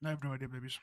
I have no idea, babies.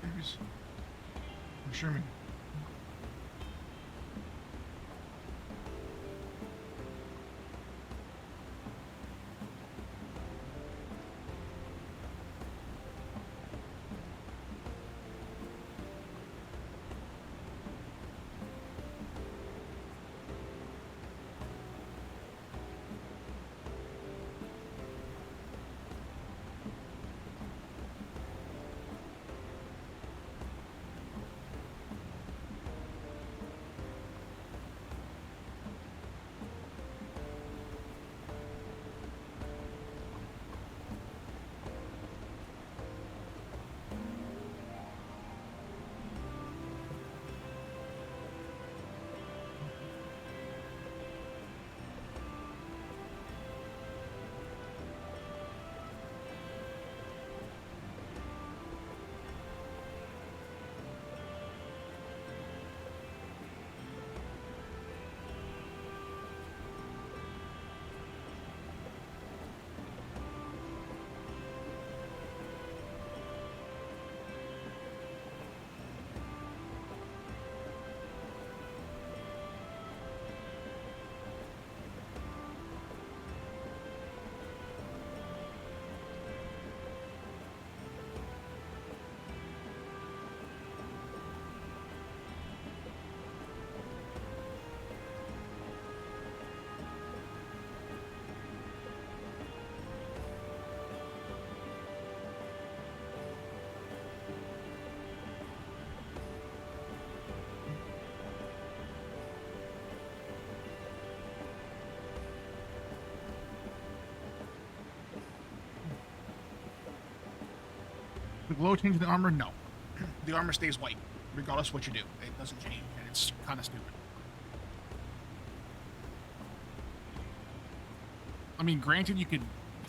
Babies. Assure me. The glow change in the armor? No. The armor stays white, regardless of what you do. It doesn't change, and it's kind of stupid. I mean, granted, you could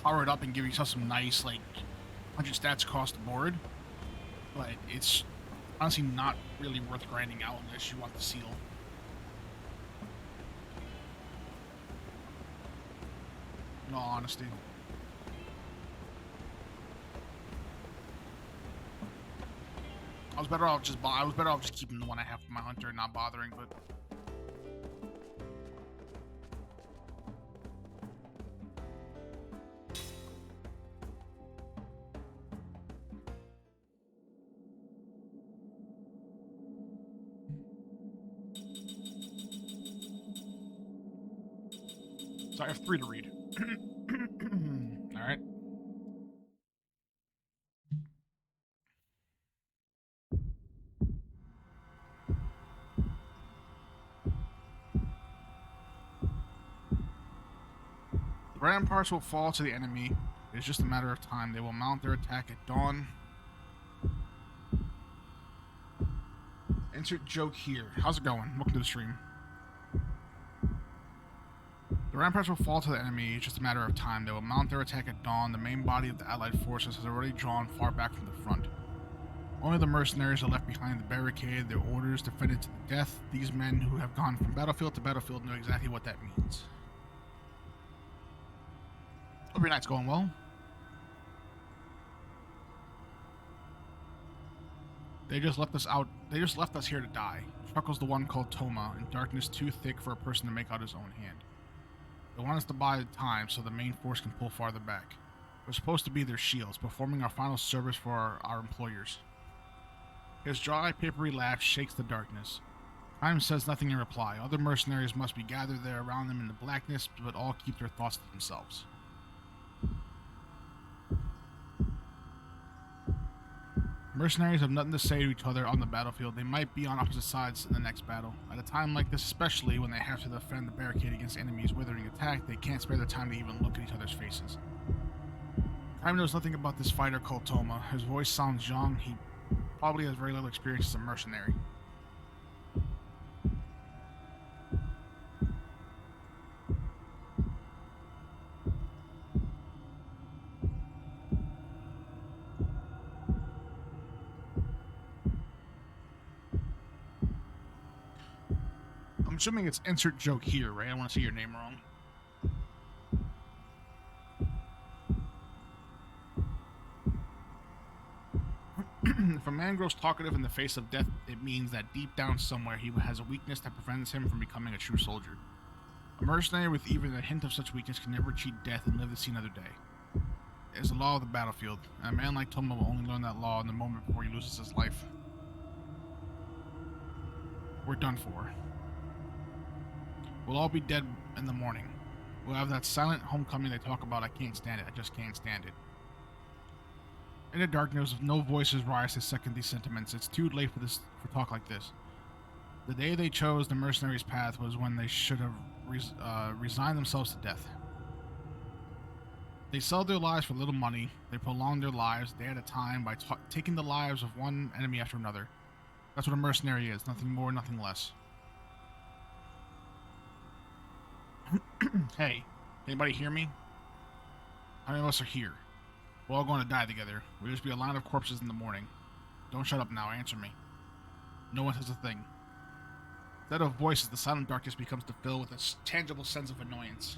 power it up and give yourself some nice, like, 100 stats across the board, but it's honestly not really worth grinding out unless you want the seal. In all honesty. was better off just keeping the one I have for my hunter and not bothering, but so I have 3 to read. All right. The ramparts will fall to the enemy. It is just a matter of time. They will mount their attack at dawn. Insert joke here. How's it going? Welcome to the stream. The ramparts will fall to the enemy. It's just a matter of time. They will mount their attack at dawn. The main body of the Allied forces has already drawn far back from the front. Only the mercenaries are left behind the barricade. Their orders defended to the death. These men who have gone from battlefield to battlefield know exactly what that means. Hope your night's going well. They just left us here to die. Chuckles the one called Toma, in darkness too thick for a person to make out his own hand. They want us to buy time so the main force can pull farther back. We're supposed to be their shields, performing our final service for our employers. His dry, papery laugh shakes the darkness. Time says nothing in reply. Other mercenaries must be gathered there around them in the blackness, but all keep their thoughts to themselves. Mercenaries have nothing to say to each other on the battlefield. They might be on opposite sides in the next battle. At a time like this, especially when they have to defend the barricade against enemies' withering attack, they can't spare the time to even look at each other's faces. Time knows nothing about this fighter called Toma. His voice sounds young. He probably has very little experience as a mercenary. I'm assuming it's insert joke here, right? I don't want to say your name wrong. If a man grows talkative in the face of death, it means that deep down somewhere he has a weakness that prevents him from becoming a true soldier. A mercenary with even a hint of such weakness can never cheat death and live to see another day. It is the law of the battlefield, and a man like Toma will only learn that law in the moment before he loses his life. We're done for. We'll all be dead in the morning. We'll have that silent homecoming they talk about. I can't stand it. I just can't stand it. In the darkness, no voices rise to second these sentiments. It's too late for talk like this. The day they chose the mercenaries' path was when they should have resigned themselves to death. They sell their lives for little money. They prolong their lives day at a time by taking the lives of one enemy after another. That's what a mercenary is. Nothing more, nothing less. Hey, anybody hear me? How many of us are here? We're all going to die together. We'll just be a line of corpses in the morning. Don't shut up now, answer me. No one says a thing. Instead of voices, the silent darkness becomes to fill with a tangible sense of annoyance.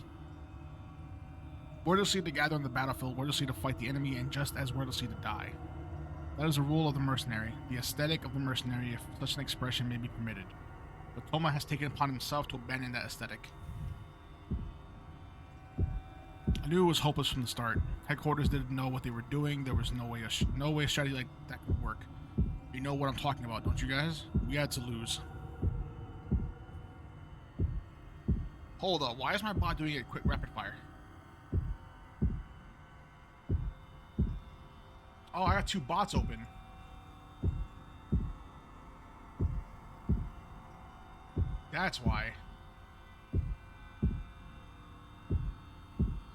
Wordlessly to gather on the battlefield, wordlessly to fight the enemy, and just as wordlessly to die. That is the rule of the mercenary, the aesthetic of the mercenary, if such an expression may be permitted. But Toma has taken upon himself to abandon that aesthetic. I knew it was hopeless from the start. Headquarters didn't know what they were doing. There was no way a strategy like that could work. You know what I'm talking about, don't you guys? We had to lose. Hold up, why is my bot doing a quick rapid fire? Oh, I got 2 bots open. That's why.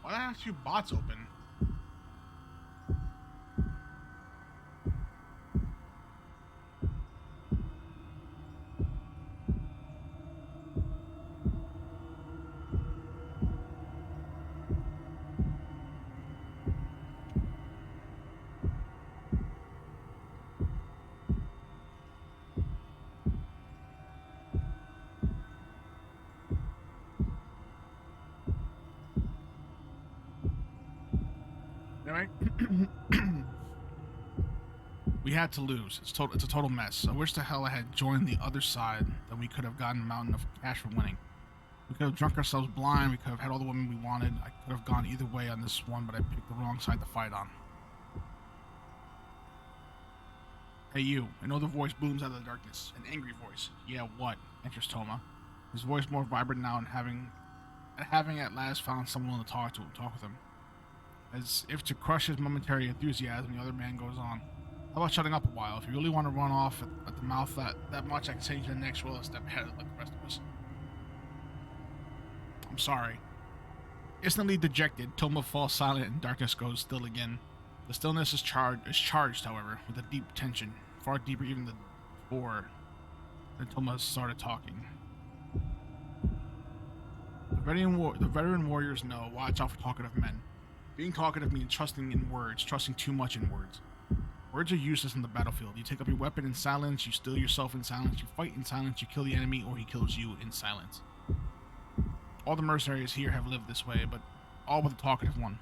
Why do I have 2 bots open? We had to lose. It's a total mess. I wish the hell I had joined the other side, then we could have gotten a mountain of cash for winning. We could have drunk ourselves blind, we could have had all the women we wanted. I could have gone either way on this one, but I picked the wrong side to fight on. Hey you, another voice booms out of the darkness. An angry voice. Yeah, what? Enters Toma. His voice more vibrant now and having at last found someone to talk with him. As if to crush his momentary enthusiasm, the other man goes on. How about shutting up a while? If you really want to run off at the mouth that much, I can send you to the next world a step ahead like the rest of us. I'm sorry. Instantly dejected, Toma falls silent and darkness goes still again. The stillness is charged, however, with a deep tension, far deeper even than before. Then Toma started talking. The veteran warriors know, watch out for talkative men. Being talkative means trusting in words, trusting too much in words. Words are useless in the battlefield. You take up your weapon in silence, you still yourself in silence, you fight in silence, you kill the enemy, or he kills you in silence. All the mercenaries here have lived this way, but all but the talkative one.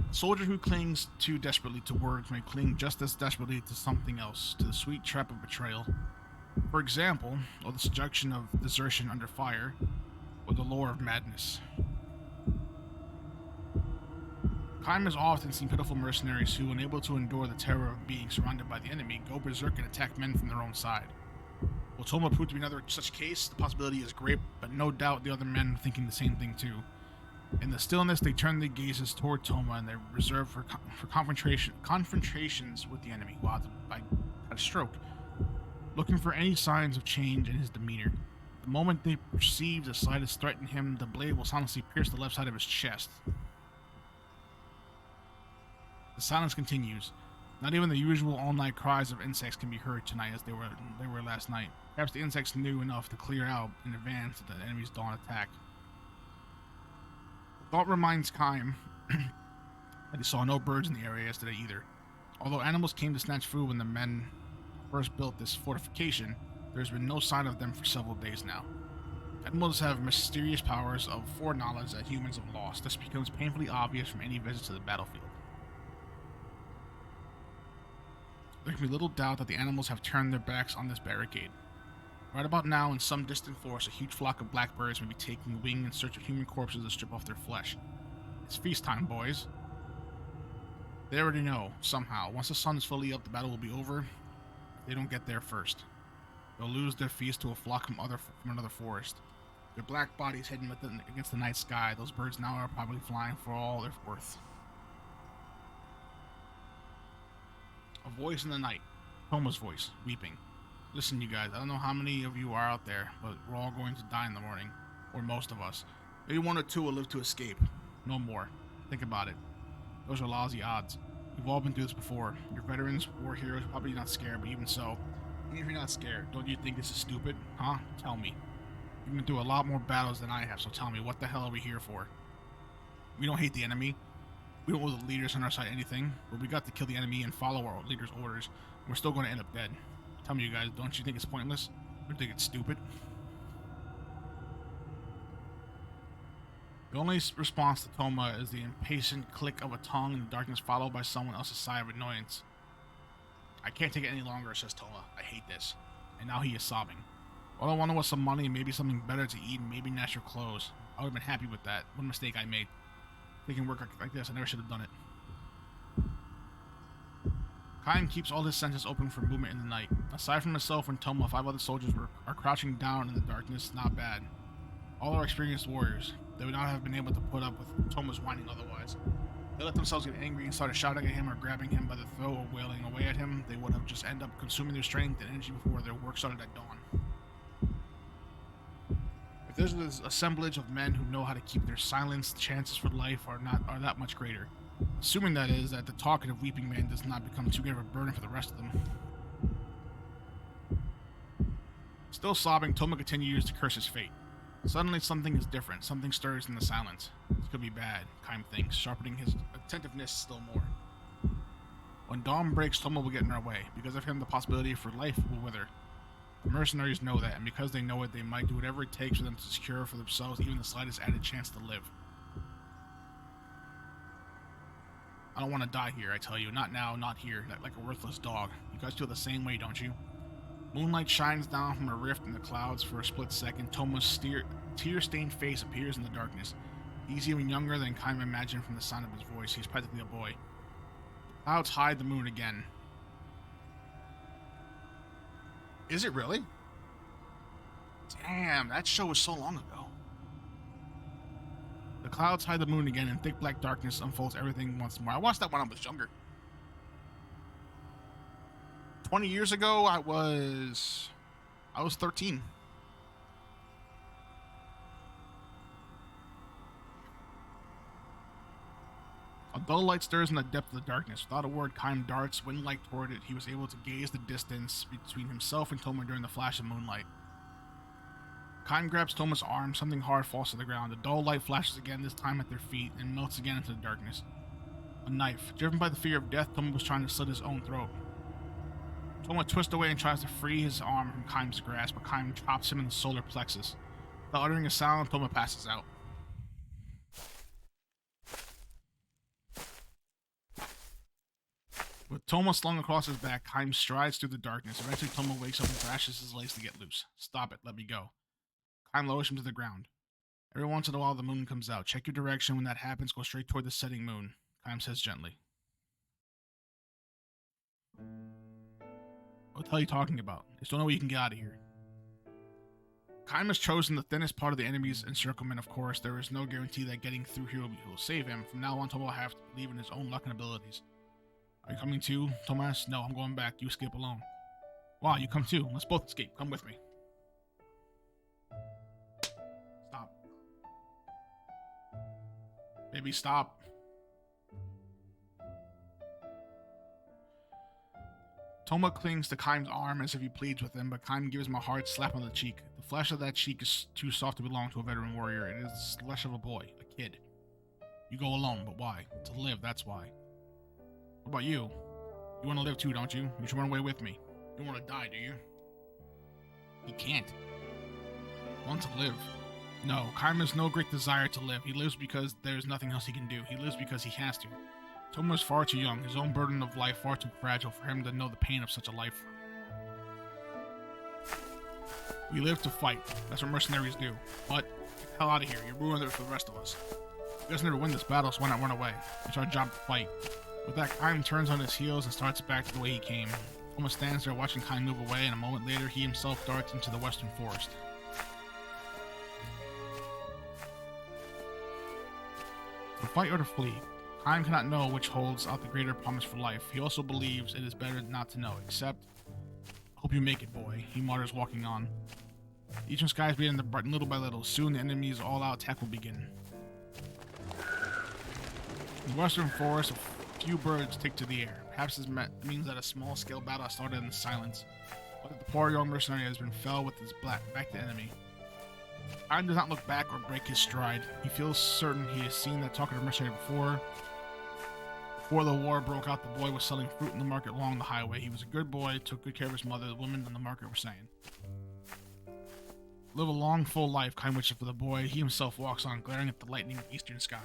A soldier who clings too desperately to words may cling just as desperately to something else, to the sweet trap of betrayal. For example, or the suggestion of desertion under fire, or the lure of madness. Kaim has often seen pitiful mercenaries who, unable to endure the terror of being surrounded by the enemy, go berserk and attack men from their own side. Will Toma prove to be another such case? The possibility is great, but no doubt the other men are thinking the same thing too. In the stillness, they turn their gazes toward Toma and they're reserved for confrontations with the enemy. Wow, I had a stroke. Looking for any signs of change in his demeanor. The moment they perceive the slightest threat in him, the blade will silently pierce the left side of his chest. The silence continues. Not even the usual all-night cries of insects can be heard tonight as they were last night. Perhaps the insects knew enough to clear out in advance of the enemy's dawn attack. The thought reminds Kaim that he saw no birds in the area yesterday either. Although animals came to snatch food when the men first built this fortification, there's been no sign of them for several days now. Animals have mysterious powers of foreknowledge that humans have lost. This becomes painfully obvious from any visit to the battlefield. There can be little doubt that the animals have turned their backs on this barricade. Right about now, in some distant forest, a huge flock of blackbirds may be taking wing in search of human corpses to strip off their flesh. It's feast time, boys. They already know, somehow. Once the sun is fully up, the battle will be over. If they don't get there first, they'll lose their feast to a flock from another forest. Their black bodies hidden against the night sky. Those birds now are probably flying for all they're worth. A voice in the night. Toma's voice, weeping. Listen, you guys, I don't know how many of you are out there, but we're all going to die in the morning. Or most of us. Maybe one or two will live to escape. No more. Think about it. Those are lousy odds. We've all been through this before. You're veterans, war heroes, probably not scared, but even so, even if you're not scared, don't you think this is stupid? Huh? Tell me. You've been through a lot more battles than I have, so tell me, what the hell are we here for? We don't hate the enemy. We don't owe the leaders on our side anything, but we got to kill the enemy and follow our leaders' orders. We're still going to end up dead. Tell me, you guys, don't you think it's pointless? Don't you think it's stupid? The only response to Toma is the impatient click of a tongue in the darkness, followed by someone else's sigh of annoyance. I can't take it any longer, says Toma. I hate this. And now he is sobbing. All I wanted was some money and maybe something better to eat and maybe nicer clothes. I would have been happy with that. What a mistake I made. Thinking work like this, I never should have done it. Kaim keeps all his senses open for movement in the night. Aside from himself and Toma, 5 other soldiers are crouching down in the darkness. Not bad. All are experienced warriors. They would not have been able to put up with Toma's whining otherwise. They let themselves get angry and started shouting at him or grabbing him by the throat or wailing away at him. They would have just ended up consuming their strength and energy before their work started at dawn. If there's an assemblage of men who know how to keep their silence, the chances for life are that much greater. Assuming that is, that the talkative weeping man does not become too great of a burden for the rest of them. Still sobbing, Toma continues to curse his fate. Suddenly something is different. Something stirs in the silence. This could be bad, Kaim thinks, sharpening his attentiveness still more. When dawn breaks, Toma will get in our way. Because of him, the possibility for life will wither. The mercenaries know that, and because they know it, they might do whatever it takes for them to secure for themselves even the slightest added chance to live. I don't want to die here, I tell you. Not now, not here, like a worthless dog. You guys feel the same way, don't you? Moonlight shines down from a rift in the clouds for a split second. Toma's tear-stained face appears in the darkness. He's even younger than Kaim imagined from the sound of his voice. He's practically a boy. Clouds hide the moon again. Is it really? Damn, that show was so long ago. The clouds hide the moon again, and thick black darkness unfolds everything once more. I watched that when I was younger. 20 years ago, I was 13. A dull light stirs in the depth of the darkness. Without a word, Kaim darts wind-like toward it. He was able to gaze the distance between himself and Toma during the flash of moonlight. Kaim grabs Toma's arm. Something hard falls to the ground. The dull light flashes again, this time at their feet, and melts again into the darkness. A knife. Driven by the fear of death, Toma was trying to slit his own throat. Toma twists away and tries to free his arm from Kaim's grasp, but Kaim chops him in the solar plexus. Without uttering a sound, Toma passes out. With Toma slung across his back, Kaim strides through the darkness. Eventually, Toma wakes up and thrashes his legs to get loose. Stop it, let me go. Kaim lowers him to the ground. Every once in a while, the moon comes out. Check your direction. When that happens, go straight toward the setting moon, Kaim says gently. What the hell are you talking about? Just don't know where you can get out of here. Kaim has chosen the thinnest part of the enemy's encirclement, of course. There is no guarantee that getting through here will save him. From now on, Toma will have to believe in his own luck and abilities. Are you coming too, Tomas? No, I'm going back. You escape alone. Wow, you come too. Let's both escape. Come with me. Stop. Baby, stop. Toma clings to Kaim's arm as if he pleads with him, but Kaim gives him a hard slap on the cheek. The flesh of that cheek is too soft to belong to a veteran warrior. It is the flesh of a boy, a kid. You go alone, but why? To live, that's why. What about you? You want to live too, don't you? You should run away with me. You don't want to die, do you? He can't. He wants to live. No, Kaim has no great desire to live. He lives because there's nothing else he can do. He lives because he has to. Toma is far too young, his own burden of life far too fragile for him to know the pain of such a life. We live to fight. That's what mercenaries do. But, get the hell out of here. You're ruining it for the rest of us. You guys never win this battle, so why not run away? It's our job to fight. With that, Kaim turns on his heels and starts back to the way he came. Toma stands there watching Kaim move away, and a moment later, he himself darts into the western forest. To fight or to flee, Kaim cannot know which holds out the greater promise for life. He also believes it is better not to know, except, hope you make it, boy, he mutters, walking on. The eastern sky is beginning to brighten little by little. Soon the enemy's all-out attack will begin. In the western forest, a few birds take to the air. Perhaps this means that a small-scale battle has started in silence. But the poor young mercenary has been felled with his back to enemy. Kaim does not look back or break his stride. He feels certain he has seen that talkative mercenary before. Before the war broke out, the boy was selling fruit in the market along the highway. He was a good boy, took good care of his mother, the women in the market were saying. Live a long, full life, Kaim wishes for the boy. He himself walks on, glaring at the lightning eastern sky.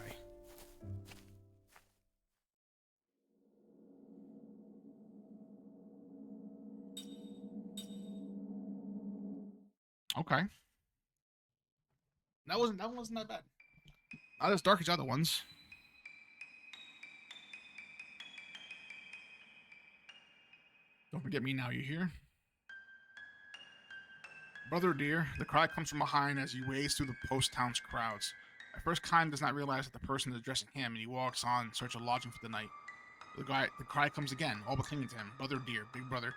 Okay. That wasn't that bad. Not as dark as other ones. Don't forget me now, you hear? Brother dear, the cry comes from behind as he wades through the post-town's crowds. At first, Kaim does not realize that the person is addressing him, and he walks on in search of lodging for the night. The cry comes again, all but clinging to him. Brother dear, big brother.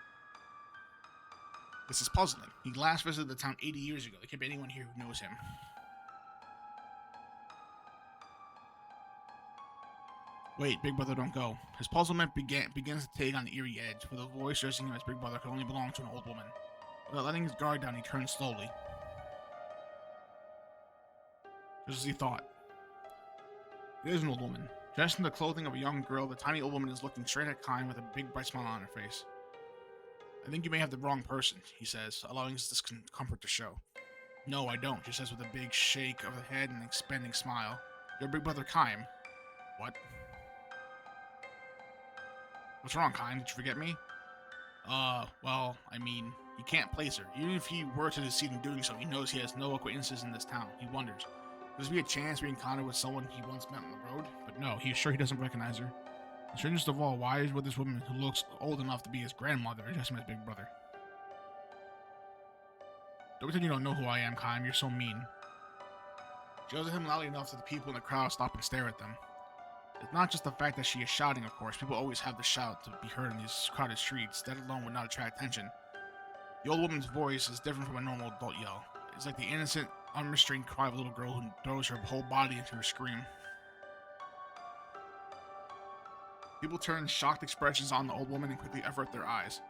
This is puzzling. He last visited the town 80 years ago. There can't be anyone here who knows him. Wait, big brother, don't go. His puzzlement begins to take on the eerie edge, for the voice addressing him as big brother could only belong to an old woman. Without letting his guard down, he turns slowly. Just as he thought. It is an old woman. Dressed in the clothing of a young girl, the tiny old woman is looking straight at Kaim with a big bright smile on her face. I think you may have the wrong person, he says, allowing his discomfort to show. No, I don't, she says with a big shake of the head and an expanding smile. Your big brother Kaim. What? What's wrong, Kind? Did you forget me? Well, I mean, he can't place her. Even if he were to succeed in doing so, he knows he has no acquaintances in this town. He wonders, could there be a chance we encounter with someone he once met on the road? But no, he's sure he doesn't recognize her. And strangest of all, why is with this woman who looks old enough to be his grandmother address him as big brother? Don't pretend you don't know who I am, Kaim. You're so mean. She yells at him loudly enough that the people in the crowd stop and stare at them. It's not just the fact that she is shouting, of course. People always have to shout to be heard in these crowded streets. That alone would not attract attention. The old woman's voice is different from a normal adult yell. It's like the innocent, unrestrained cry of a little girl who throws her whole body into her scream. People turn shocked expressions on the old woman and quickly avert their eyes.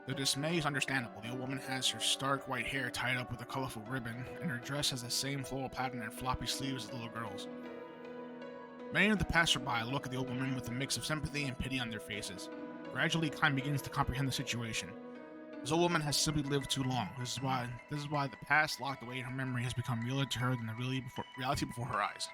Their dismay is understandable. The old woman has her stark white hair tied up with a colorful ribbon, and her dress has the same floral pattern and floppy sleeves as the little girl's. Many of the passerby look at the old woman with a mix of sympathy and pity on their faces. Gradually, Klein begins to comprehend the situation. This old woman has simply lived too long. This is why the past locked away in her memory has become realer to her than the reality before her eyes.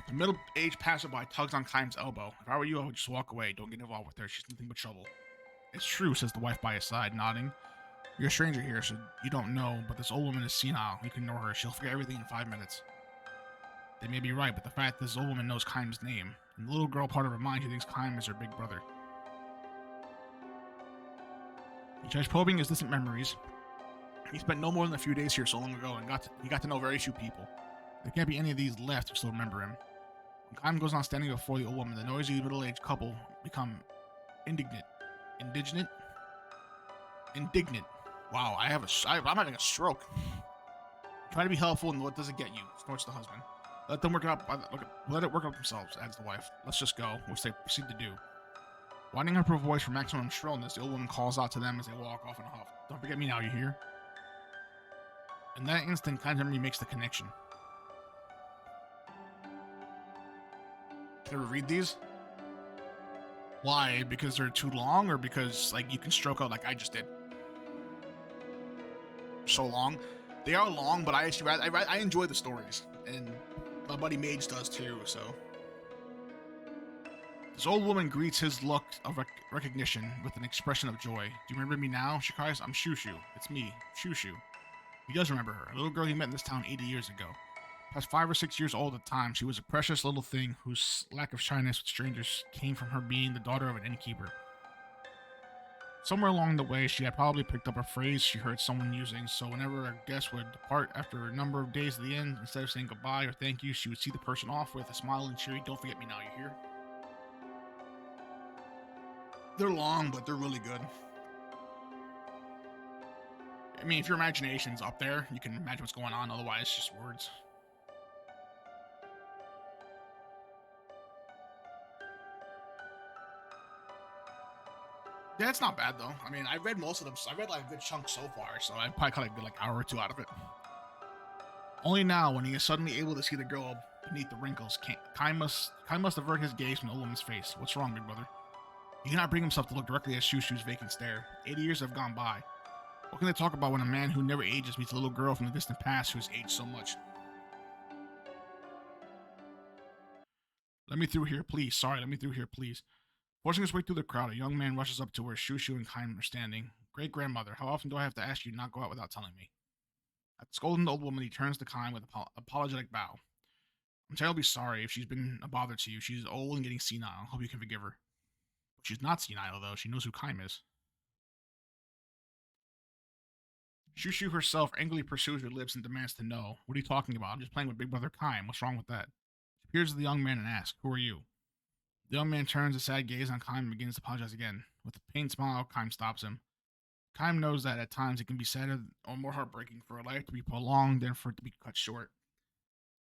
The middle-aged passerby tugs on Kaim's elbow. If I were you, I would just walk away. Don't get involved with her. She's nothing but trouble. It's true, says the wife by his side, nodding. You're a stranger here, so you don't know, but this old woman is senile. You can ignore her. She'll forget everything in 5 minutes. They may be right, but the fact that this old woman knows Kaim's name, and the little girl part of her mind, she thinks Kaim is her big brother. He tries probing his distant memories. He spent no more than a few days here so long ago, and he got to know very few people. There can't be any of these left who still remember him. When Kaim goes on standing before the old woman, the noisy middle-aged couple become indignant. Indignant. Wow, I'm having a stroke. Try to be helpful, and what does it get you? Snorts the husband. Let it work out themselves, adds the wife. Let's just go, which they proceed to do. Winding up her voice for maximum shrillness, the old woman calls out to them as they walk off in a huff. Don't forget me now, you hear? In that instant, Kaim's memory makes the connection. Can I read these? Why? Because they're too long, or because you can stroke out like I just did? So long. They are long, but I enjoy the stories, and my buddy Mage does too. So this old woman greets his look of recognition with an expression of joy. Do you remember me now? She cries. I'm Shushu. It's me, Shushu. He does remember her, a little girl he met in this town 80 years ago. Past 5 or 6 years old at the time, she was a precious little thing whose lack of shyness with strangers came from her being the daughter of an innkeeper. Somewhere along the way, she had probably picked up a phrase she heard someone using, so whenever a guest would depart after a number of days at the end, instead of saying goodbye or thank you, she would see the person off with a smile and cheery, don't forget me now, you hear? They're long, but they're really good. I mean, if your imagination's up there, you can imagine what's going on, otherwise it's just words. Yeah, it's not bad though. I mean, I read most of them. So I read a good chunk so far, so I probably caught a good hour or two out of it. Only now, when he is suddenly able to see the girl beneath the wrinkles, Kai must avert his gaze from the old woman's face. What's wrong, big brother? He cannot bring himself to look directly at Shushu's vacant stare. 80 years have gone by. What can they talk about when a man who never ages meets a little girl from the distant past who has aged so much? Let me through here, please. Sorry, let me through here, please. Forcing his way through the crowd, a young man rushes up to where Shushu and Kaim are standing. Great grandmother, how often do I have to ask you to not go out without telling me? At scolding the old woman, he turns to Kaim with an apologetic bow. I'm terribly sorry if she's been a bother to you. She's old and getting senile. Hope you can forgive her. But she's not senile, though. She knows who Kaim is. Shushu herself angrily pursues her lips and demands to know. What are you talking about? I'm just playing with Big Brother Kaim. What's wrong with that? She appears to the young man and asks, who are you? The young man turns a sad gaze on Kaim and begins to apologize again. With a pained smile, Kaim stops him. Kaim knows that at times it can be sadder or more heartbreaking for a life to be prolonged than for it to be cut short.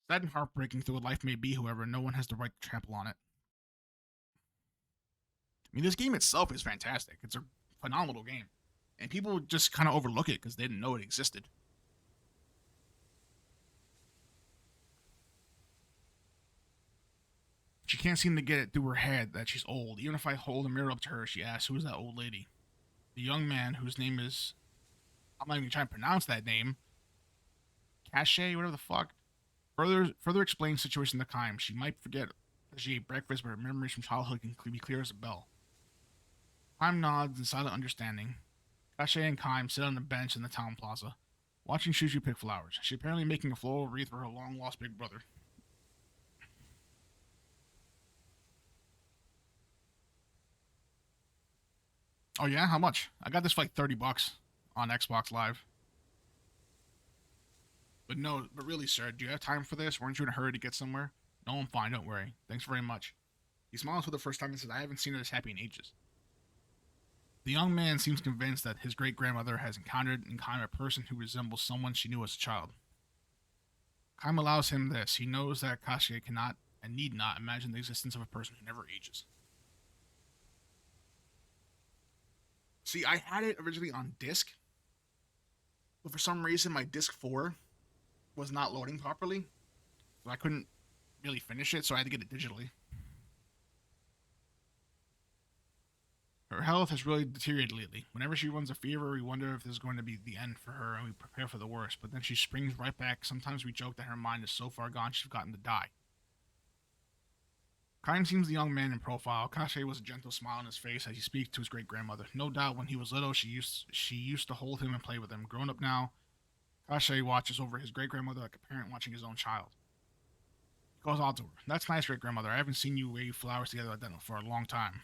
Sad and heartbreaking though a life may be, however, no one has the right to trample on it. I mean, this game itself is fantastic. It's a phenomenal game. And people just kind of overlook it because they didn't know it existed. She can't seem to get it through her head that she's old. Even if I hold a mirror up to her, she asks, who is that old lady? The young man whose name is... I'm not even trying to pronounce that name. Cache, whatever the fuck. Further explains the situation to Kaim. She might forget She ate breakfast, but her memories from childhood can be clear as a bell. Kaim nods in silent understanding. Kashay and Kaim sit on a bench in the town plaza, watching Shushu pick flowers. She's apparently making a floral wreath for her long-lost big brother. Oh yeah? How much? I got this for like $30 on Xbox Live. But no, but really, sir, do you have time for this? Weren't you in a hurry to get somewhere? No, I'm fine, don't worry. Thanks very much. He smiles for the first time and says, I haven't seen her this happy in ages. The young man seems convinced that his great-grandmother has encountered in Kaim a person who resembles someone she knew as a child. Kaim allows him this. He knows that Kashia cannot and need not imagine the existence of a person who never ages. See, I had it originally on disc, but for some reason my disc 4 was not loading properly, so I couldn't really finish it, so I had to get it digitally. Her health has really deteriorated lately. Whenever she runs a fever, we wonder if this is going to be the end for her, and we prepare for the worst, but then she springs right back. Sometimes we joke that her mind is so far gone she's forgotten to die. Kaim seems the young man in profile. Kashay was a gentle smile on his face as he speaks to his great-grandmother. No doubt when he was little, she used to hold him and play with him. Grown up now, Kashay watches over his great-grandmother like a parent watching his own child. He calls out to her. That's nice, great-grandmother. I haven't seen you wave flowers together like that for a long time.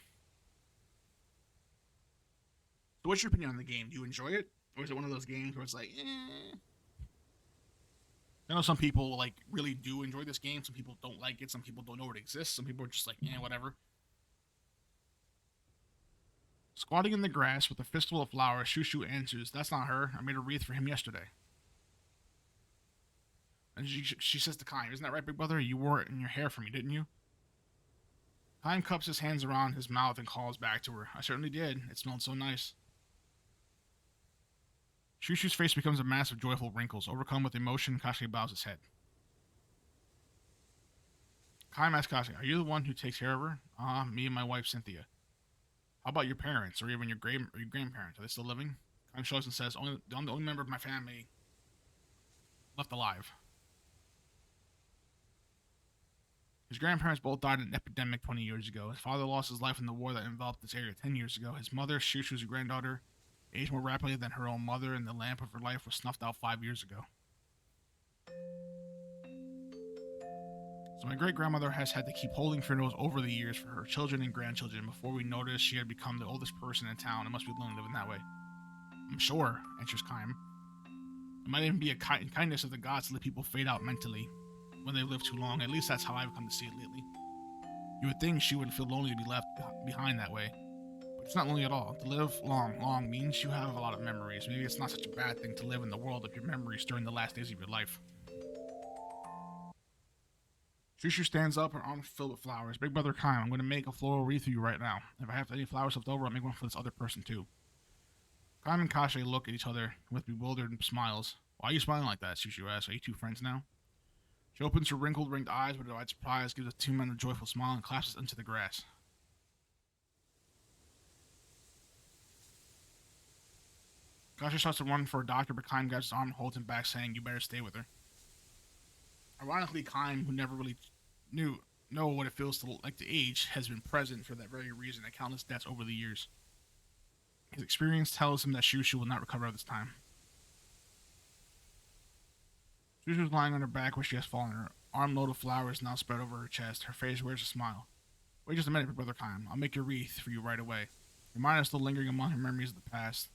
So what's your opinion on the game? Do you enjoy it? Or is it one of those games where it's like, eh? I know some people like really do enjoy this game. Some people don't like it. Some people don't know it exists. Some people are just like, whatever. Squatting in the grass with a fistful of flowers, Shushu answers, that's not her. I made a wreath for him yesterday. And she says to Kaim, isn't that right, big brother? You wore it in your hair for me, didn't you? Kaim cups his hands around his mouth and calls back to her. I certainly did. It smelled so nice. Shushu's face becomes a mass of joyful wrinkles. Overcome with emotion, Kashay bows his head. Kaim asks Kashay, are you the one who takes care of her? Me and my wife, Cynthia. How about your parents, or even your grandparents? Are they still living? Kaim shrugs and says, I'm the only member of my family left alive. His grandparents both died in an epidemic 20 years ago. His father lost his life in the war that enveloped this area 10 years ago. His mother, Shushu's granddaughter, aged more rapidly than her own mother, and the lamp of her life was snuffed out 5 years ago. So my great-grandmother has had to keep holding funerals over the years for her children and grandchildren. Before we noticed, she had become the oldest person in town. It must be lonely living that way. I'm sure, answers Kaim. It might even be a kindness of the gods to let people fade out mentally when they live too long. At least that's how I've come to see it lately. You would think she would feel lonely to be left behind that way. But it's not lonely at all. To live long means you have a lot of memories. Maybe it's not such a bad thing to live in the world of your memories during the last days of your life. Shushu stands up, her arms filled with flowers. Big brother Kaim, I'm going to make a floral wreath for you right now. If I have any flowers left over, I'll make one for this other person too. Kaim and Kashay look at each other with bewildered smiles. Why are you smiling like that? Shushu asks. Are you two friends now? She opens her wrinkled, ringed eyes with a wide surprise, gives the two men a joyful smile, and collapses into the grass. Kashay starts to run for a doctor, but Kaim grabs his arm and holds him back, saying, you better stay with her. Ironically, Kaim, who never really know what it feels to like to age, has been present for that very reason at countless deaths over the years. His experience tells him that Shushu will not recover this time. Shushu is lying on her back where she has fallen. Her armload of flowers now spread over her chest. Her face wears a smile. Wait just a minute, brother Kaim. I'll make your wreath for you right away. Your mind is still lingering among her memories of the past.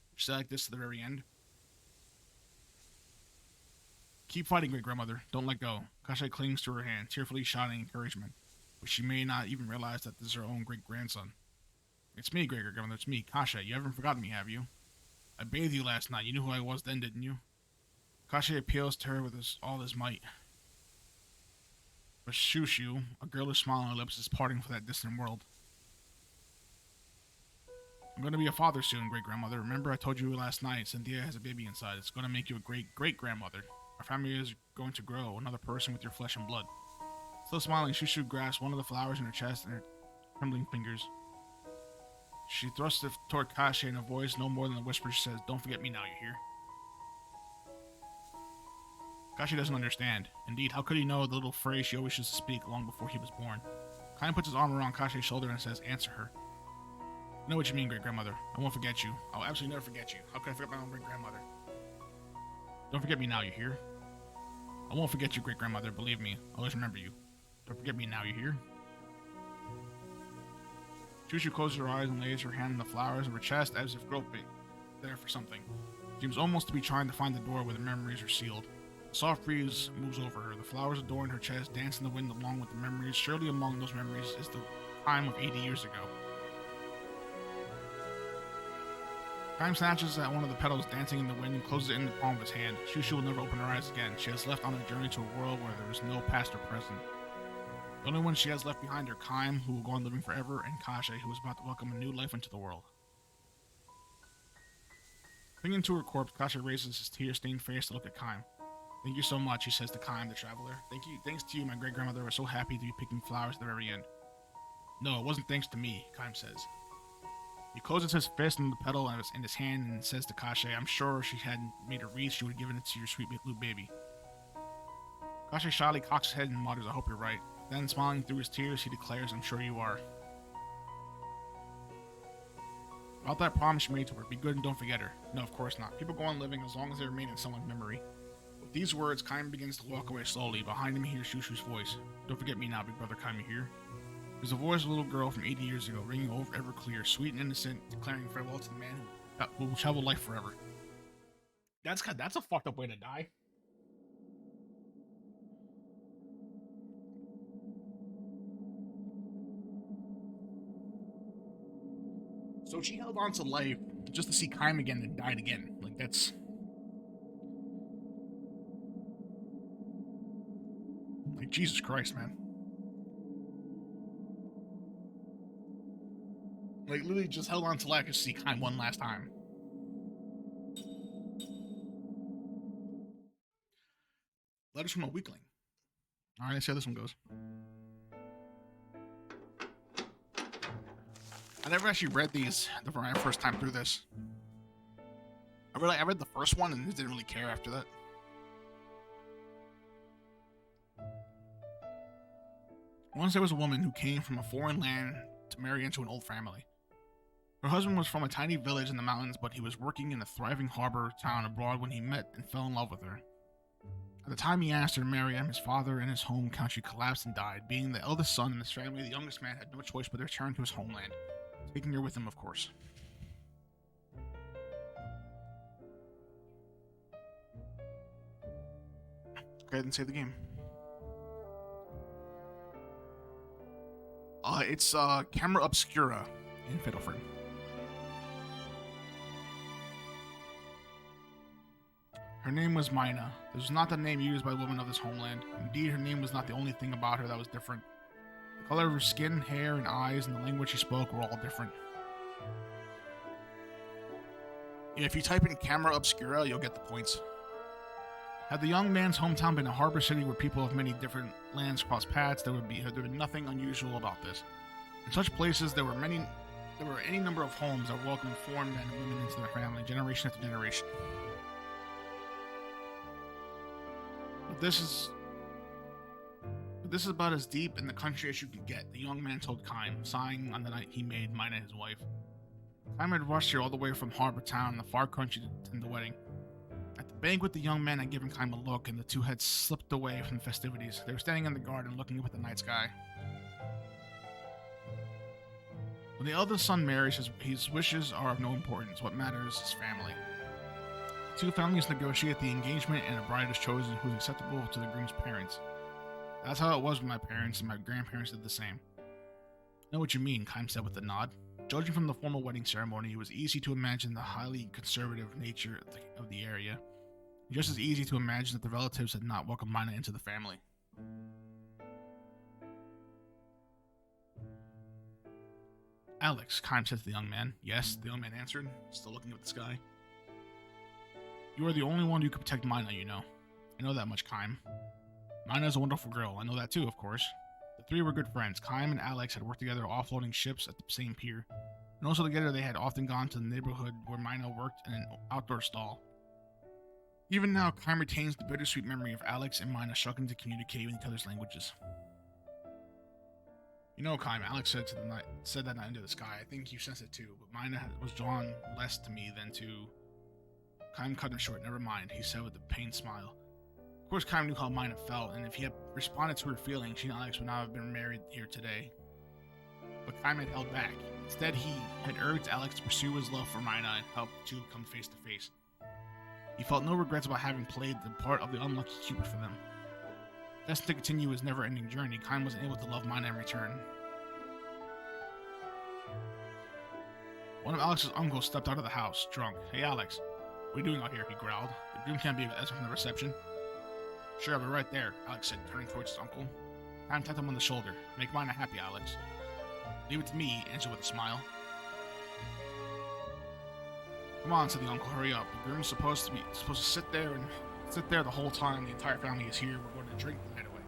Would you say like this to the very end? Keep fighting, great-grandmother. Don't let go. Kashay clings to her hand, tearfully shouting encouragement, but she may not even realize that this is her own great-grandson. It's me, great-grandmother. It's me, Kashay. You haven't forgotten me, have you? I bathed you last night. You knew who I was then, didn't you? Kashay appeals to her with all his might. But Shushu, a girlish smile on her lips, is parting for that distant world. I'm going to be a father soon, great-grandmother. Remember I told you last night, Cynthia has a baby inside. It's going to make you a great-great-grandmother. Our family is going to grow, another person with your flesh and blood. Still smiling, Shushu grasps one of the flowers in her chest in her trembling fingers. She thrusts it toward Kashay in a voice no more than a whisper. She says, don't forget me now, you hear? Kashi doesn't understand. Indeed, how could he know the little phrase she always used to speak long before he was born? Kaim puts his arm around Kashi's shoulder and says, answer her. I know what you mean, great-grandmother. I won't forget you. I'll absolutely never forget you. How could I forget my own great-grandmother? Don't forget me now, you hear? I won't forget you, great-grandmother. Believe me. I'll always remember you. Don't forget me now, you hear? Shushu closes her eyes and lays her hand on the flowers of her chest as if groping there for something. She seems almost to be trying to find the door where the memories are sealed. A soft breeze moves over her. The flowers adorn her chest, dance in the wind along with the memories. Surely among those memories is the time of 80 years ago. Time snatches at one of the petals dancing in the wind and closes it in the palm of his hand. Shushu will never open her eyes again. She has left on a journey to a world where there is no past or present. The only one she has left behind are Kaim, who will go on living forever, and Kashe, who is about to welcome a new life into the world. Clinging to her corpse, Kashe raises his tear-stained face to look at Kaim. Thank you so much, he says to Kaim, the traveler. Thanks to you, my great-grandmother was so happy to be picking flowers at the very end. No, it wasn't thanks to me, Kaim says. He closes his fist on the petal in his hand and says to Kashe, I'm sure if she hadn't made a wreath, she would have given it to your sweet blue baby. Kashe shyly cocks his head and mutters, I hope you're right. Then, smiling through his tears, he declares, I'm sure you are. About that promise you made to her, be good and don't forget her. No, of course not. People go on living as long as they remain in someone's memory. With these words, Kaim begins to walk away slowly. Behind him, he hears Shushu's voice. Don't forget me now, big brother Kaim, you hear? There's the voice of a little girl from 80 years ago, ringing over ever clear, sweet and innocent, declaring farewell to the man who will travel life forever. That's a fucked up way to die. So she held on to life just to see Kaim again and died again. Like, that's... Like, Jesus Christ, man. Like, literally just held on to life just to see Kaim one last time. Letters from a Weakling. Alright, let's see how this one goes. I never actually read these the very first time through this. I read the first one and didn't really care after that. Once there was a woman who came from a foreign land to marry into an old family. Her husband was from a tiny village in the mountains, but he was working in a thriving harbor town abroad when he met and fell in love with her. At the time he asked her to marry him, his father and his home country collapsed and died. Being the eldest son in his family, the youngest man had no choice but to return to his homeland, taking her with him, of course. Go ahead and save the game. It's Camera Obscura in Fatal Frame. Her name was Mina. This was not the name used by women of this homeland. Indeed, her name was not the only thing about her that was different. The color of her skin, hair, and eyes, and the language she spoke were all different. Yeah, if you type in Camera Obscura, you'll get the points. Had the young man's hometown been a harbor city where people of many different lands crossed paths, there would be nothing unusual about this. In such places, there were any number of homes that welcomed foreign men and women into their family, generation after generation. But this is about as deep in the country as you could get, the young man told Kaim, sighing on the night he made Mina his wife. Kaim had rushed here all the way from Harbor Town in the far country to attend the wedding. At the banquet, the young man had given Kaim a look, and the two had slipped away from the festivities. They were standing in the garden looking up at the night sky. When the eldest son marries, his wishes are of no importance. What matters is family. The two families negotiate the engagement, and a bride is chosen who is acceptable to the groom's parents. That's how it was with my parents, and my grandparents did the same. I know what you mean, Kaim said with a nod. Judging from the formal wedding ceremony, it was easy to imagine the highly conservative nature of the area. Just as easy to imagine that the relatives had not welcomed Mina into the family. Alex, Kaim said to the young man. Yes, the young man answered, still looking up at the sky. You are the only one who could protect Mina, you know. I know that much, Kaim. Mina is a wonderful girl. I know that too, of course. The three were good friends. Kaim and Alex had worked together offloading ships at the same pier. And also together they had often gone to the neighborhood where Mina worked in an outdoor stall. Even now, Kime retains the bittersweet memory of Alex and Mina struggling to communicate in each other's languages. You know, Kime, Alex said that night into the sky. I think you sensed it too, but Mina was drawn less to me than to... Kime cut him short. Never mind, he said with a pained smile. Of course, Kime knew how Mina felt, and if he had responded to her feelings, she and Alex would not have been married here today. But Kime had held back. Instead, he had urged Alex to pursue his love for Mina and help the two come face to face. He felt no regrets about having played the part of the unlucky Cupid for them. Destined to continue his never-ending journey, Kime wasn't able to love Mina in return. One of Alex's uncles stepped out of the house, drunk. "Hey, Alex, what are you doing out here?" he growled. "The groom can't be with us from the reception." "Sure, I'll be right there," Alex said, turning towards his uncle. Kime tapped him on the shoulder. "Make Mina happy, Alex." "Leave it to me," he answered with a smile. "Come on," said the uncle, "hurry up. The groom's supposed to sit there the whole time the entire family is here. We're going to drink the night away."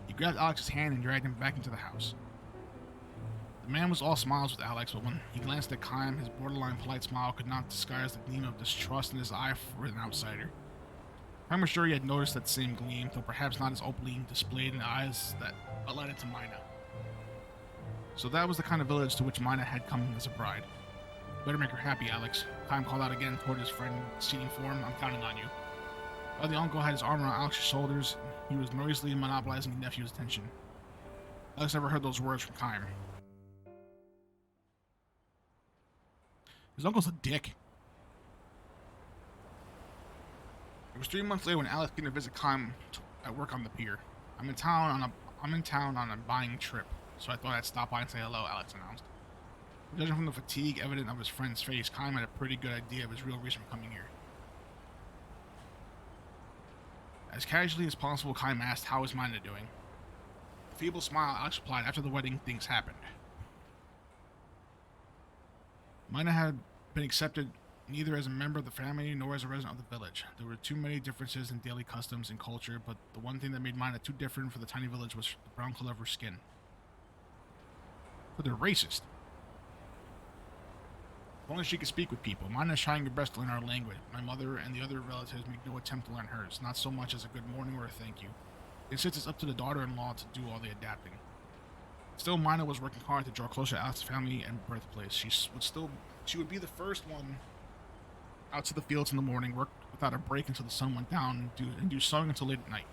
He grabbed Alex's hand and dragged him back into the house. The man was all smiles with Alex, but when he glanced at Kime, his borderline polite smile could not disguise the gleam of distrust in his eye for an outsider. Kime was sure he had noticed that same gleam, though perhaps not as openly displayed in the eyes that led into Mina. So that was the kind of village to which Mina had come as a bride. "Better make her happy, Alex," Kime called out again toward his friend in seating form. "I'm counting on you." While the uncle had his arm around Alex's shoulders, he was noisily monopolizing his nephew's attention. Alex never heard those words from Kime. His uncle's a dick. It was 3 months later when Alex came to visit Kime at work on the pier. I'm in town on a buying trip, so I thought I'd stop by and say hello," Alex announced. Judging from the fatigue evident of his friend's face, Kime had a pretty good idea of his real reason for coming here. As casually as possible, Kime asked, "How is Mina doing?" A feeble smile, Alex replied, "After the wedding, things happened." Mina had been accepted neither as a member of the family nor as a resident of the village. There were too many differences in daily customs and culture, but the one thing that made Mina too different for the tiny village was the brown color of her skin. But they're racist. If only she could speak with people. Mina is trying her best to learn our language. My mother and the other relatives make no attempt to learn hers, not so much as a good morning or a thank you. They insist it's up to the daughter-in-law to do all the adapting. Still, Mina was working hard to draw closer to Alex's family and birthplace. She would be the first one out to the fields in the morning, work without a break until the sun went down, and do sewing until late at night.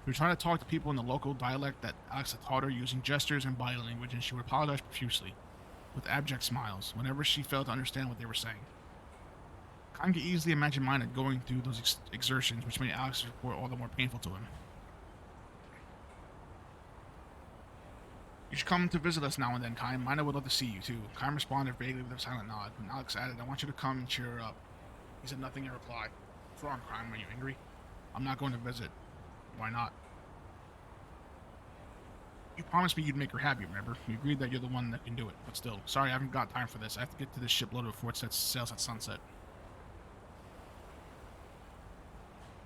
She would try to talk to people in the local dialect that Alex had taught her, using gestures and body language, and she would apologize profusely, with abject smiles, whenever she failed to understand what they were saying. Kime could easily imagine Mina going through those exertions, which made Alex's report all the more painful to him. "You should come to visit us now and then, Kime. Mina would love to see you, too." Kime responded vaguely with a silent nod, when Alex added, "I want you to come and cheer her up." He said nothing in reply. "What's wrong, Kime? Are you angry?" "I'm not going to visit." "Why not?" "You promised me you'd make her happy, remember? We agreed that you're the one that can do it. But still, sorry, I haven't got time for this. I have to get to this ship loaded before it sets sails at sunset."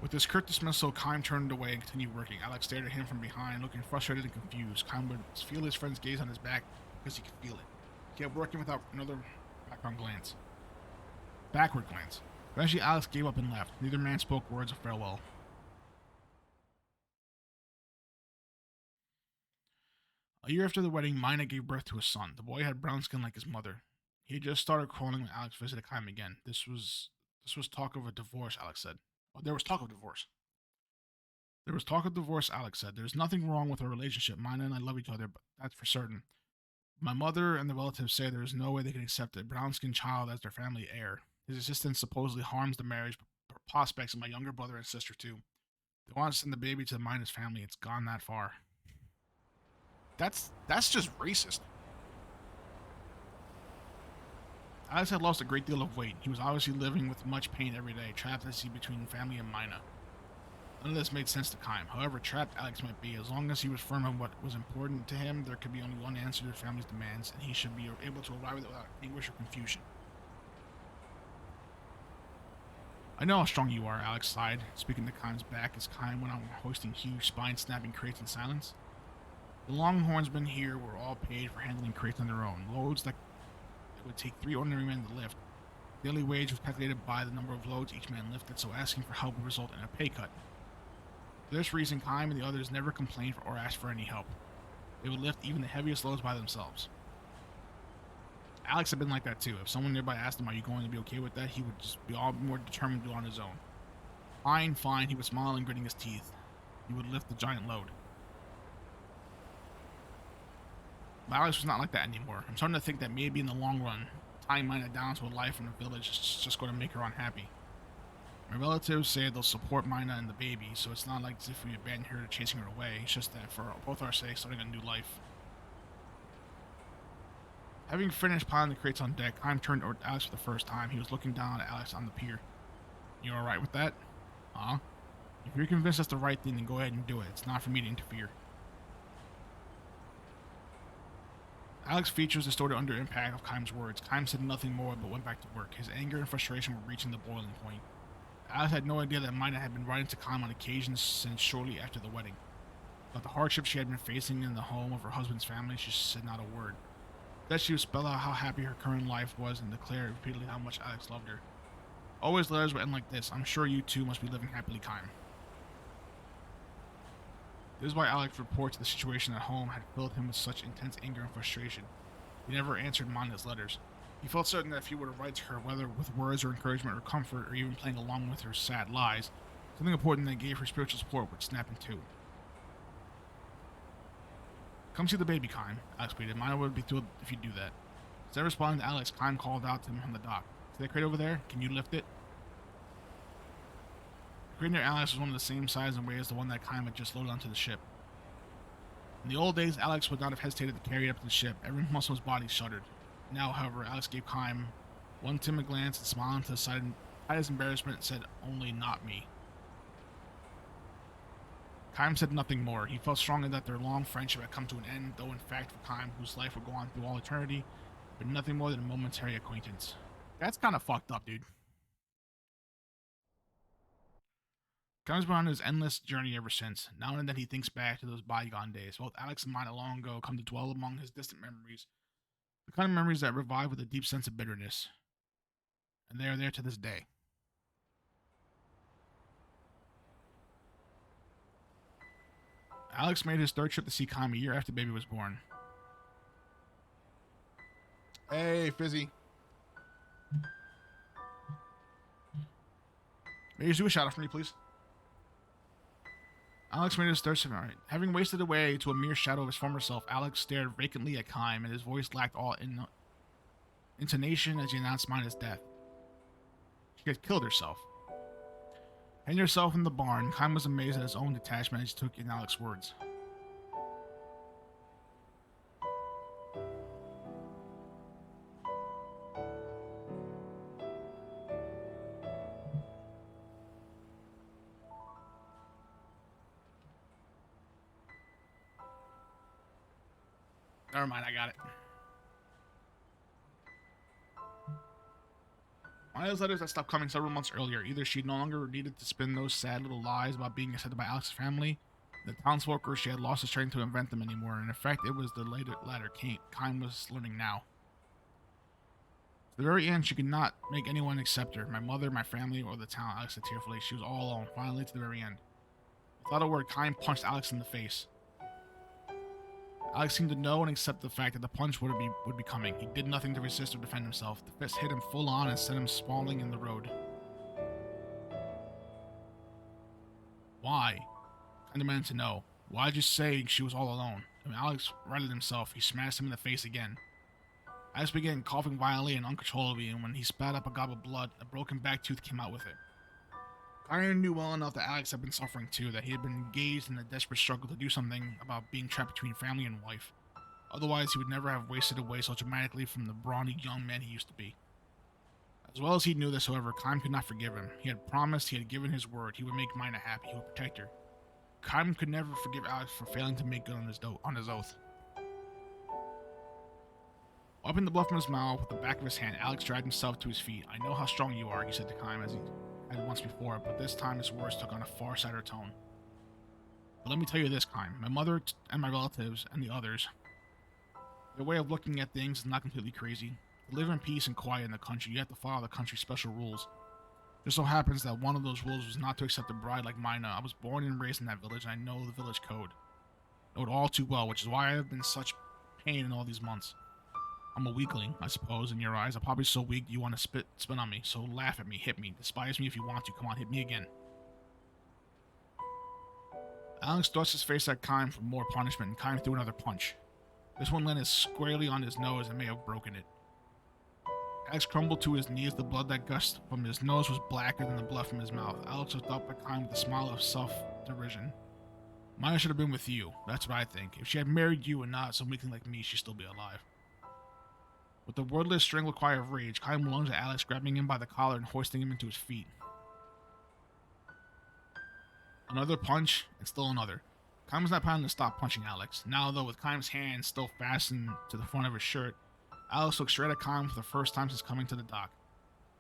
With this curt dismissal, Kime turned away and continued working. Alex stared at him from behind, looking frustrated and confused. Kime would feel his friend's gaze on his back because he could feel it. He kept working without another backward glance. Eventually, Alex gave up and left. Neither man spoke words of farewell. A year after the wedding, Mina gave birth to a son. The boy had brown skin like his mother. He had just started crawling when Alex visited Kime again. This was talk of a divorce, Alex said. Oh, there was talk of divorce. There was talk of divorce, Alex said. "There's nothing wrong with our relationship. Mina and I love each other, but that's for certain. My mother and the relatives say there is no way they can accept a brown-skinned child as their family heir. His existence supposedly harms the marriage prospects of my younger brother and sister, too. They want to send the baby to Mina's family. It's gone that far." That's just racist. Alex had lost a great deal of weight. He was obviously living with much pain every day, trapped at sea between family and Mina. None of this made sense to Kime. However trapped Alex might be, as long as he was firm on what was important to him, there could be only one answer to the family's demands, and he should be able to arrive at it without anguish or confusion. "I know how strong you are," Alex sighed, speaking to Kime's back as Kime went on hoisting huge, spine-snapping crates in silence. The Longhornsmen here were all paid for handling crates on their own, loads that it would take 3 ordinary men to lift. Daily wage was calculated by the number of loads each man lifted, so asking for help would result in a pay cut. For this reason, Kaim and the others never complained or asked for any help. They would lift even the heaviest loads by themselves. Alex had been like that too. If someone nearby asked him, "Are you going to be okay with that?" he would just be all more determined to do it on his own. Fine, fine, he would smile and gritting his teeth. He would lift the giant load. But Alex was not like that anymore. I'm starting to think that maybe in the long run, tying Mina down to a life in the village is just going to make her unhappy. My relatives say they'll support Mina and the baby, so it's not like as if we abandon her to chasing her away. It's just that for both our sakes, starting a new life. Having finished piling the crates on deck, Haim turned toward Alex for the first time. He was looking down at Alex on the pier. "You alright with that?" "Huh? If you're convinced that's the right thing, then go ahead and do it. It's not for me to interfere." Alex's features distorted under impact of Kaim's words. Kaim said nothing more but went back to work. His anger and frustration were reaching the boiling point. Alex had no idea that Mina had been writing to Kaim on occasions since shortly after the wedding. About the hardships she had been facing in the home of her husband's family, she said not a word. That she would spell out how happy her current life was and declare repeatedly how much Alex loved her. Always letters would end like this: "I'm sure you two must be living happily, Kaim." This is why Alex's report to the situation at home had filled him with such intense anger and frustration. He never answered Mina's letters. He felt certain that if he were to write to her, whether with words or encouragement or comfort, or even playing along with her sad lies, something important that gave her spiritual support would snap in two. "Come see the baby, Kaim," Alex pleaded. "Mina would be thrilled if you do that." Instead of responding to Alex, Kaim called out to him from the dock. "See that crate over there? Can you lift it?" The crate near Alex was one of the same size and weight as the one that Kaim had just loaded onto the ship. In the old days, Alex would not have hesitated to carry it up to the ship. Every muscle of his body shuddered. Now, however, Alex gave Kaim one timid glance and smiling to the side and hide his embarrassment, said, "Only not me." Kaim said nothing more. He felt strongly that their long friendship had come to an end, though in fact for Kaim, whose life would go on through all eternity, but nothing more than a momentary acquaintance. That's kind of fucked up, dude. Kaim's been on his endless journey ever since. Now and then he thinks back to those bygone days. Both Alex and Mina long ago come to dwell among his distant memories, the kind of memories that revive with a deep sense of bitterness. And they are there to this day. Alex made his third trip to see Kaim a year after the baby was born. "Hey, Fizzy. May you do a shout out for me, please?" Alex made his third trip. Right. Having wasted away to a mere shadow of his former self, Alex stared vacantly at Kaim, and his voice lacked all intonation as he announced Mina's death. She had killed herself. "Hang yourself in the barn." Kaim was amazed at his own detachment as he took in Alex's words. Never mind, I got it. Mina's letters had stopped coming several months earlier. Either she no longer needed to spin those sad little lies about being accepted by Alex's family, the townsfolk, or she had lost the strength to invent them anymore. And in fact, it was the latter Kaim was learning now. To the very end, she could not make anyone accept her. My mother, my family, or the town, Alex said tearfully. She was all alone, finally to the very end. Without a word, Kaim punched Alex in the face. Alex seemed to know and accept the fact that the punch would be coming. He did nothing to resist or defend himself. The fist hit him full on and sent him sprawling in the road. "Why?" I demanded to know. "Why'd you say she was all alone?" When Alex righted himself, he smashed him in the face again. Alex began coughing violently and uncontrollably, and when he spat up a gob of blood, a broken back tooth came out with it. Kyron knew well enough that Alex had been suffering too, that he had been engaged in a desperate struggle to do something about being trapped between family and wife. Otherwise, he would never have wasted away so dramatically from the brawny young man he used to be. As well as he knew this, however, Kaim could not forgive him. He had promised, he had given his word, he would make Mina happy, he would protect her. Kaim could never forgive Alex for failing to make good on his oath. Wiping the blood from his mouth with the back of his hand, Alex dragged himself to his feet. "I know how strong you are," he said to Kaim as he had once before, but this time his words took on a far sadder tone. "But let me tell you this, Kaim. My mother and my relatives and the others, their way of looking at things is not completely crazy. To live in peace and quiet in the country, you have to follow the country's special rules. Just so happens that one of those rules was not to accept a bride like Mina. I was born and raised in that village, and I know the village code. I know it all too well, which is why I have been such pain in all these months. I'm a weakling, I suppose, in your eyes. I'm probably so weak you want to spit on me, so laugh at me, hit me, despise me if you want to. Come on, hit me again. Alex thrust his face at Kime for more punishment, and Kime threw another punch. This one landed squarely on his nose and may have broken it. Alex crumbled to his knees. The blood that gushed from his nose was blacker than the blood from his mouth. Alex looked up at Kime with a smile of self-derision. Mina should have been with you. That's what I think. If she had married you and not some weakling like me, she'd still be alive. With a wordless, strangled cry of rage, Kime lunged at Alex, grabbing him by the collar and hoisting him into his feet. Another punch, and still another. Kime was not planning to stop punching Alex. Now, though, with Kime's hand still fastened to the front of his shirt, Alex looked straight at Kime for the first time since coming to the dock.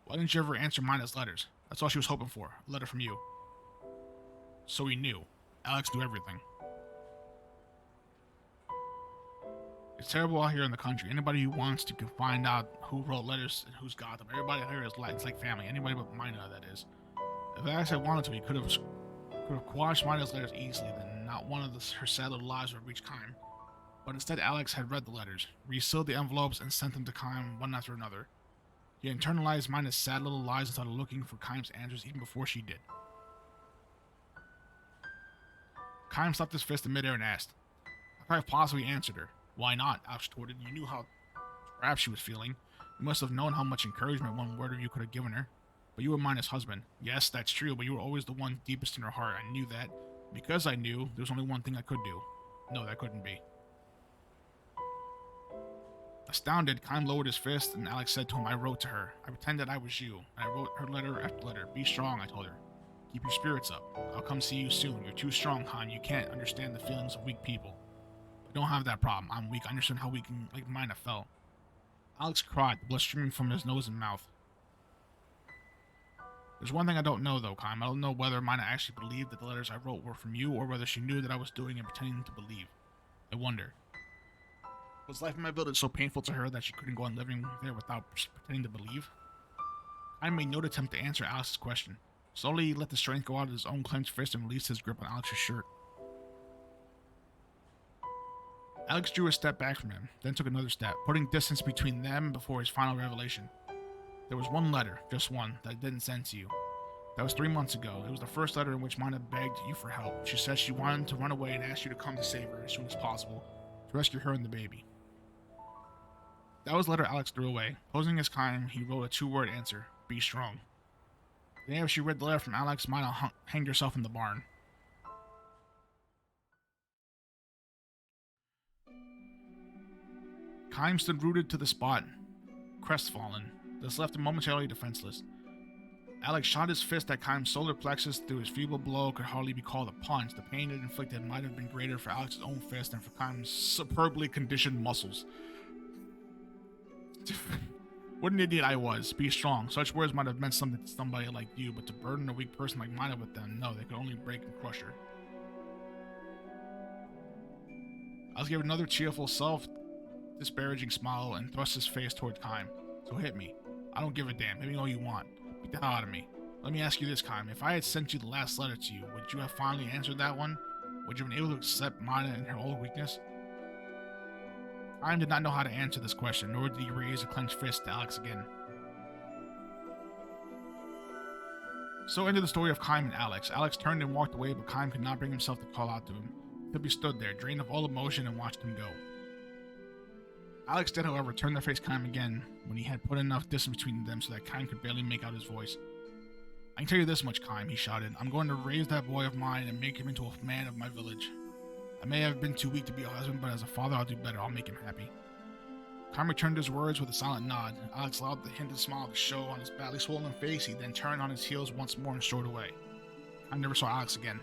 Why didn't you ever answer Mina's letters? That's all she was hoping for. A letter from you. So he knew. Alex knew everything. It's terrible out here in the country. Anybody who wants to can find out who wrote letters and who's got them. Everybody here is like, it's like family. Anybody but Mina, that is. If Alex had wanted to, he could have quashed Mina's letters easily. Then not one of her sad little lies would reach Kime. But instead, Alex had read the letters, resealed the envelopes, and sent them to Kime one after another. He internalized Mina's sad little lies and started looking for Kime's answers even before she did. Kime slapped his fist in midair and asked, "How could I have possibly answered her?" "Why not?" Alex retorted. "You knew how trapped she was feeling. You must have known how much encouragement one word of you could have given her. But you were Mina's husband. Yes, that's true, but you were always the one deepest in her heart. I knew that. Because I knew, there was only one thing I could do. No, that couldn't be." Astounded, Kime lowered his fist, and Alex said to him, "I wrote to her. I pretended I was you. And I wrote her letter after letter. Be strong," I told her. "Keep your spirits up. I'll come see you soon. You're too strong, Kime. You can't understand the feelings of weak people. I don't have that problem. I'm weak. I understand how weak and like mine have felt." Alex cried, the blood streaming from his nose and mouth. "There's one thing I don't know, though, Kime. I don't know whether Mina actually believed that the letters I wrote were from you, or whether she knew that I was doing and pretending to believe. I wonder. Was life in my village so painful to her that she couldn't go on living there without pretending to believe?" Kime made no attempt to answer Alex's question. Slowly, he let the strength go out of his own clenched fist and released his grip on Alex's shirt. Alex drew a step back from him, then took another step, putting distance between them before his final revelation. "There was one letter, just one, that I didn't send to you. That was 3 months ago. It was the first letter in which Mina begged you for help. She said she wanted to run away and asked you to come to save her as soon as possible, to rescue her and the baby." That was the letter Alex threw away. Posing as Kime, he wrote a 2-word answer: "Be strong." The day after she read the letter from Alex, Mina hanged herself in the barn. Kime stood rooted to the spot, crestfallen. This left him momentarily defenseless. Alex shot his fist at Kime's solar plexus. Through his feeble blow could hardly be called a punch. The pain it inflicted might have been greater for Alex's own fist than for Kime's superbly conditioned muscles. What an idiot I was. Be strong. Such words might have meant something to somebody like you, but to burden a weak person like Mina with them, no, they could only break and crush her. Alex gave another cheerful, self-disparaging smile and thrust his face toward Kime. "So hit me. I don't give a damn. Hit me all you want. Beat the hell out of me. Let me ask you this, Kime. If I had sent you the last letter to you, would you have finally answered that one? Would you have been able to accept Mina and her old weakness?" Kime did not know how to answer this question, nor did he raise a clenched fist to Alex again. So ended the story of Kime and Alex. Alex turned and walked away, but Kime could not bring himself to call out to him. He stood there, drained of all emotion, and watched him go. Alex did, however, turn to face Kime again when he had put enough distance between them so that Kime could barely make out his voice. "I can tell you this much, Kime," he shouted. "I'm going to raise that boy of mine and make him into a man of my village. I may have been too weak to be a husband, but as a father I'll do better. I'll make him happy." Kime returned his words with a silent nod. Alex allowed the hinted smile to show on his badly swollen face. He then turned on his heels once more and strode away. Kime never saw Alex again.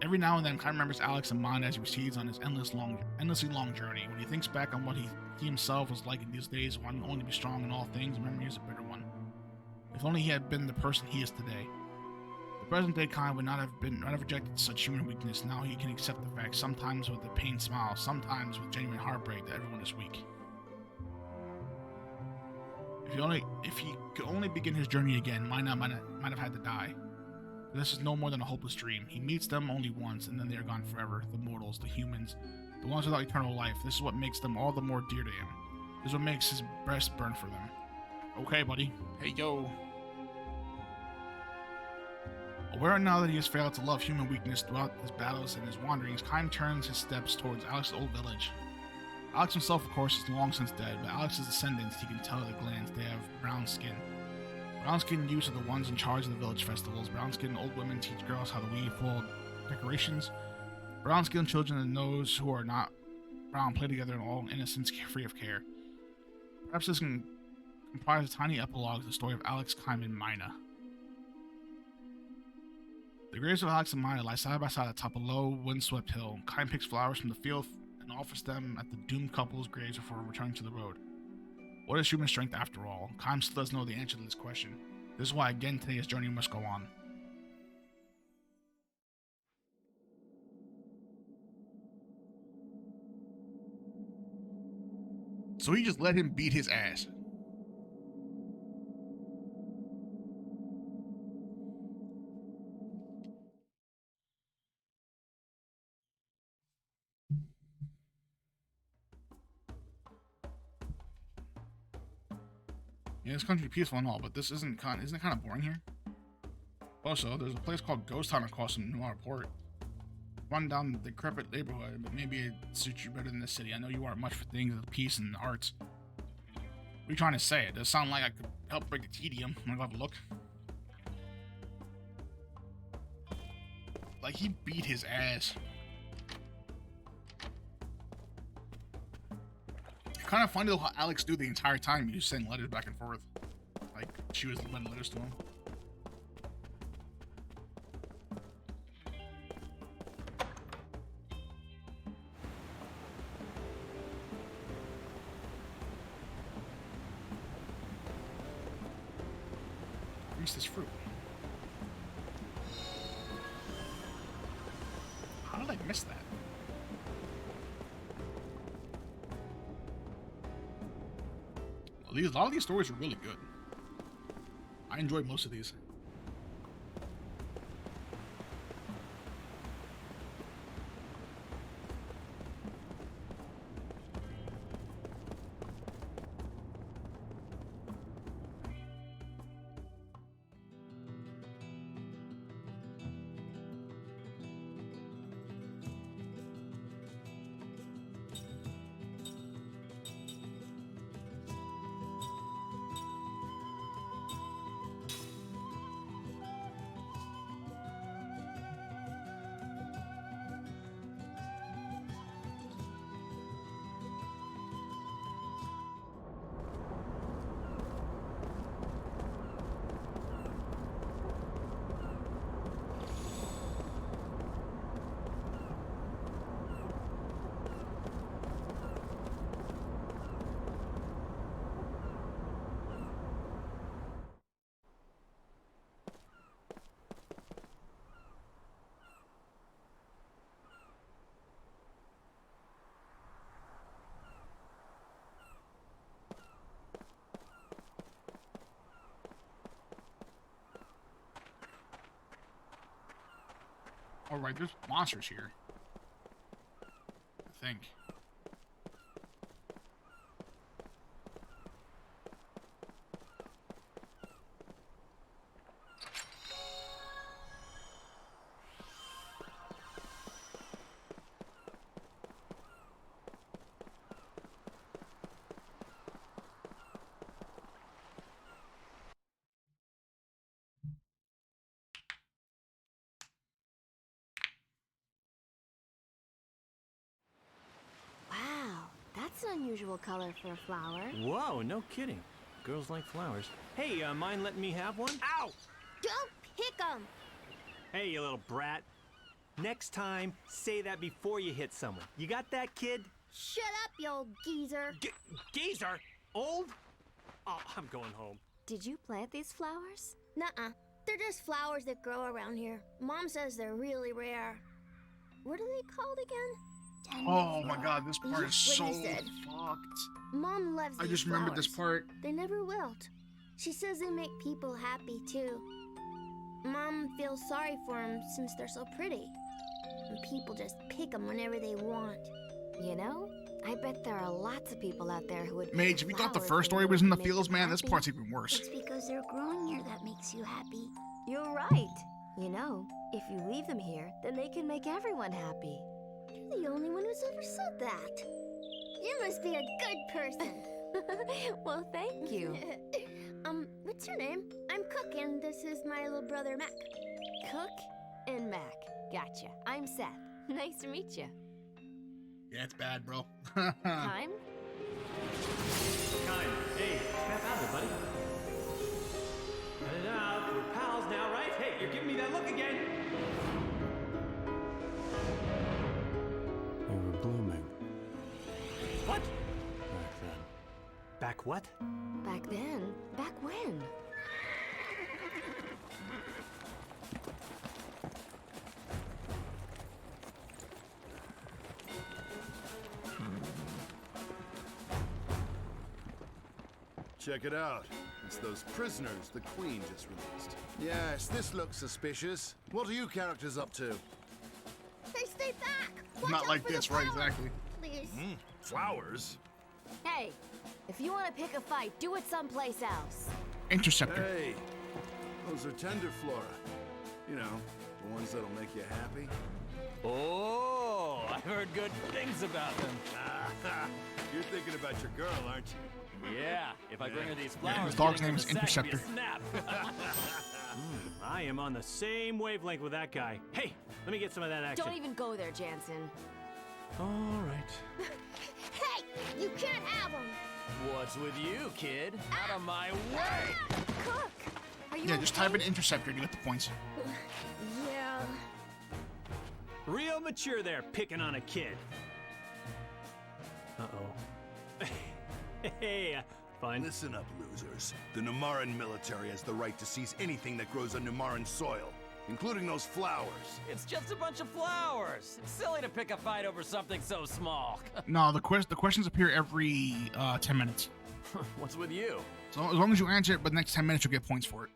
Every now and then, Kime remembers Alex and Mina as he proceeds on his endlessly long journey. When he thinks back on what he himself was like in these days, wanting only to be strong in all things, memory is a bitter one. If only he had been the person he is today. The Present-day Kai would not have rejected such human weakness. Now he can accept the fact, sometimes with a pained smile, sometimes with genuine heartbreak, that everyone is weak. If he could only begin his journey again, might have had to die. This is no more than a hopeless dream. He meets them only once, and then they are gone forever. The mortals, the humans, the ones without eternal life. This is what makes them all the more dear to him. This is what makes his breast burn for them. Okay, buddy. Hey, yo. Aware now that he has failed to love human weakness throughout his battles and his wanderings, Kaim turns his steps towards Alex's old village. Alex himself, of course, is long since dead, but Alex's descendants, he can tell at a glance, they have brown skin. Brown-skinned youths are the ones in charge of the village festivals. Brown-skinned old women teach girls how to weave full decorations. Brown-skinned children and those who are not brown play together in all innocence, free of care. Perhaps this can comprise a tiny epilogue to the story of Alex, Kaim, and Mina. The graves of Alex and Mina lie side by side atop a low, windswept hill. Kaim picks flowers from the field and offers them at the doomed couple's graves before returning to the road. What is human strength after all? Kaim still doesn't know the answer to this question. This is why again today his journey must go on. So he just let him beat his ass. Yeah, this country peaceful and all, but this isn't it kind of boring here? Also, there's a place called Ghost Town across from New Port. Run down the decrepit neighborhood, but maybe it suits you better than the city. I know you aren't much for things of peace and arts. What are you trying to say? It does sound like I could help break the tedium. I'm gonna go have a look. Like, he beat his ass. Kind of funny how Alex knew the entire time he was sending letters back and forth. Like, she was sending letters to him. Grease this fruit. How did I miss that? A lot of these stories are really good. I enjoyed most of these. Oh, right, there's monsters here. I think. That's an unusual color for a flower. Whoa, no kidding. Girls like flowers. Hey, mind letting me have one? Ow! Don't pick 'em! Hey, you little brat. Next time, say that before you hit someone. You got that, kid? Shut up, you old geezer. Geezer? Old? Oh, I'm going home. Did you plant these flowers? Nuh-uh. They're just flowers that grow around here. Mom says they're really rare. What are they called again? Oh my god, this part is What so you said. fucked. Mom loves I these just remembered this flowers. part. They never wilt. She says they make people happy too. Mom feels sorry for them since they're so pretty. And people just pick them whenever they want. You know, I bet there are lots of people out there who would. Mage, if you thought the flowers first they story knew was in the would make fields, them man, this happy. part's even worse. It's because they're growing here that makes you happy. You're right. You know, if you leave them here, then they can make everyone happy. You're the only one who's ever said that. You must be a good person. Well, thank you. What's your name? I'm Cook, and this is my little brother, Mac. Cook and Mac. Gotcha. I'm Seth. Nice to meet you. Yeah, it's bad, bro. Time? Kind. Hey, snap out of it, buddy. Cut it out. We're pals now, right? Hey, you're giving me that look again. They were blooming What? back then. Back what? Back then? Back when? Check it out. It's those prisoners the Queen just released. Yes, this looks suspicious. What are you characters up to? Hey, stay back! Watch Not out like for the this, right? flowers, Exactly. Please. Flowers? Hey, if you want to pick a fight, do it someplace else. Interceptor. Hey, those are tender flora. You know, the ones that'll make you happy. Oh, I've heard good things about them. You're thinking about your girl, aren't you? Yeah, if I bring her these Yeah, flowers, his dog's getting name her is the sack would be a Interceptor. Snap. I am on the same wavelength with that guy. Hey, let me get some of that action. Don't even go there, Jansen. All right. Hey, you can't have them. What's with you, kid? Out of my way! Cook! Are you Yeah, just okay? type in interceptor to get the points. Yeah. Real mature there, picking on a kid. Uh-oh. Hey, fun. Listen up, losers. The Numaran military has the right to seize anything that grows on Numaran soil, including those flowers. It's just a bunch of flowers. It's silly to pick a fight over something so small. No, the questions appear every 10 minutes. What's with you? So as long as you answer it, but the next 10 minutes you'll get points for it.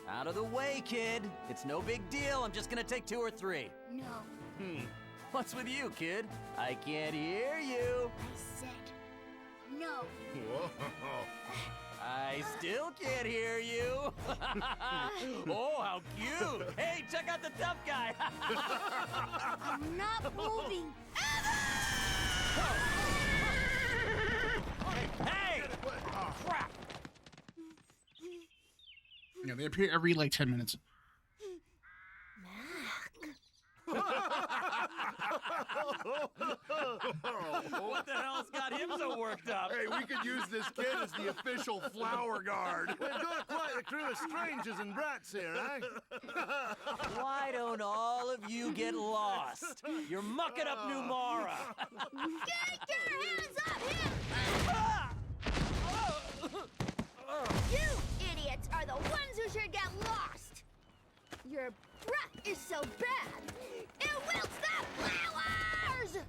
Out of the way, kid. It's no big deal. I'm just gonna take 2 or 3. No, What's with you, kid? I can't hear you. I said no. Whoa. I still can't hear you. Oh, how cute. Hey, check out the tough guy. I'm not moving. Hey! Crap! Yeah, they appear every like 10 minutes. What the hell's got him so worked up? Hey, we could use this kid as the official flower guard. We've got quite a crew of strangers and brats here, eh? Why don't all of you get lost? You're mucking up Numara. Get your hands up here! You idiots are the ones who should get lost. Your breath is so bad, it wilts the flowers!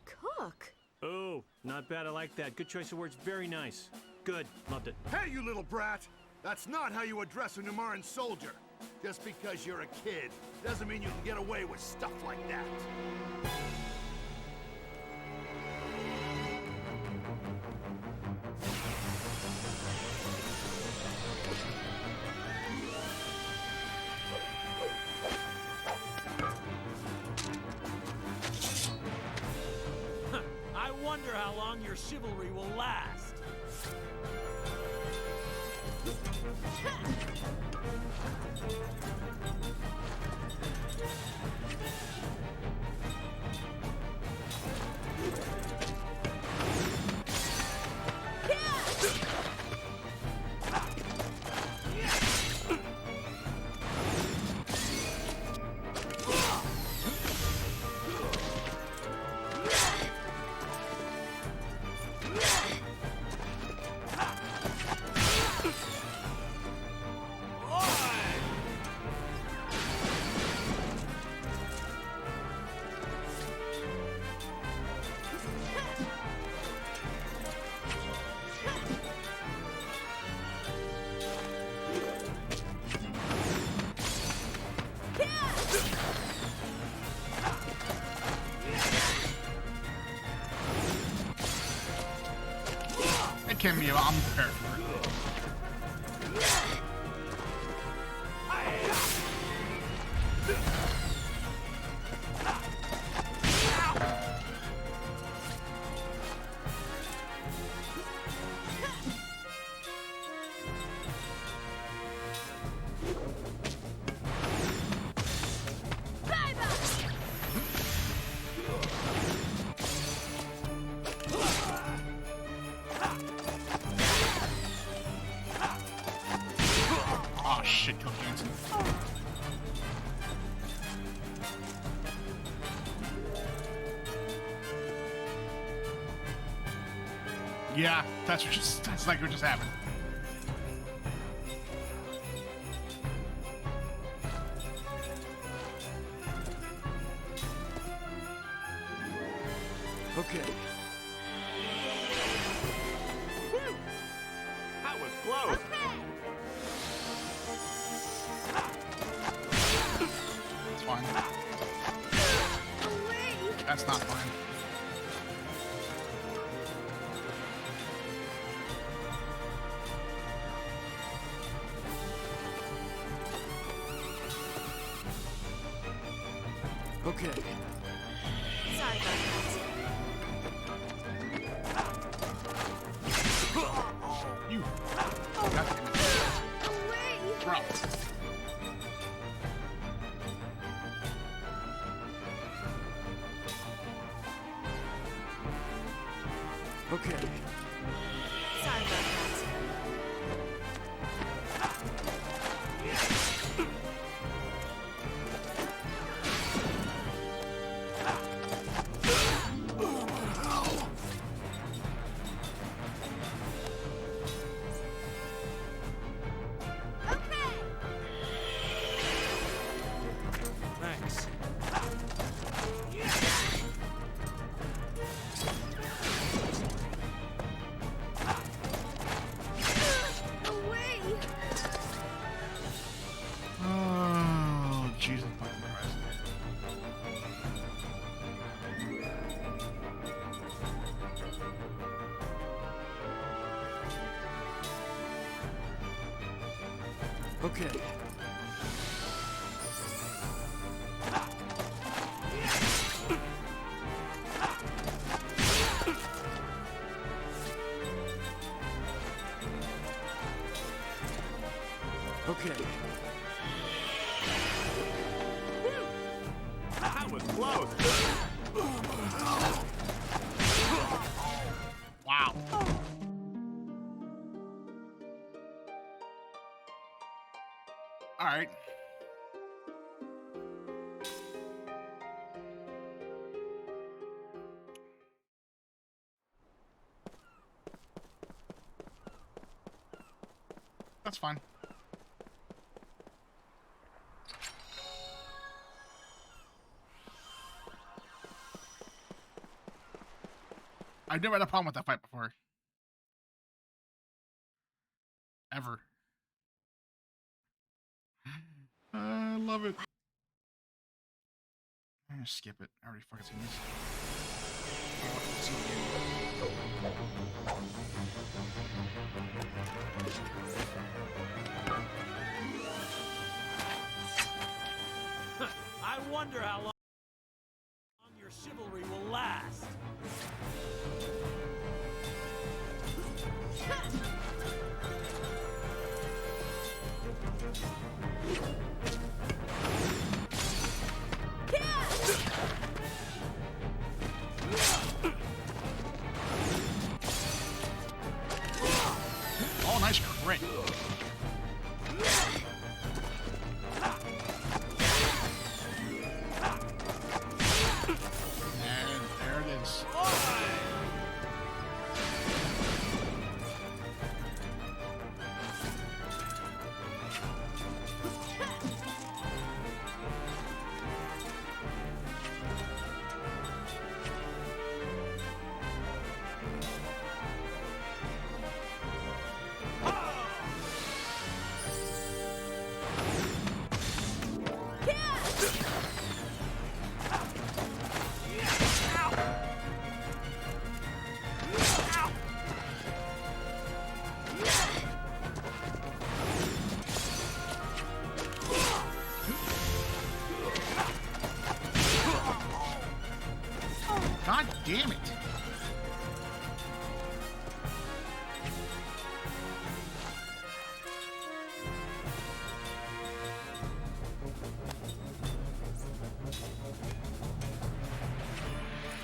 Cook! Oh, not bad. I like that. Good choice of words. Very nice. Good. Loved it. Hey, you little brat! That's not how you address a Numaran soldier. Just because you're a kid doesn't mean you can get away with stuff like that. I wonder how long your chivalry will last. can't be. I'm prepared for it. Oh shit, killed Jansen. Yeah, that's like what just happened. Okay. That was close. It's fine. Away! That's not fine. Okay. Sorry about You. God damn it. Away! Bro. Okay. that. Sorry about that. Okay! Thanks. Away! Oh, Jesus fucking Christ. Okay. Okay. That was close. Wow. All right. That's fine. I've never had a problem with that fight before. Ever. I love it. I'm gonna skip it. I already fucking seen this. I wonder how long your chivalry will last. Oh, nice crit. And there it is. God damn it.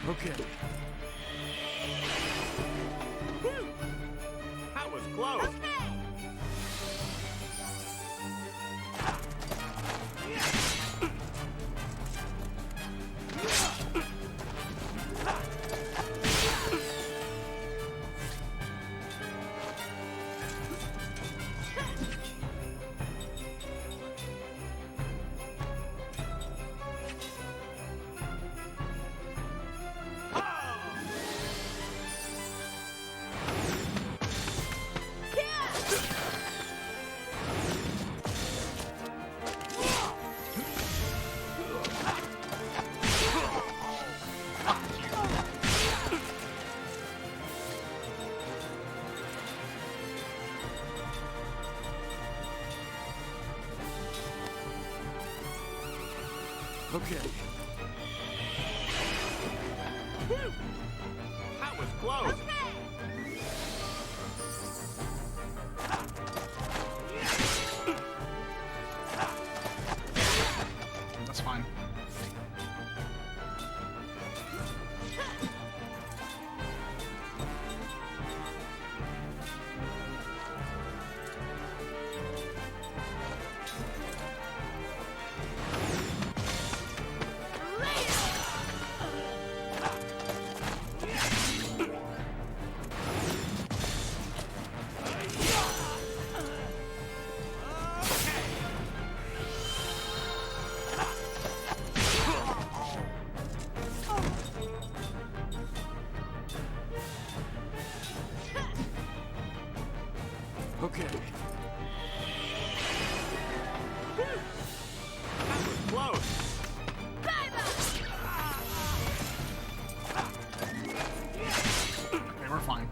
Okay. That was close. Okay. That was close. That's fine. Okay. Close. Okay, we're fine.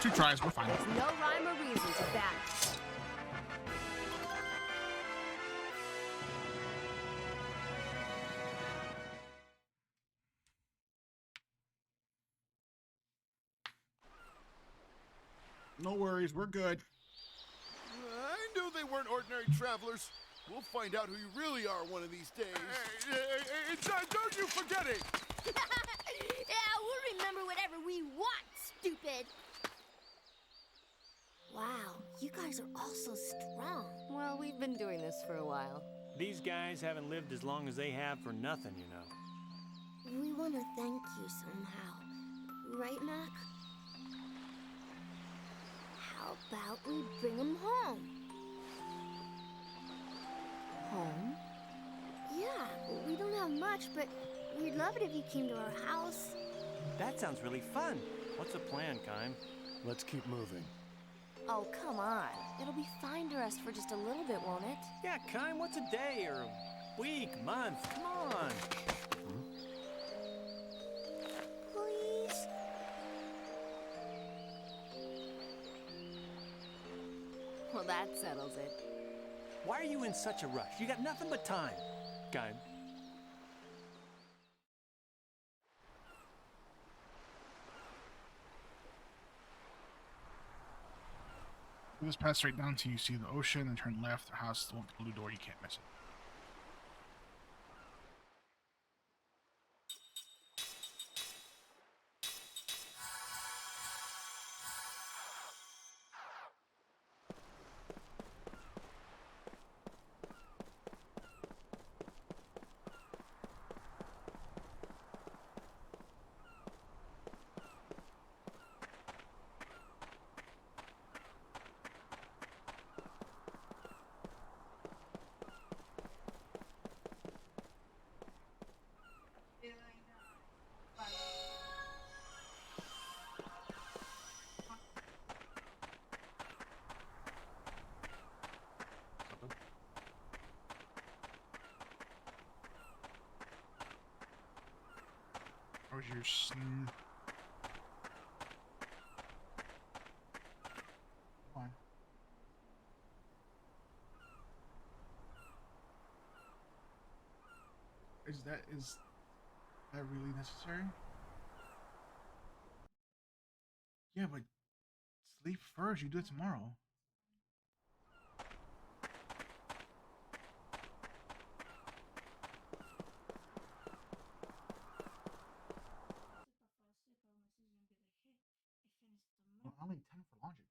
Two tries, we're fine. There's no rhyme or reason to that. No worries, we're good. I knew they weren't ordinary travelers. We'll find out who you really are one of these days. Don't you forget it! Yeah, we'll remember whatever we want, stupid. Wow, you guys are all so strong. Well, we've been doing this for a while. These guys haven't lived as long as they have for nothing, you know. We want to thank you somehow. Right, Mac? How about we bring him home? Home? Yeah, we don't have much, but we'd love it if you came to our house. That sounds really fun. What's the plan, Kime? Let's keep moving. Oh, come on. It'll be fine to rest for just a little bit, won't it? Yeah, Kime, what's a day or a week, month? Come on. Please? Well, that settles it. Why are you in such a rush? You got nothing but time. Kime. You just pass straight down until you see the ocean and turn left. The house, the blue door, you can't miss it. Where's your sn... Come on. Is that really necessary? Yeah, but sleep first. You do it tomorrow. Well, only 10 for laundry.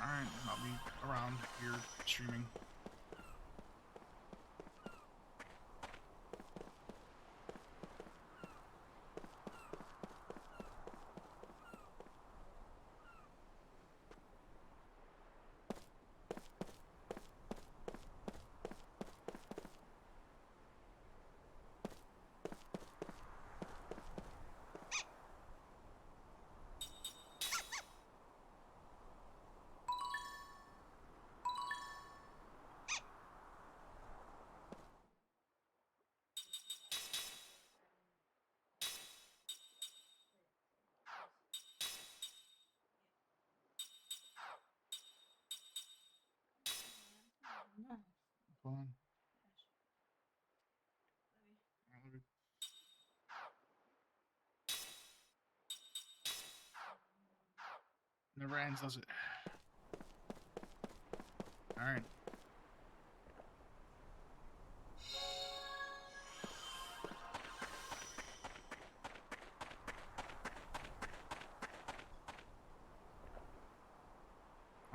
Alright, I'll be around here streaming. Fun. I love it. Never ends, does it? Alright.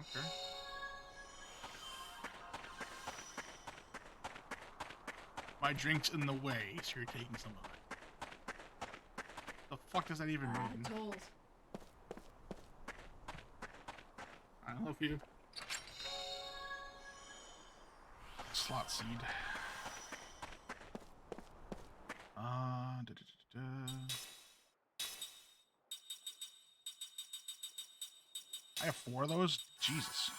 Okay. My drink's in the way, so you're taking some of it. The fuck does that even mean? Told. I love you. Slot seed. I have 4 of those? Jesus.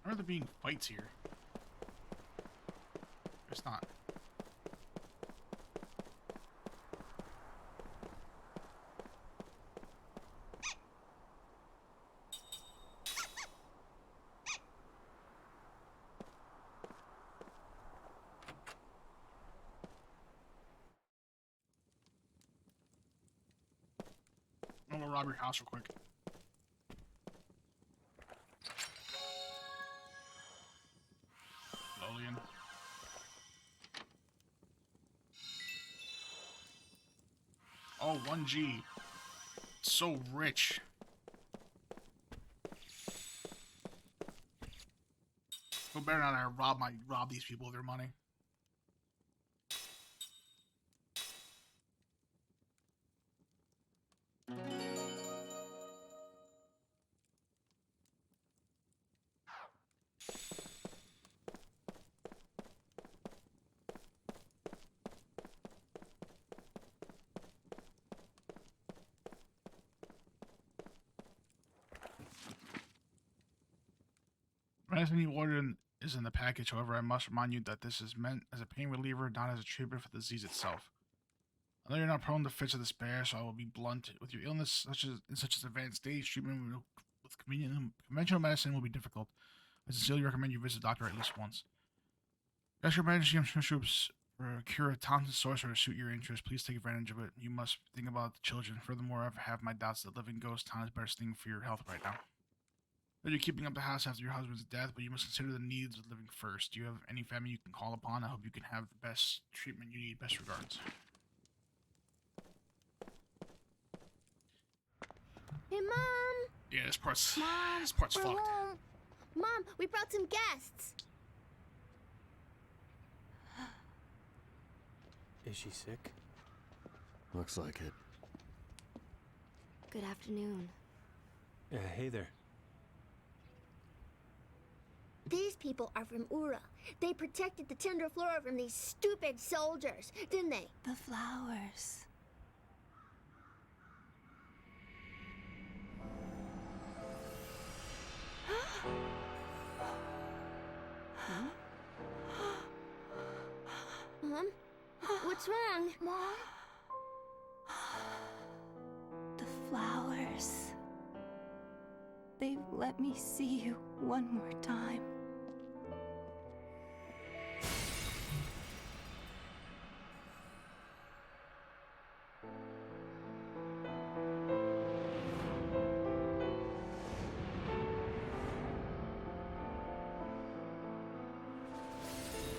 Are there being fights here? It's not. I'm gonna rob your house real quick. Lolian. Oh, 1G. So rich. Feel better now that I rob these people of their money. medicine you ordered is in the package. However, I must remind you that this is meant as a pain reliever, not as a treatment for the disease itself. I know you're not prone to fits of despair, so I will be blunt. With your illness in such an advanced stage, treatment with conventional medicine will be difficult. I sincerely recommend you visit a doctor at least once. Ask your Majesty, I'm sure procure a talented sorcerer to suit your interest. Please take advantage of it. You must think about the children. Furthermore, I have my doubts that living ghost town is the best thing for your health right now. That you're keeping up the house after your husband's death, but you must consider the needs of living first. Do you have any family you can call upon? I hope you can have the best treatment you need. Best regards. Hey, Mom! Yeah, this part's Mom, fucked. we're home. Mom, we brought some guests. Is she sick? Looks like it. Good afternoon. Hey there. These people are from Ura. They protected the Tundra Flora from these stupid soldiers, didn't they? The flowers. Mom? What's wrong? Mom? The flowers. They've let me see you one more time.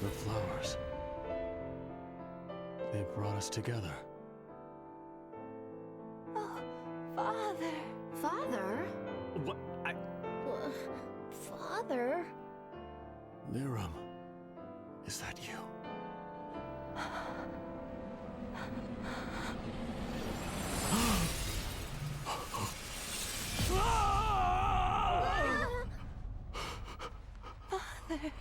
The flowers. They brought us together. Oh, Father. Father? What? Father? Liram, is that you? Father.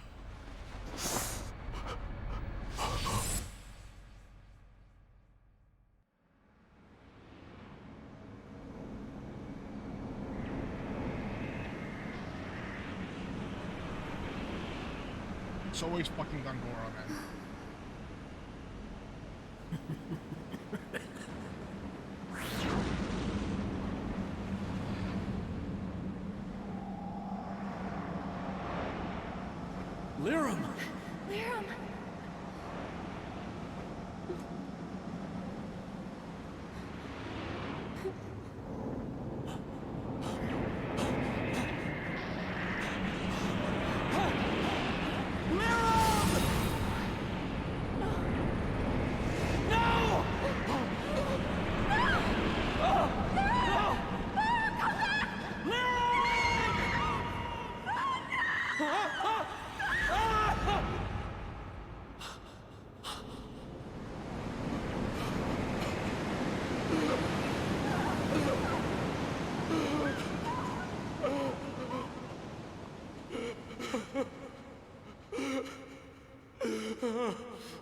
It's always fucking Gongora, man. Liram! Liram.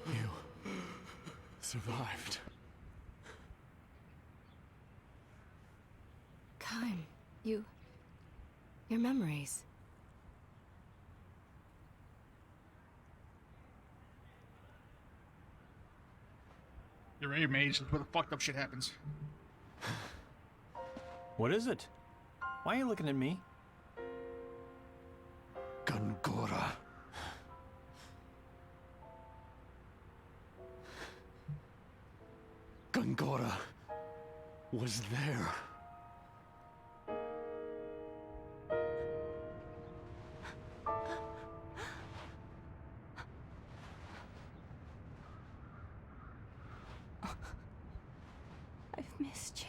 You survived. Kime, your memories. You're right, mage. That's where the fucked up shit happens. What is it? Why are you looking at me? Gongora. Gongora was there. I've missed you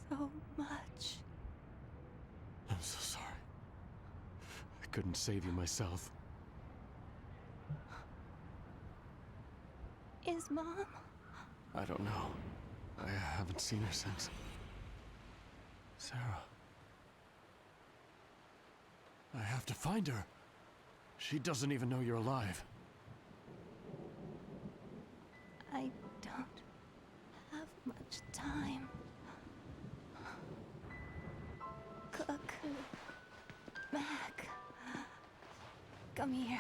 so much. I'm so sorry. I couldn't save you myself. Is Mom? I don't know. I haven't seen her since. Sarah. I have to find her. She doesn't even know you're alive. I don't have much time. Cook. Mac. Come here.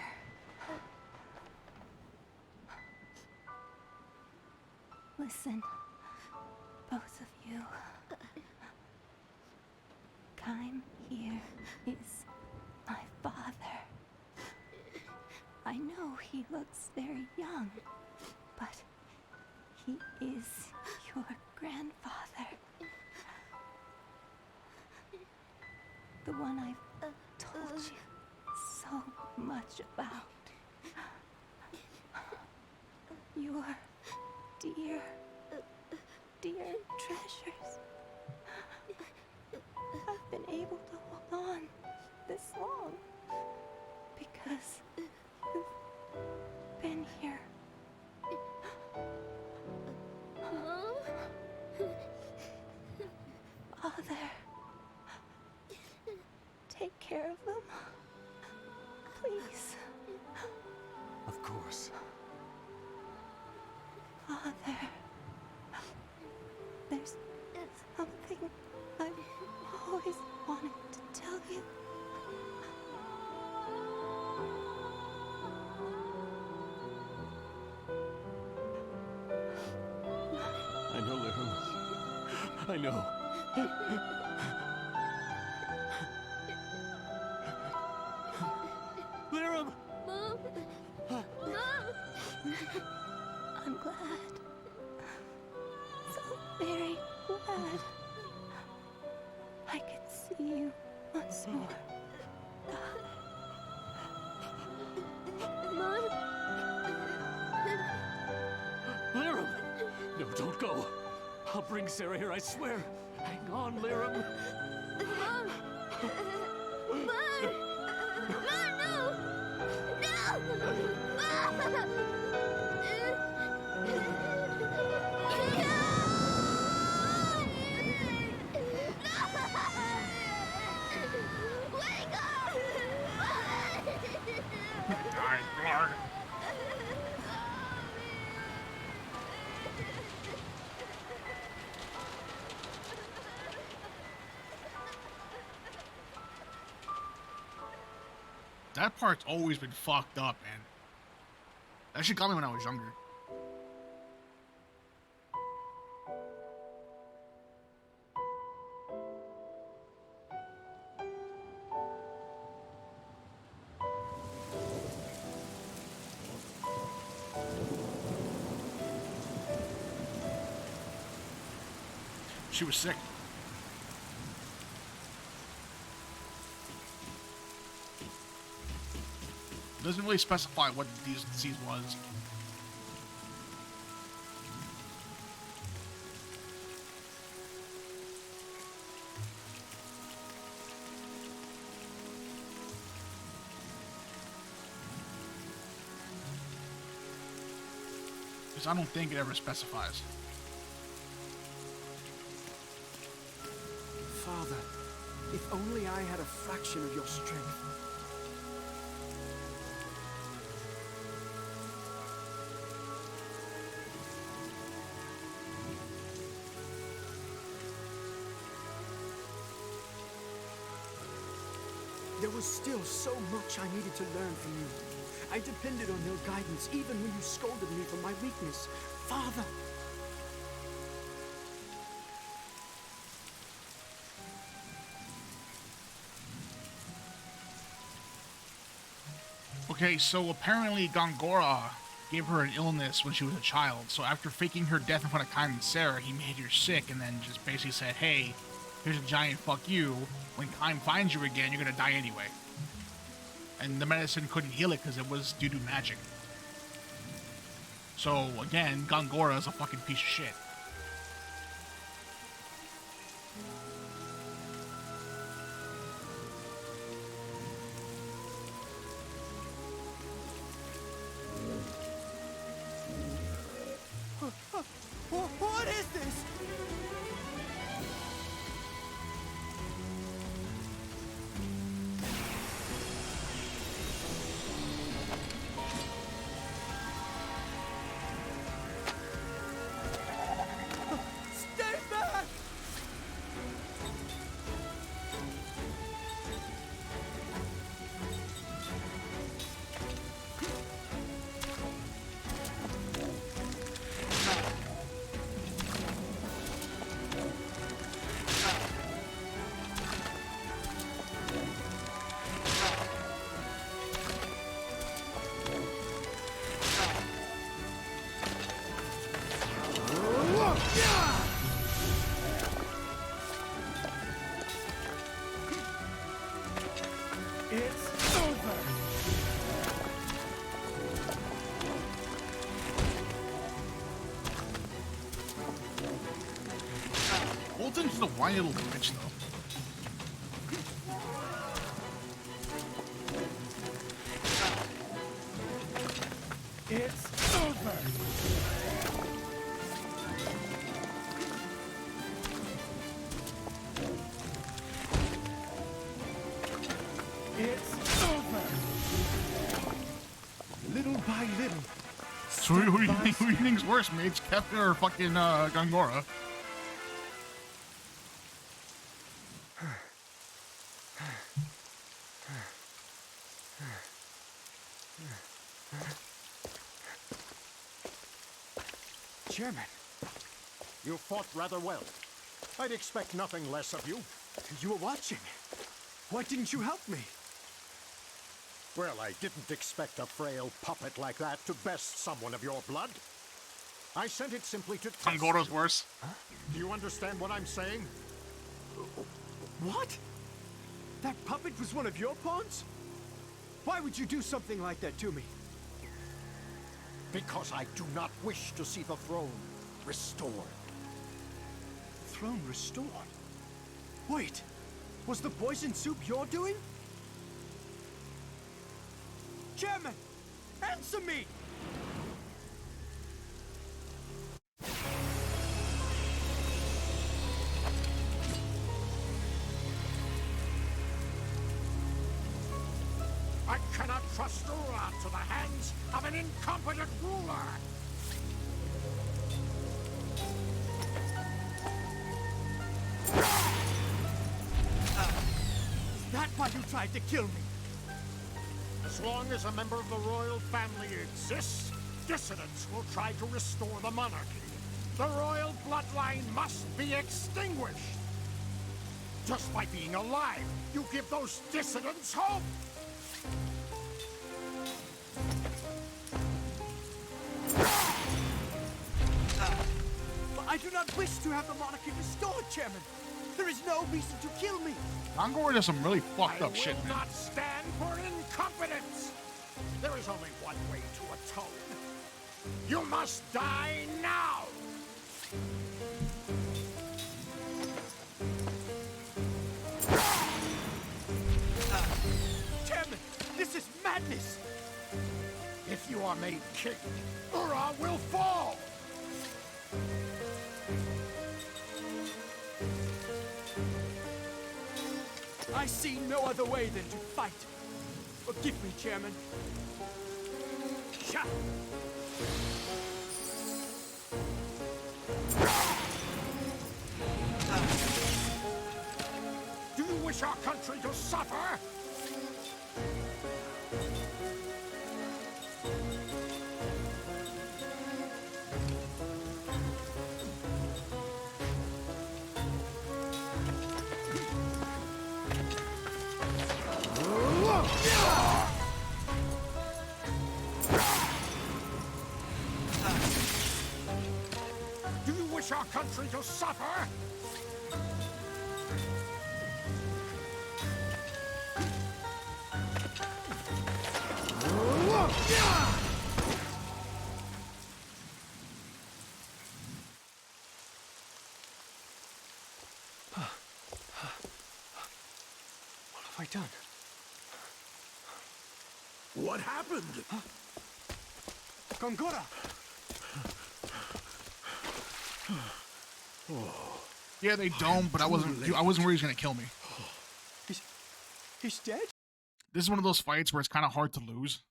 Listen, both of you. Kaim here is my father. I know he looks very young, but he is your grandfather. The one I've told you so much about. Your dear, dear treasures. I've been able to hold on this long because you've been here. Mom? Father, take care of them. Please. Of course. Father, there's something I've always wanted to tell you. I know, Lirim. I know. Lirim! Mom? Mom? I'm glad. So very glad. I could see you once more. Mom? Lirim! No, don't go. I'll bring Sarah here, I swear. Hang on, Lirim. Mom? Mom? Mom, no! No! Wake up! Dying blood. That part's always been fucked up, man. That shit got me when I was younger. She was sick. Doesn't really specify what the disease was. Because I don't think it ever specifies. Father, if only I had a fraction of your strength. There was still so much I needed to learn from you. I depended on your guidance even when you scolded me for my weakness. Father! Okay, so apparently Gongora gave her an illness when she was a child. So after faking her death in front of Kaim and Sarah, he made her sick and then just basically said, hey, here's a giant fuck you. When Kaim finds you again, you're gonna die anyway. And the medicine couldn't heal it because it was due to magic. So again, Gongora is a fucking piece of shit. What is this? a whiny little bitch, though. It's over. It's over. Little by little. So who do you think's worse, Mage? Kefka or fucking Gongora? Chairman, you fought rather well. I'd expect nothing less of you. You were watching. Why didn't you help me? Well, I didn't expect a frail puppet like that to best someone of your blood. I sent it simply to test Gongora's you. worse. Do you understand what I'm saying? What? That puppet was one of your pawns? Why would you do something like that to me? Because I do not wish to see the throne restored. The throne restored? Wait, was the poison soup your doing? Chairman, answer me! I cannot trust Ura to the hands of an incompetent ruler. Is that why you tried to kill me? As long as a member of the royal family exists, dissidents will try to restore the monarchy. The royal bloodline must be extinguished. Just by being alive, you give those dissidents hope. But I do not wish to have the monarchy restored, Chairman. There is no reason to kill me. Gongora does some really fucked up shit, I will man. not stand for incompetence. There is only one way to atone. You must die now. Chairman, this is madness. If you are made king, Ura will fall. I see no other way than to fight. Forgive me, Chairman. Sha! Do you wish our country to suffer? Do you wish our country to suffer? What have I done? What happened? Gongora! Yeah, they don't, but I wasn't worried he was gonna kill me. He's dead? This is one of those fights where it's kind of hard to lose.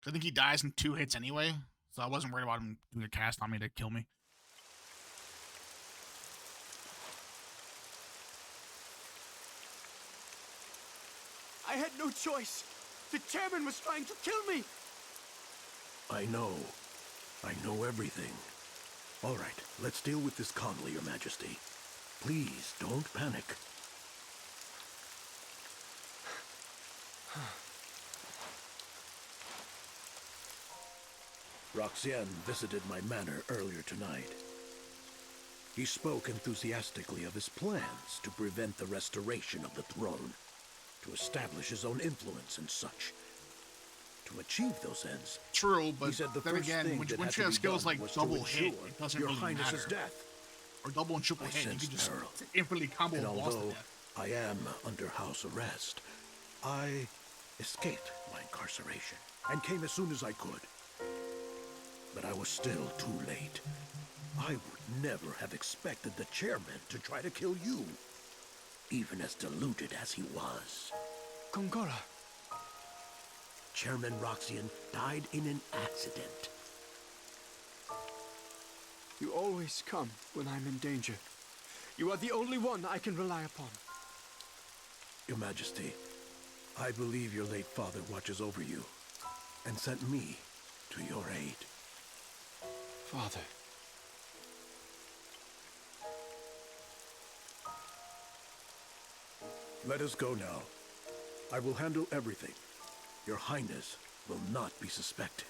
I think he dies in 2 hits anyway, so I wasn't worried about him doing a cast on me to kill me. I had no choice. The chairman was trying to kill me. I know. I know everything. All right, let's deal with this calmly, Your Majesty. Please, don't panic. Roxanne visited my manor earlier tonight. He spoke enthusiastically of his plans to prevent the restoration of the throne, to establish his own influence and such. To achieve those ends, True, but he said the then first again, thing when that she had to has be skills done like was double to hit, ensure it doesn't Your really Highness's matter. death. or double and triple I hit. You sense can just peril. infinitely combo And a boss to although death. I am under house arrest, I escaped my incarceration and came as soon as I could. But I was still too late. I would never have expected the chairman to try to kill you, even as deluded as he was. Gongora. Chairman Roxian died in an accident. You always come when I'm in danger. You are the only one I can rely upon. Your Majesty, I believe your late father watches over you and sent me to your aid. Father. Let us go now. I will handle everything. Your Highness will not be suspected.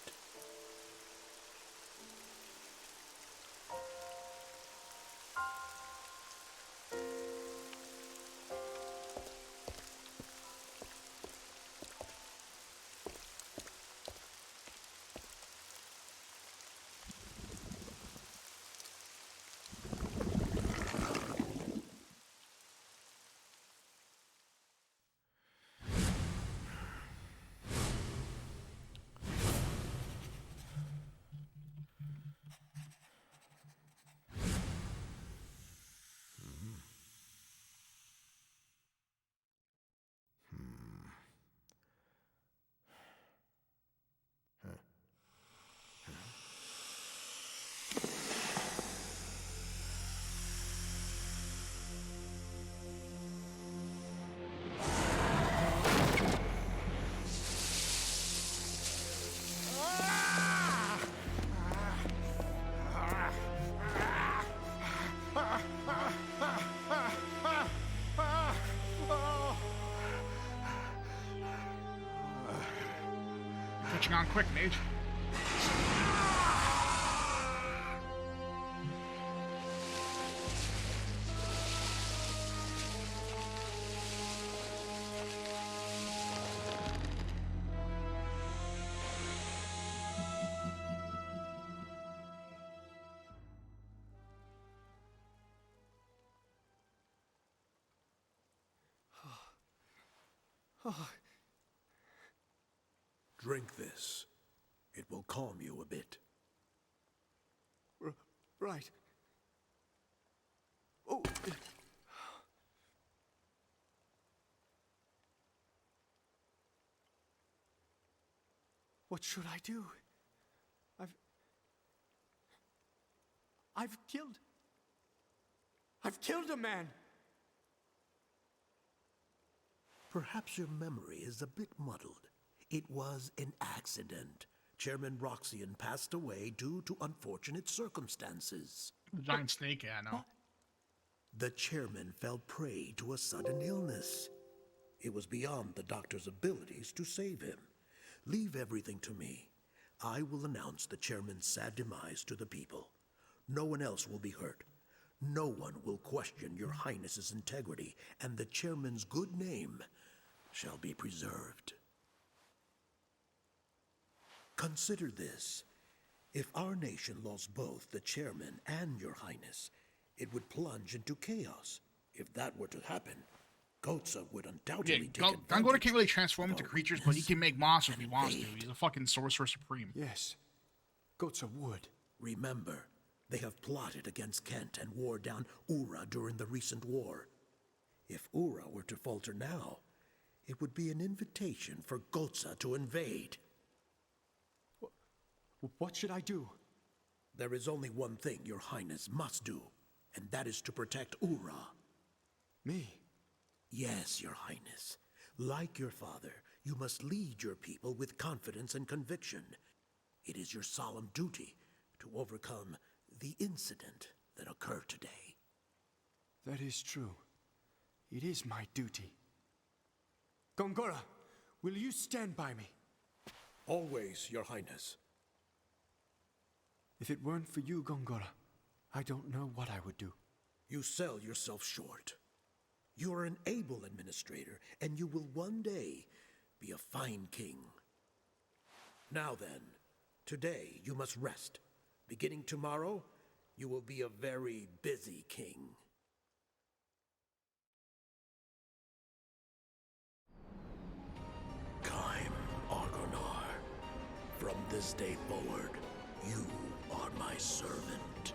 Switching on quick, mage. Drink this. It will calm you a bit. Right. Oh. What should I do? I've killed a man. Perhaps your memory is a bit muddled. It was an accident. Chairman Roxian passed away due to unfortunate circumstances. The giant snake, yeah, I know. The chairman fell prey to a sudden illness. It was beyond the doctor's abilities to save him. Leave everything to me. I will announce the chairman's sad demise to the people. No one else will be hurt. No one will question your Highness's integrity, and the chairman's good name shall be preserved. Consider this. If our nation lost both the chairman and your Highness, it would plunge into chaos. If that were to happen, Gotza would undoubtedly take advantage. Gongora can't really transform into creatures, but he can make monsters if he wants to. He's a fucking sorcerer supreme. Yes. Gotza would. Remember, they have plotted against Kent and wore down Ura during the recent war. If Ura were to falter now, it would be an invitation for Gotza to invade. What should I do? There is only one thing your Highness must do, and that is to protect Ura. Me? Yes, your Highness. Like your father, you must lead your people with confidence and conviction. It is your solemn duty to overcome the incident that occurred today. That is true. It is my duty. Gongora, will you stand by me? Always, your Highness. If it weren't for you, Gongora, I don't know what I would do. You sell yourself short. You are an able administrator, and you will one day be a fine king. Now then, today you must rest. Beginning tomorrow, you will be a very busy king. Kaim Argonar, from this day forward, you are my servant.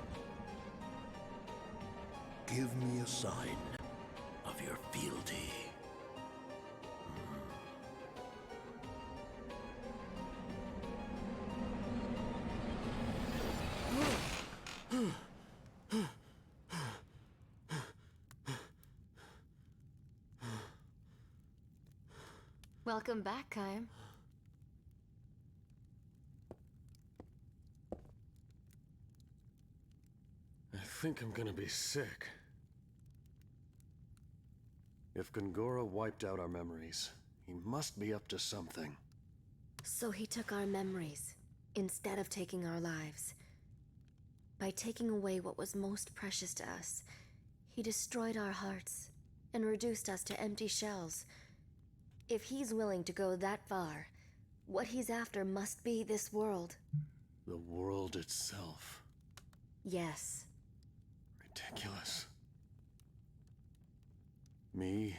Give me a sign of your fealty. Welcome back, Kaim. I think I'm gonna be sick. If Gongora wiped out our memories, he must be up to something. So he took our memories, instead of taking our lives. By taking away what was most precious to us, he destroyed our hearts and reduced us to empty shells. If he's willing to go that far, what he's after must be this world. The world itself. Yes. Ridiculous. Me,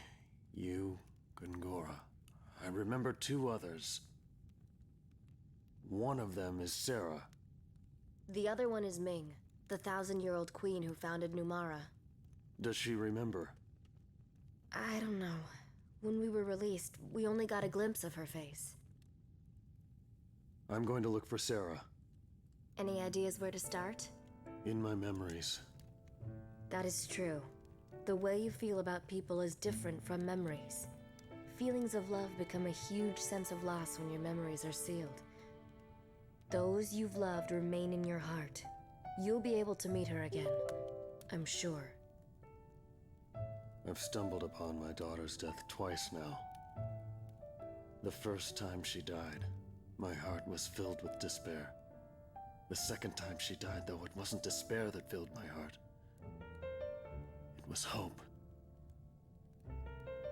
you, Gongora. I remember 2 others. One of them is Sarah. The other one is Ming, the 1,000-year-old queen who founded Numara. Does she remember? I don't know. When we were released, we only got a glimpse of her face. I'm going to look for Sarah. Any ideas where to start? In my memories. That is true. The way you feel about people is different from memories. Feelings of love become a huge sense of loss when your memories are sealed. Those you've loved remain in your heart. You'll be able to meet her again, I'm sure. I've stumbled upon my daughter's death twice now. The first time she died, my heart was filled with despair. The second time she died, though, it wasn't despair that filled my heart. It was hope.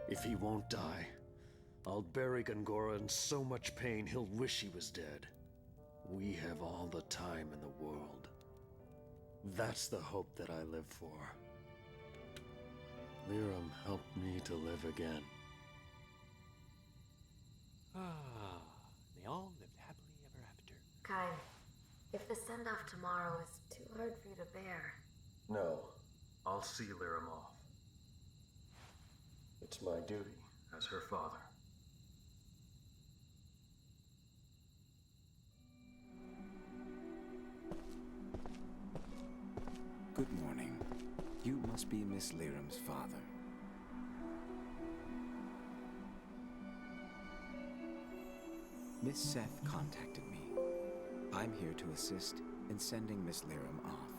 If he won't die, I'll bury Gongora in so much pain he'll wish he was dead. We have all the time in the world. That's the hope that I live for. Liram helped me to live again. Ah, they all lived happily ever after. Kai, if the send-off tomorrow is too hard for you to bear... No, I'll see Liram off. It's my duty as her father. Good morning. You must be Miss Liram's father. Miss Seth contacted me. I'm here to assist in sending Miss Liram off.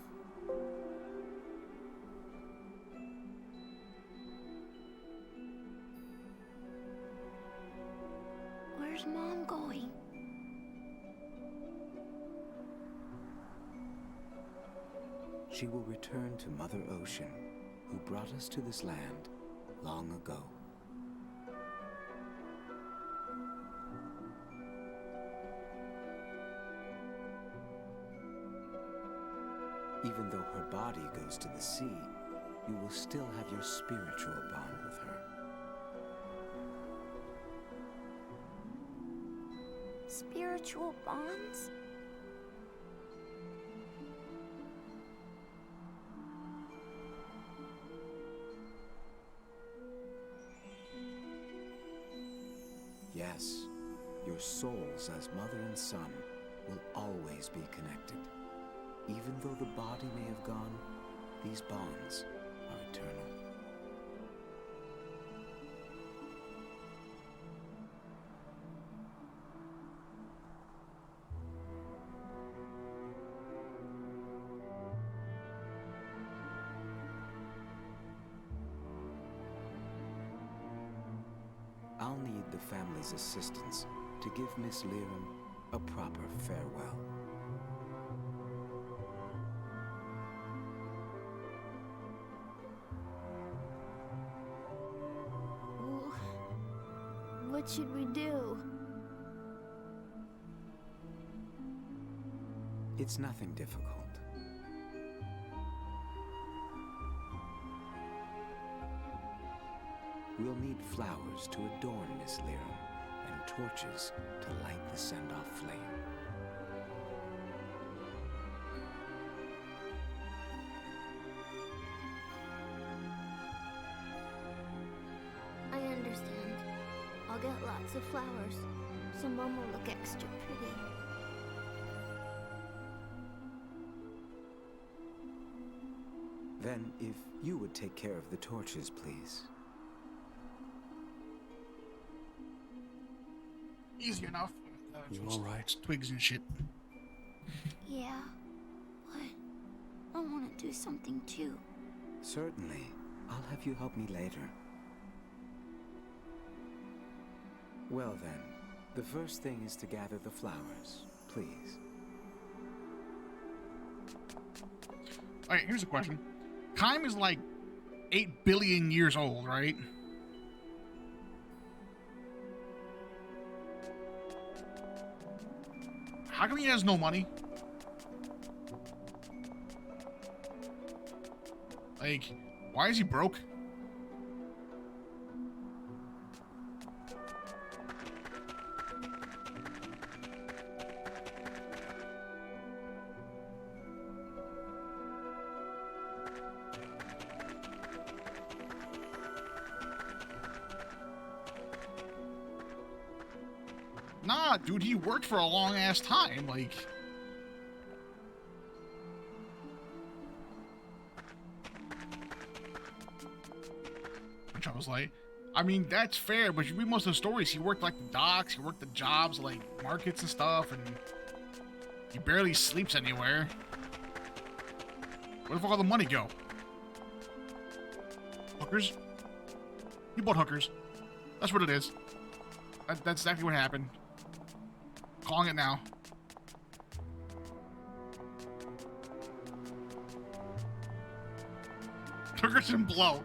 Where's Mom going? She will return to Mother Ocean, who brought us to this land long ago. Even though her body goes to the sea, you will still have your spiritual bond with her. Spiritual bonds? Yes, your souls as mother and son will always be connected. Even though the body may have gone, these bonds are eternal. I'll need the family's assistance to give Miss Liram a proper farewell. What should we do? It's nothing difficult. we'll need flowers to adorn Miss Lyrum, and torches to light the send-off flame. I understand. I'll get lots of flowers, so Mom will look extra pretty. Then, if you would take care of the torches, please. Easy enough. You all right? Twigs and shit. Yeah, but I want to do something too. Certainly. I'll have you help me later. Well then, the first thing is to gather the flowers, please. Alright, here's a question. Time is like 8 billion years old, right? How come he has no money? Like, why is he broke? Nah, dude, he worked for a long ass time. Like, which I was like, I mean, that's fair, but you read most of the stories. He worked like the docks, he worked the jobs, like markets and stuff, and he barely sleeps anywhere. Where the fuck all the money go? Hookers? He bought hookers. That's what it is. That's exactly what happened. Calling it now. Hookers and blow.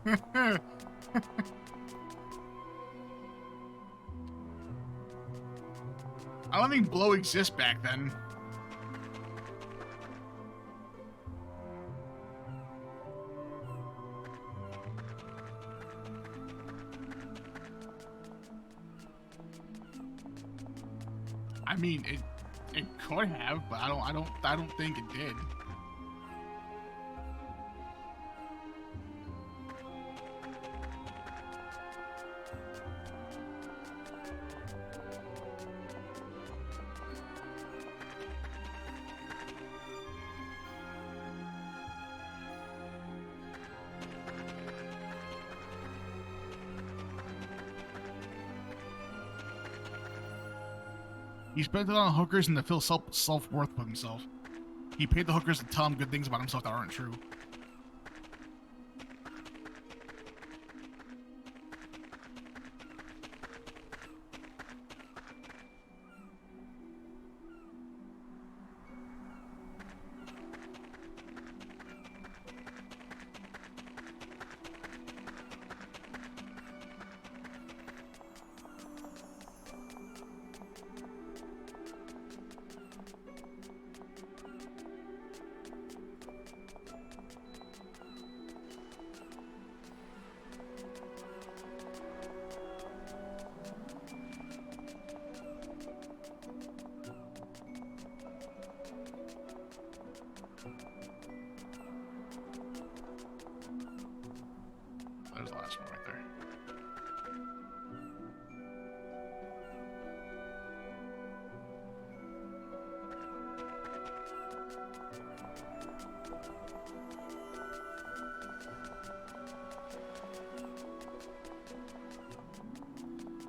I don't think blow exists back then. I mean, it could have, but I don't think it did. He spent it on hookers and to feel self-worth with himself. He paid the hookers to tell him good things about himself that aren't true. There's the last one right there.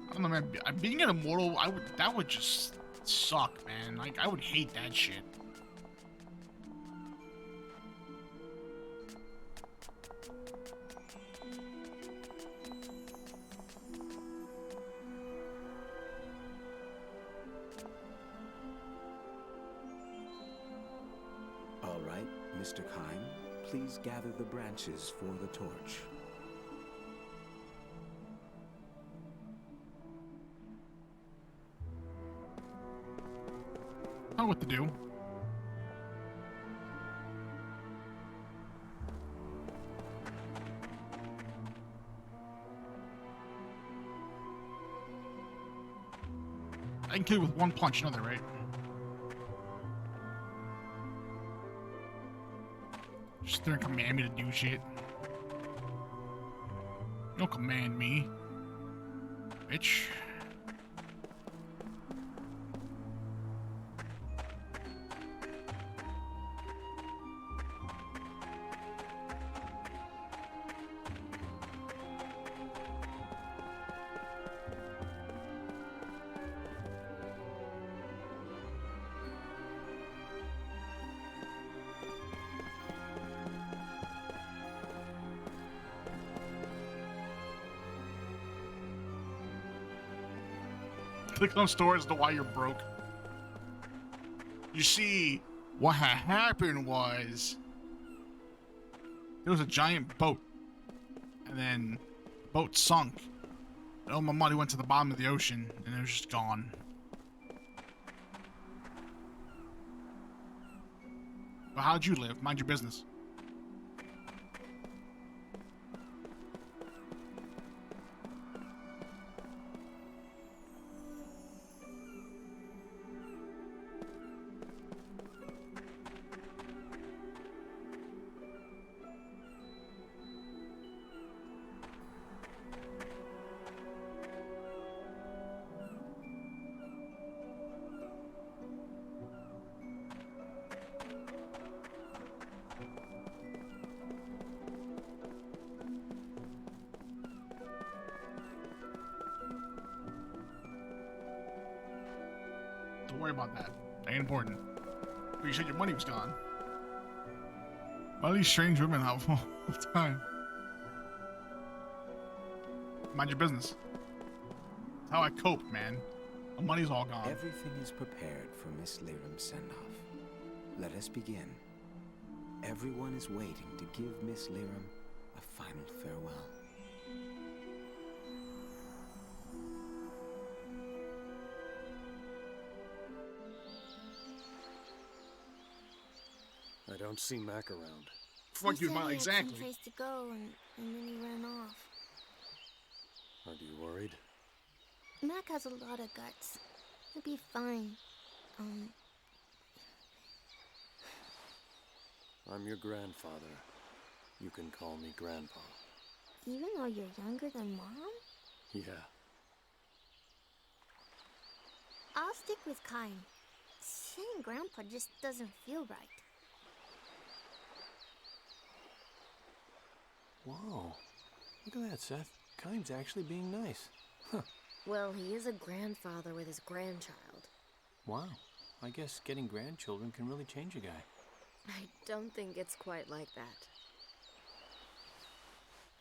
I don't know, man. Being an immortal, that would just suck, man. Like, I would hate that shit. All right, Mr. Kime, please gather the branches for the torch. I know what to do. I can kill you with one punch, you know that, right? Just there and command me to do shit. Don't command me, bitch. Click on stores to why you're broke. You see, what had happened was there was a giant boat, and then the boat sunk. And all my money went to the bottom of the ocean, and it was just gone. But how'd you live? Mind your business. Don't worry about that. Ain't important. But you said your money was gone. Why do these strange women have all the time? Mind your business. That's how I cope, man. My money's all gone. Everything is prepared for Miss Lyram's send-off. Let us begin. Everyone is waiting to give Miss Lyram a final farewell. I don't see Mac around. Fuck you, man, He had exactly. someplace to go, and then he ran off. Are you worried? Mac has a lot of guts. He'll be fine. I'm your grandfather. You can call me Grandpa. Even though you're younger than Mom? Yeah. I'll stick with Kine. Saying Grandpa just doesn't feel right. Whoa. Look at that, Seth. Kine's actually being nice. Huh. Well, he is a grandfather with his grandchild. Wow. I guess getting grandchildren can really change a guy. I don't think it's quite like that.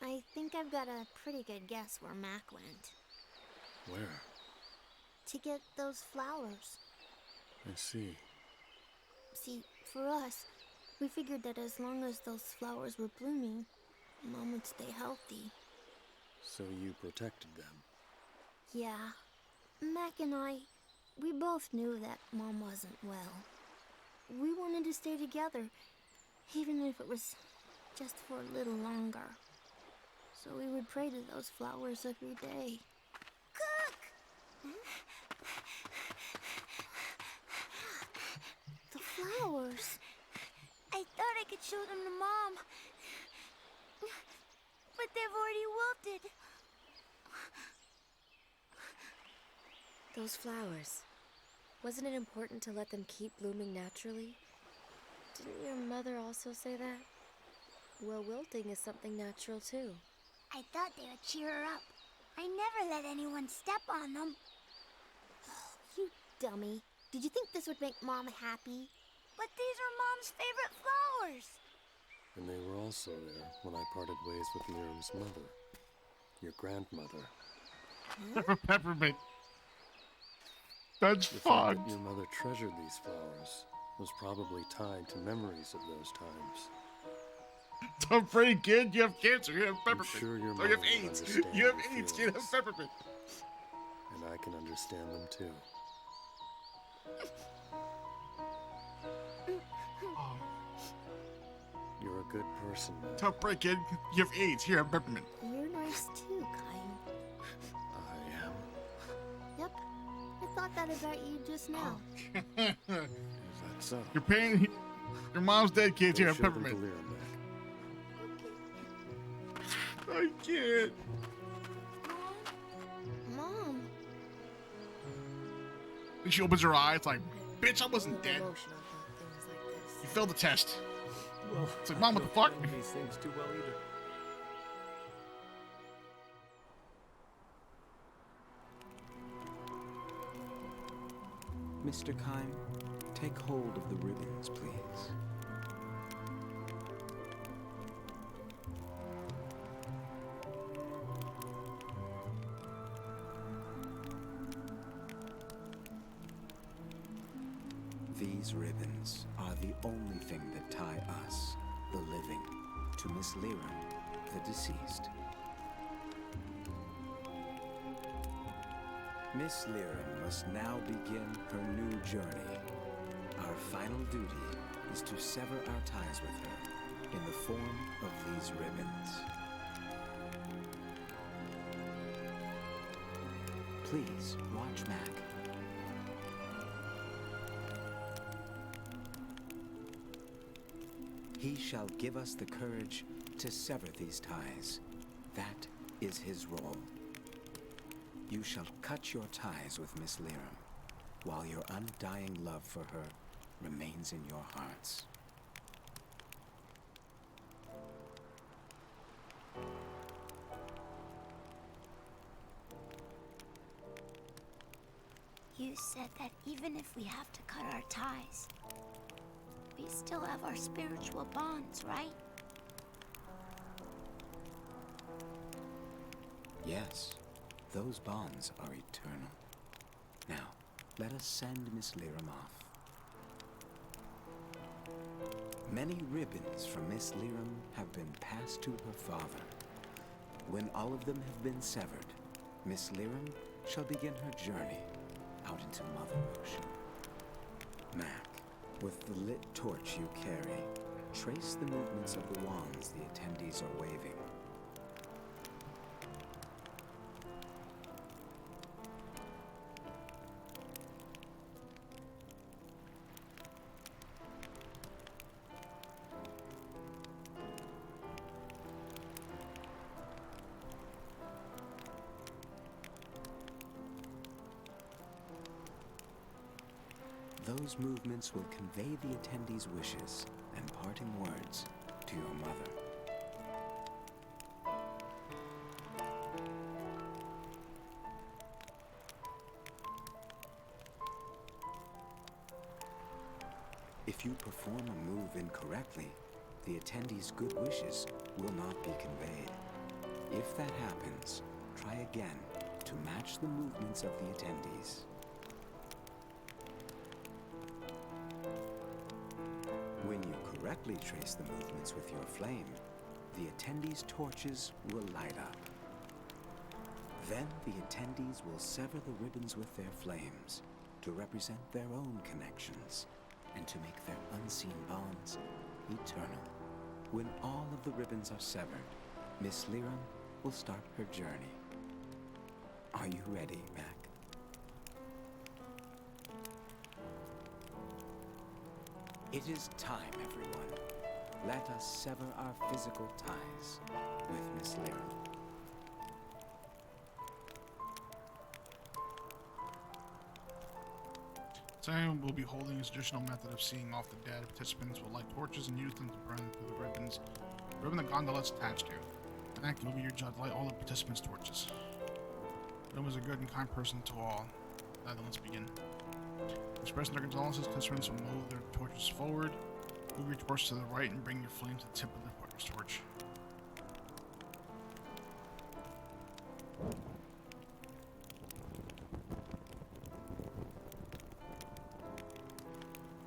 I think I've got a pretty good guess where Mac went. Where? To get those flowers. I see. See, for us, we figured that as long as those flowers were blooming, Mom would stay healthy. So you protected them? Yeah. Mac and I, we both knew that Mom wasn't well. We wanted to stay together, even if it was just for a little longer. So we would pray to those flowers every day. Cook! The flowers. I thought I could show them to Mom. But they've already wilted. Those flowers. Wasn't it important to let them keep blooming naturally? Didn't your mother also say that? Well, wilting is something natural too. I thought they would cheer her up. I never let anyone step on them. You dummy. Did you think this would make Mom happy? But these are Mom's favorite flowers. And they were also there when I parted ways with Lyram's mother. Your grandmother. Peppermint. That's The fact fun. that your mother treasured these flowers was probably tied to memories of those times. Don't pray, kid. You have cancer. You have I'm peppermint. sure your Oh, mother you have will AIDS. understand You have your AIDS. Kid, have feelings. peppermint. And I can understand them too. Oh. You're a good person, man. Don't pray, kid. You have AIDS. Here, have peppermint. You're nice too, Kyle. I am. Yep. I thought that about you just now. Is that so? You're paying. Your mom's dead, kids. Go Here, show them peppermint. Delirium back. I can't. Mom. And she opens her eyes like, bitch, I wasn't dead. Emotional about things like this. You failed the test. Well, It's like, Mom, what the fuck? I don't know these things too well either. Mr. Kime, take hold of the ribbons, please. These ribbons are the only thing that tie us, the living, to Miss Lyram, the deceased. Miss Lyram must now begin her new journey. Our final duty is to sever our ties with her in the form of these ribbons. Please watch Mac. He shall give us the courage to sever these ties. That is his role. You shall cut your ties with Miss Lyram, while your undying love for her remains in your hearts. You said that even if we have to cut our ties, we still have our spiritual bonds, right? Yes, those bonds are eternal. Now, let us send Miss Lyram off. Many ribbons from Miss Lyram have been passed to her father. When all of them have been severed, Miss Lyram shall begin her journey out into Mother Ocean. Mac, with the lit torch you carry, trace the movements of the wands the attendees are waving. Those movements will convey the attendees' wishes and parting words to your mother. If you perform a move incorrectly, the attendees' good wishes will not be conveyed. If that happens, try again to match the movements of the attendees. When you correctly trace the movements with your flame, the attendees' torches will light up. Then the attendees will sever the ribbons with their flames to represent their own connections and to make their unseen bonds eternal. When all of the ribbons are severed, Miss Lyram will start her journey. Are you ready, Mac? It is time, everyone. Let us sever our physical ties with Miss Lyram. Today we'll be holding a traditional method of seeing off the dead. Participants will light torches and use them to burn through the ribbons. The ribbon the gondola is attached to. And that will be your judge. Light all the participants' torches. Rome was a good and kind person to all. Now then, let's begin. Expressing their condolences, participants will move their torches forward. Move your torch to the right and bring your flame to the tip of their partner's torch.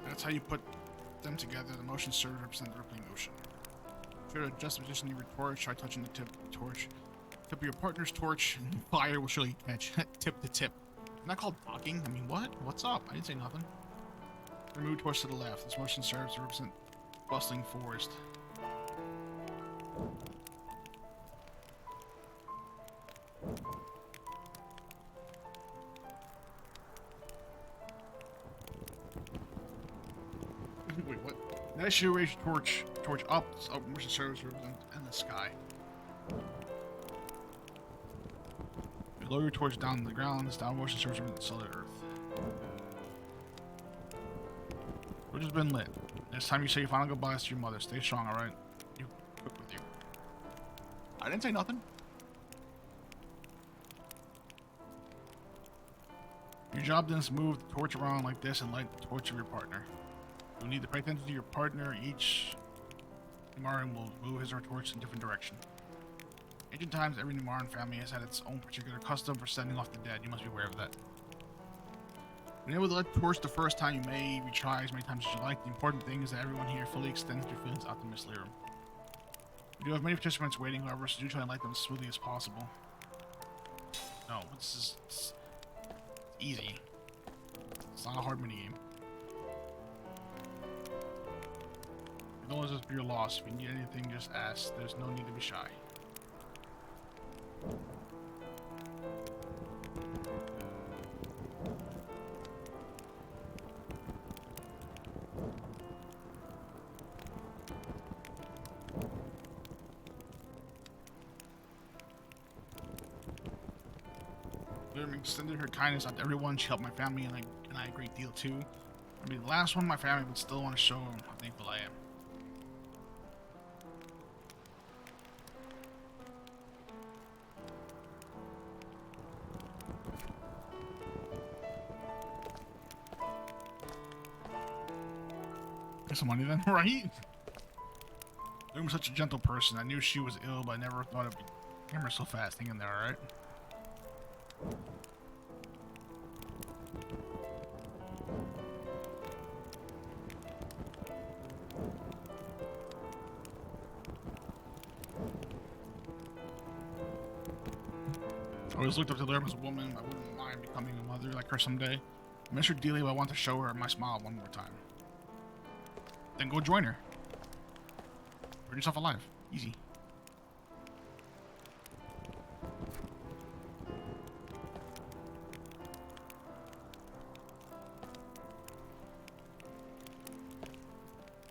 That's how you put them together. The motion serves to represent the rippling ocean. Try to adjust the position of your torch. Try touching the tip of the torch. Tip of your partner's torch, and fire will surely catch. Tip to tip. Isn't that called docking? I mean, what? What's up? I didn't say nothing. Remove torch to the left. This motion serves to represent bustling forest. As you raise your torch up, motion service in the sky. You lower your torch down to the ground, this down motion serves in the solid earth. Torch has been lit. Next time you say your final goodbyes to your mother, stay strong, alright? You quick with you. I didn't say nothing. Your job then is to move the torch around like this and light the torch of your partner. You'll need to pay attention to your partner. Each Nimaran will move his or her torch in a different direction. Ancient times, every Nimaran family has had its own particular custom for sending off the dead. You must be aware of that. When able to light the torch the first time, you may retry as many times as you like. The important thing is that everyone here fully extends their feelings out to Miss Lyrum. We do have many participants waiting, however, so do try and light them as smoothly as possible. No, it's easy. It's not a hard minigame. Don't let this be your loss. If you need anything, just ask. There's no need to be shy. Lyrum extended her kindness out to everyone. She helped my family and I a great deal too. I mean, the last one, my family would still want to show them how thankful I am. Get some money then, right? Lyrum was such a gentle person. I knew she was ill, but I never thought it'd be camera so fast. Hang in there, alright? I always looked up to Lyrum as a woman. I wouldn't mind becoming a mother like her someday. I miss her dearly, but I want to show her my smile one more time. Then go join her. Burn yourself alive. Easy.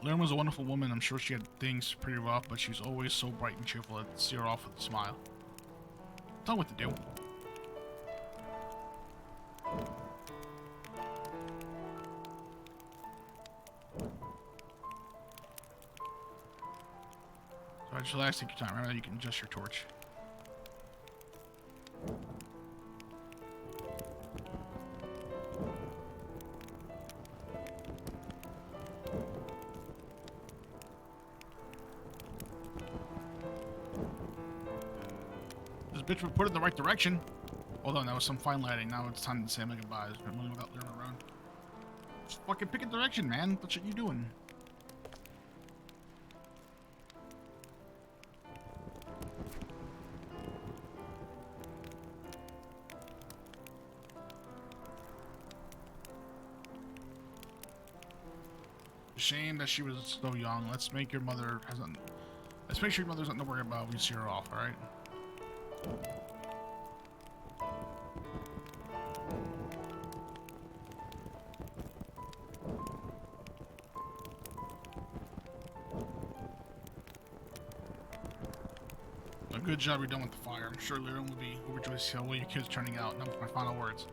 Lyrum was a wonderful woman. I'm sure she had things pretty rough, but she was always so bright and cheerful. I'd see her off with a smile. Tell her what to do. So just relax, take your time. Remember that you can adjust your torch. This bitch would put it in the right direction. Hold on, that was some fine lighting. Now it's time to say my goodbyes. I'm only without Lyrum around. Just fucking pick a direction, man. What shit you doing? Shame that she was so young. Let's make your mother hasn't. Let's make sure your mother's nothing to worry about when you see her off. All right. A good job you're done with the fire. I'm sure Lyrum will be overjoyed to see how well your kid's turning out. And that's my final words.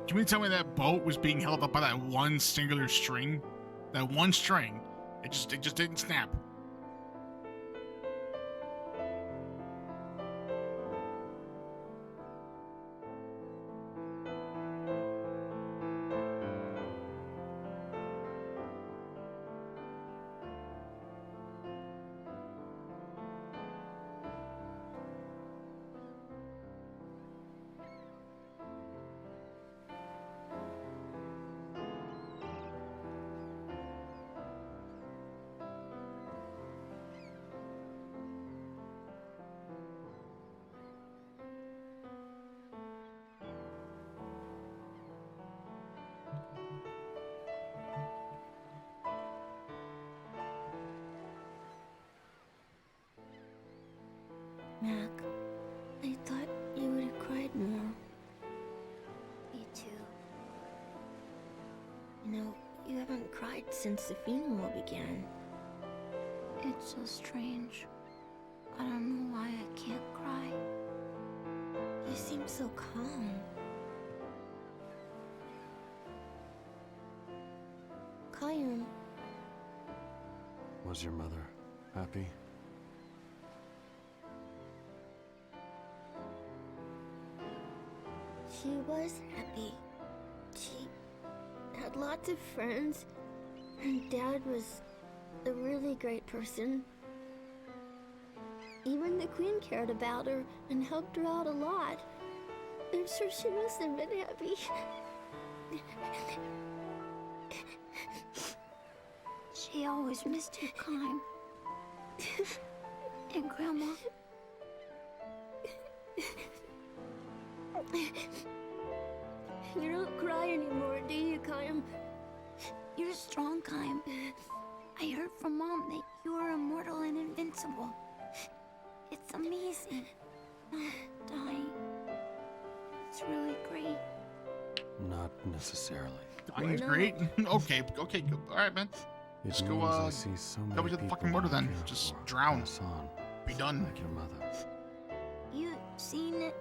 Can you tell me that boat was being held up by that one singular string? That one string. It just didn't snap. Mac, I thought you would have cried more. Me too. You know, you haven't cried since the funeral began. It's so strange. I don't know why I can't cry. You seem so calm. Kayun, Was your mother happy? she was happy. She had lots of friends. And Dad was a really great person. Even the Queen cared about her and helped her out a lot. I'm sure she must have been happy. She always missed you, Kaim. And Grandma. You don't cry anymore, do you, Kaim? You're strong, Kaim. I heard from Mom that you are immortal and invincible. It's amazing. Not dying. It's really great. Not necessarily. Dying's great. Okay, good. All right, man. It Just go, means I see so many go to the people fucking murder I then. care Just for drown. pass on, Be done. like your mother. You seen it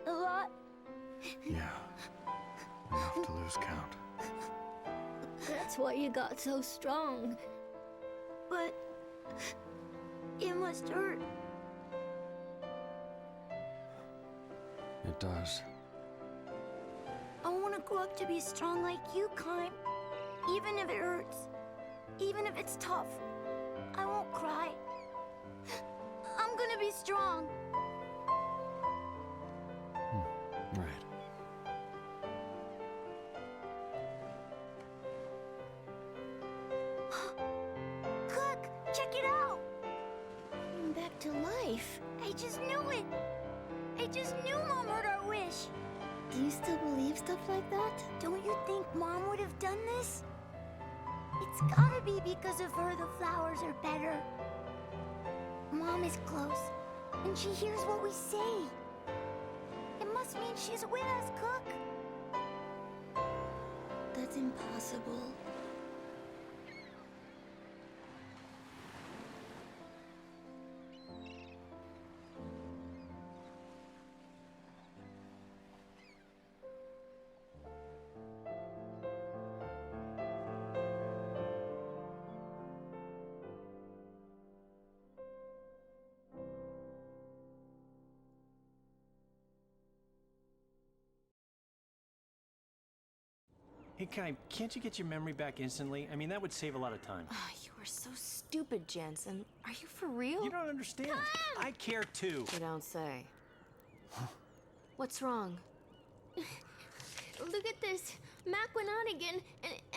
a lot? Yeah. Enough to lose count. That's why you got so strong. But it must hurt. It does. I want to grow up to be strong like you, Kaim. Even if it hurts. Even if it's tough. I won't cry. I'm gonna be strong. Right. Cook, check it out! I'm back to life. I just knew it. I just knew Mom heard our wish. Do you still believe stuff like that? Don't you think Mom would have done this? It's gotta be because of her the flowers are better. Mom is close, and she hears what we say. It must mean she's with us, Cook. That's impossible. Hey, Kai, can't you get your memory back instantly? I mean, that would save a lot of time. You are so stupid, Jansen. Are you for real? You don't understand. I care too. You don't say. What's wrong? Look at this. Mac went out again,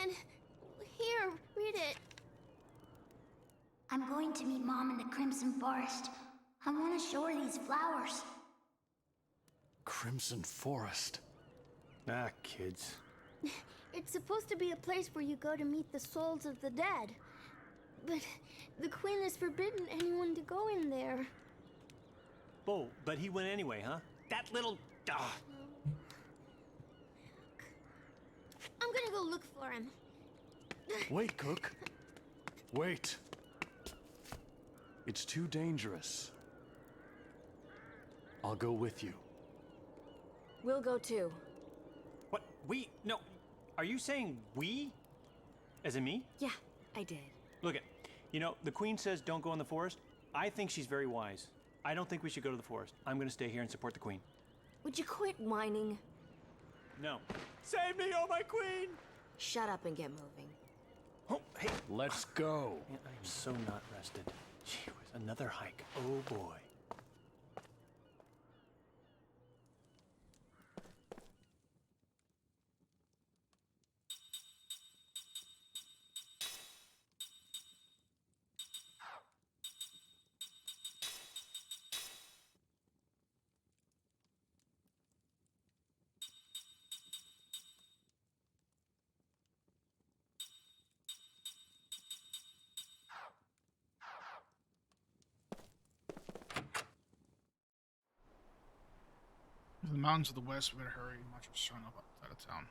and here, read it. I'm going to meet Mom in the Crimson Forest. I want to show her these flowers. Crimson Forest. Ah, kids. It's supposed to be a place where you go to meet the souls of the dead. But the Queen has forbidden anyone to go in there. Oh, but he went anyway, huh? That little... I'm gonna go look for him. Wait, Cook. Wait. It's too dangerous. I'll go with you. We'll go too. What? We? No. Are you saying we? As in me? Yeah, I did. Look it. You know, the Queen says don't go in the forest. I think she's very wise. I don't think we should go to the forest. I'm gonna stay here and support the Queen. Would you quit whining? No. Save me, oh my Queen! Shut up and get moving. Oh, hey. Let's go. Man, I am so not rested. Gee whiz, another hike. Oh boy. the mountains of the west. We better hurry. Monsters showing up outside of town.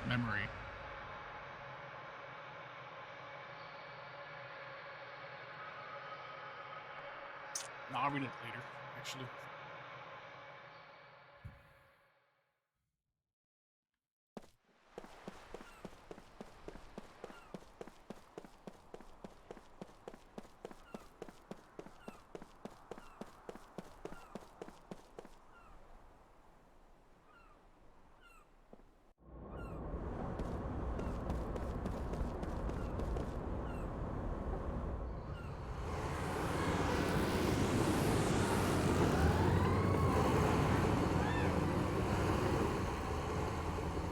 Memory. No, I'll read it later, actually.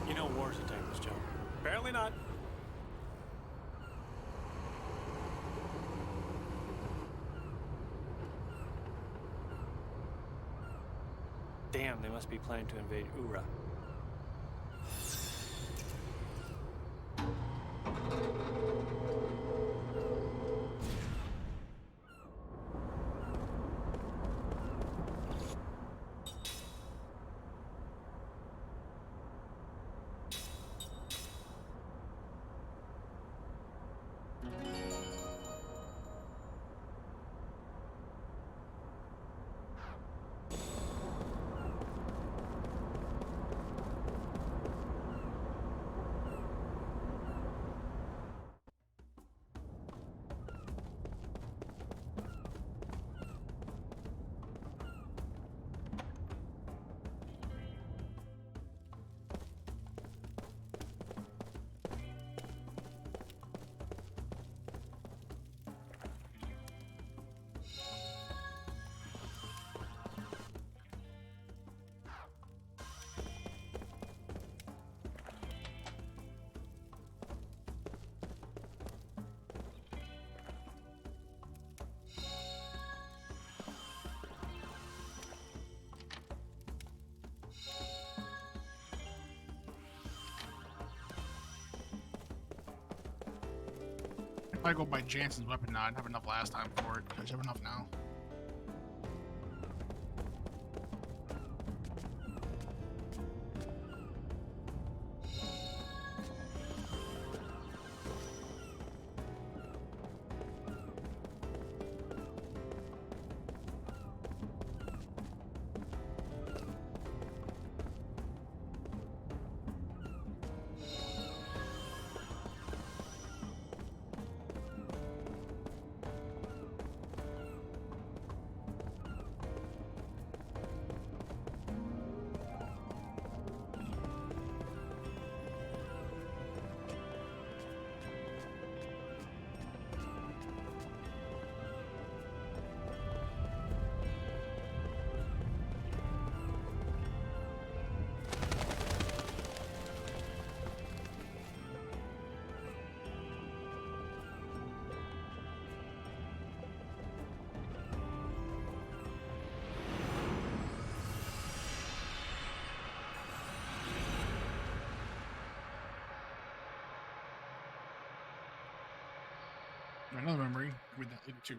You know war's a thankless job. Apparently not. Damn, they must be planning to invade Ura. If I go by Jansen's weapon now, I didn't have enough last time for it. I just have enough now. Another memory. Read that later too.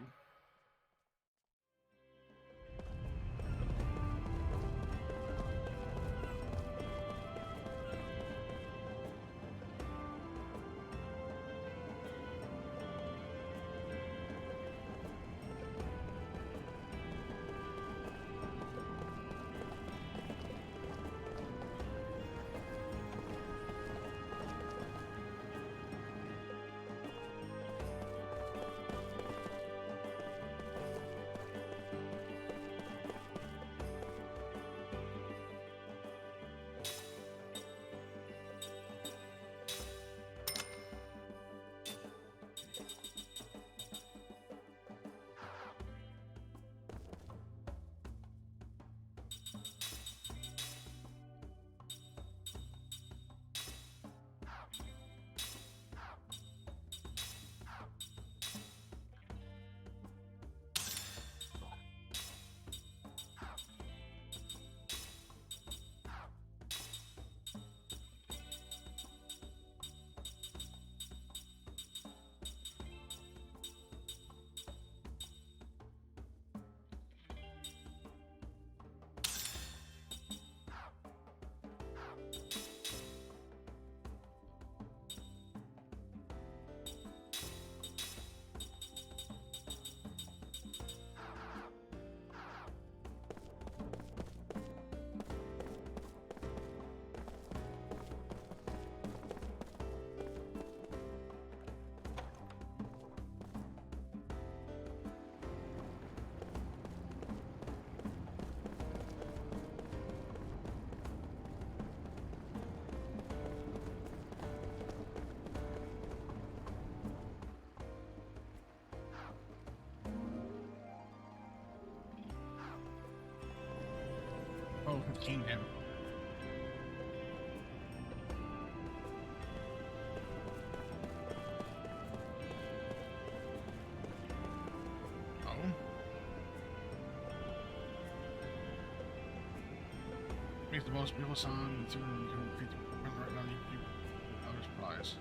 caned him. Oh. Makes the most beautiful sound. It's even you can create the right now. You others prize.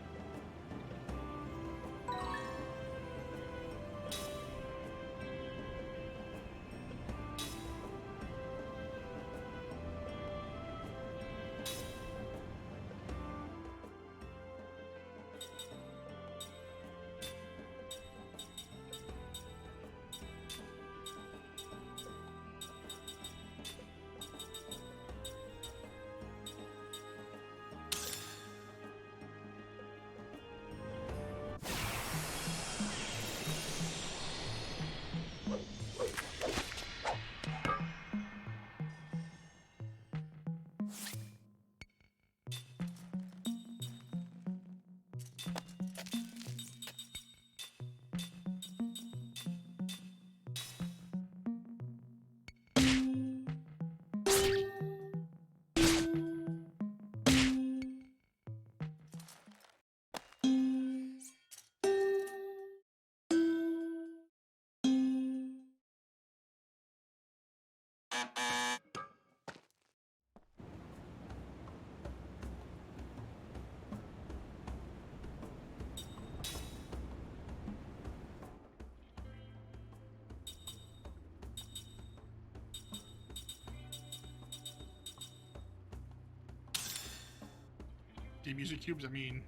The music cubes, I mean,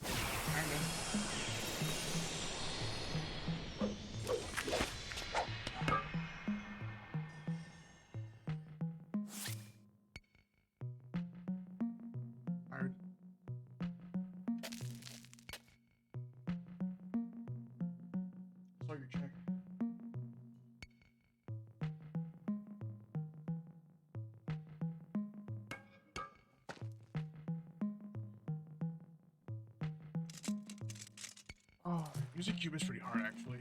kinda. Tired. Saw your check. Oh, music cube is pretty hard, actually.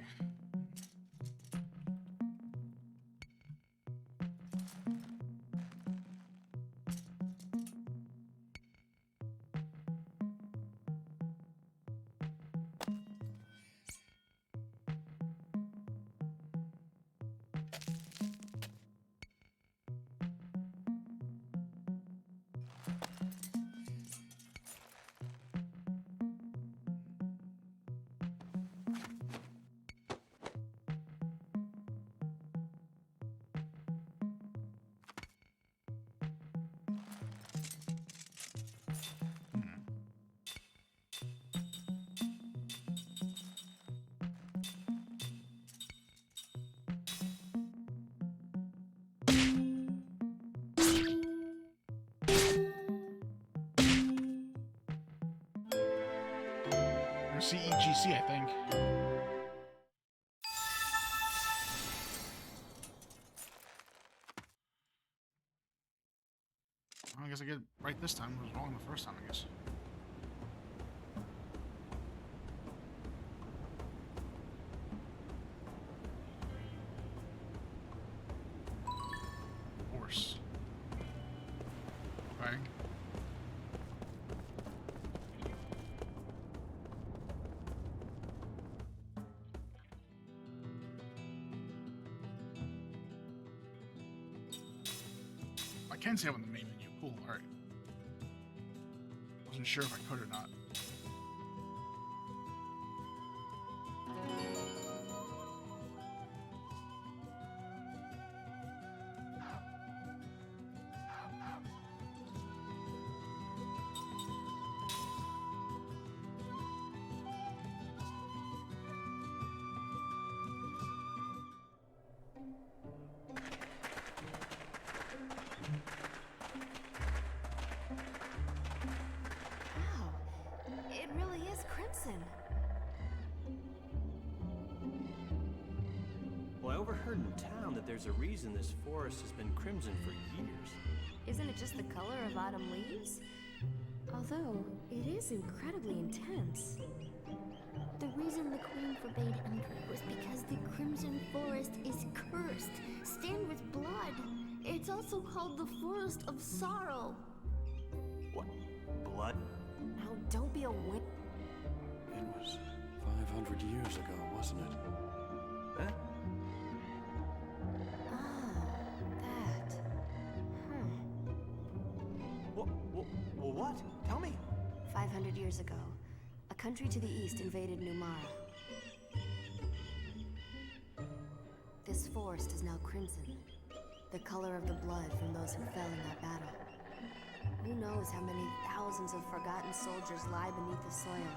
Or CEGC, I think. I guess I get it right this time. It was wrong the first time, I guess. Horse. Okay. I can save on the main menu. Cool, alright. Wasn't sure if I could or not. It really is crimson. Well, I overheard in town that there's a reason this forest has been crimson for years. Isn't it just the color of autumn leaves? Although, it is incredibly intense. The reason the Queen forbade entry was because the Crimson Forest is cursed, stained with blood. It's also called the Forest of Sorrow. What? Blood? Now, don't be a wimp. It was 500 years ago, wasn't it? Huh? That. What? Tell me. 500 years ago, a country to the east invaded Numara. This forest is now crimson, the color of the blood from those who fell in that battle. Who knows how many thousands of forgotten soldiers lie beneath the soil,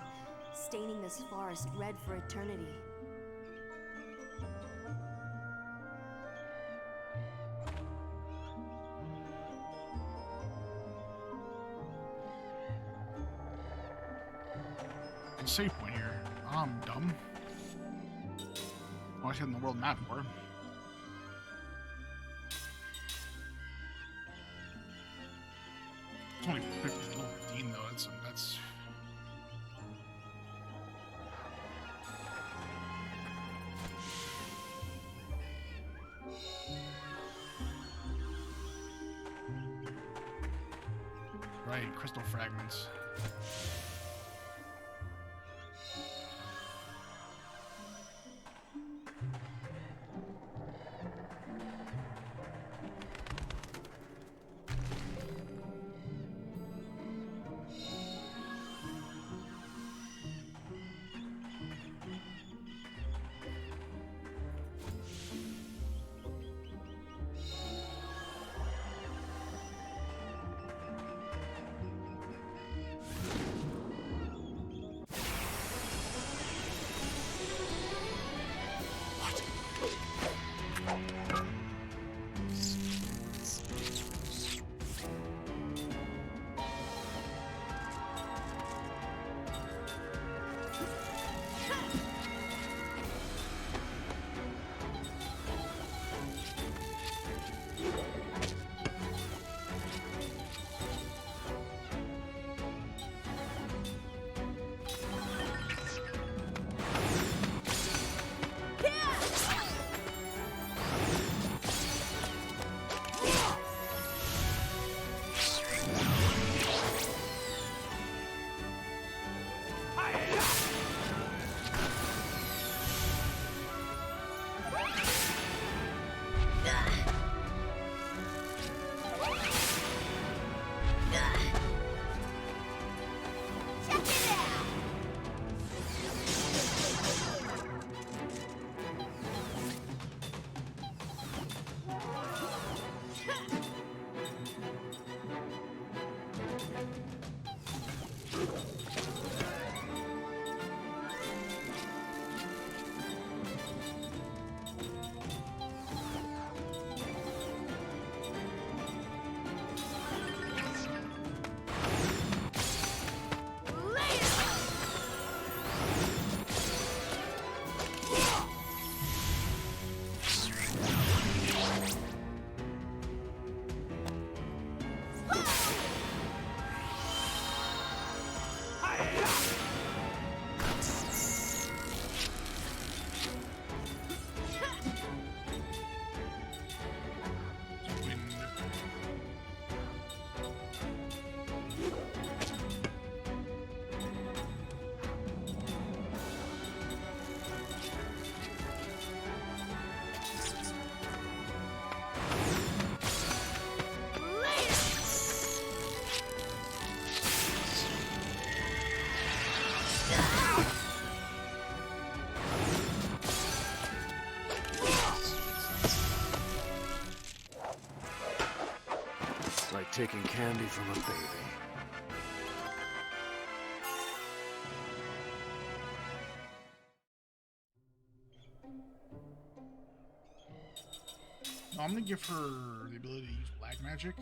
staining this forest red for eternity. It's a save point here. I'm dumb. Oh, I should in the world map more. It's only 15 though. That's. Right, crystal fragments. Like taking candy from a baby. I'm gonna give her the ability to use black magic.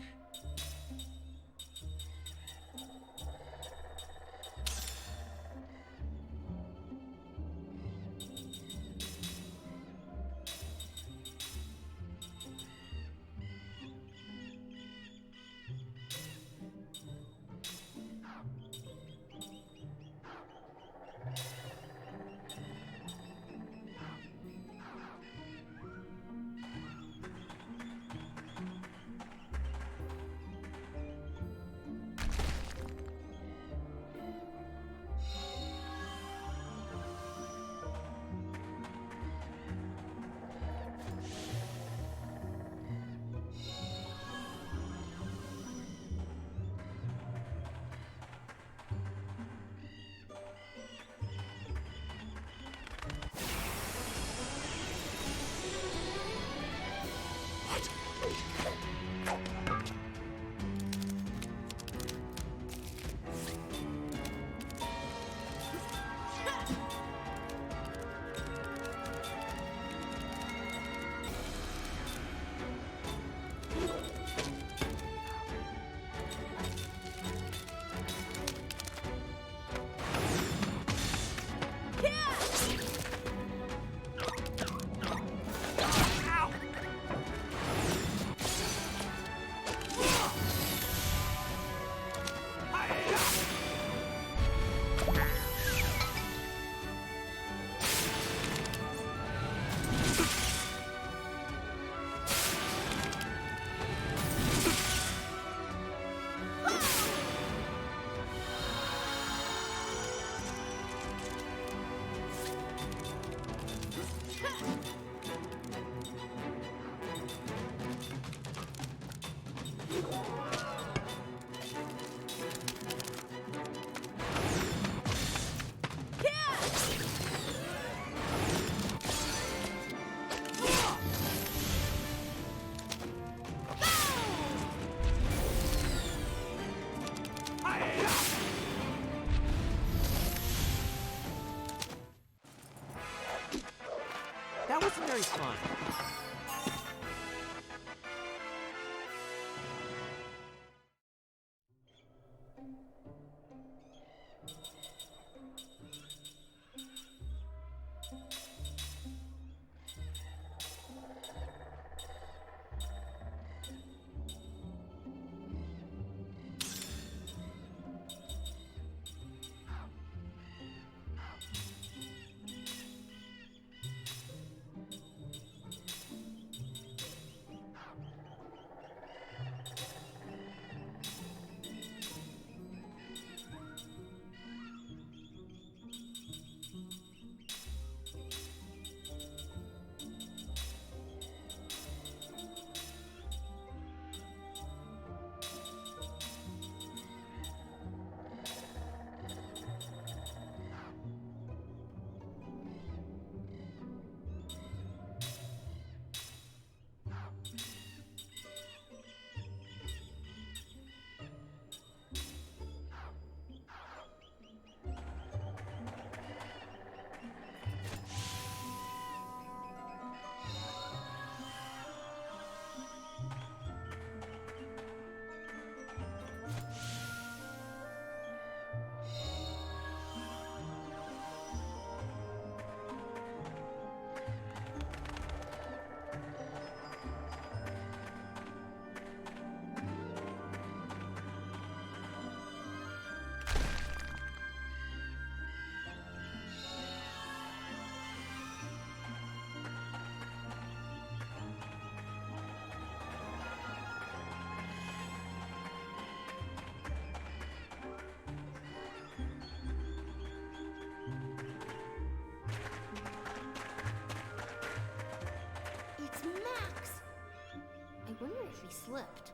slipped.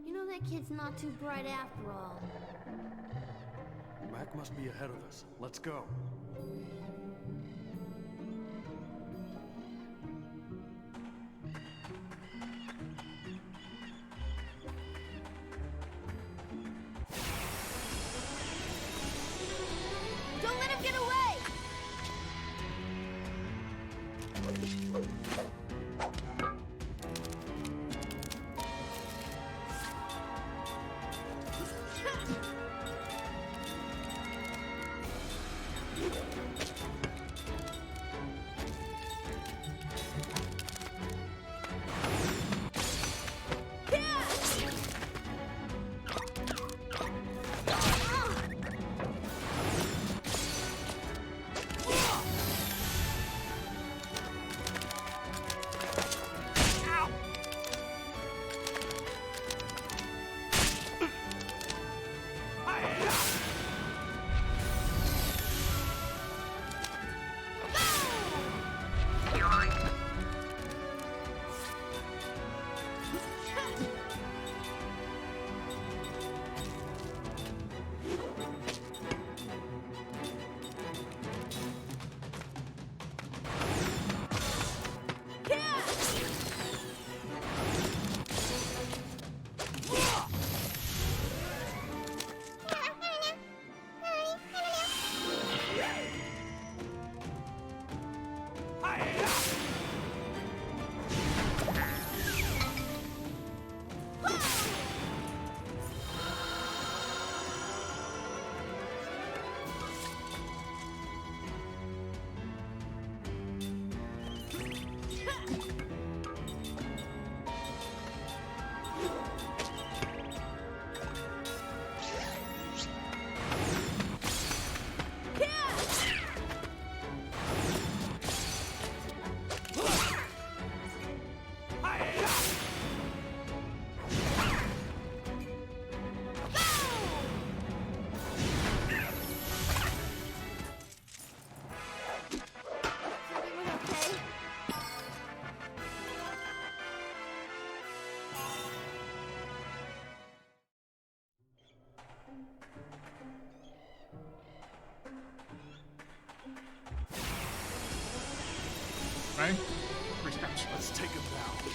You know that kid's not too bright after all. Mac must be ahead of us. Let's go. Don't let him get away! Right? Three steps. Let's take him down.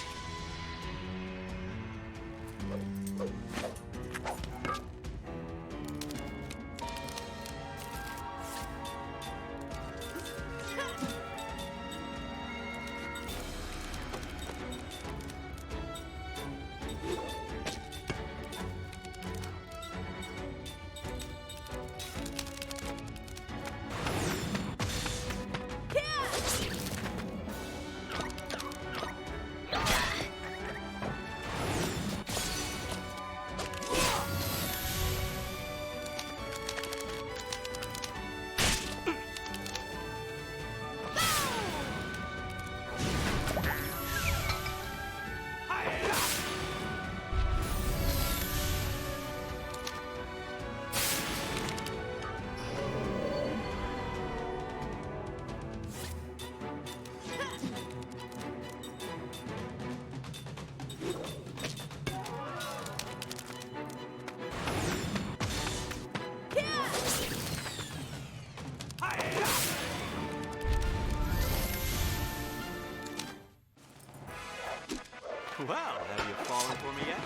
Well, have you fallen for me yet?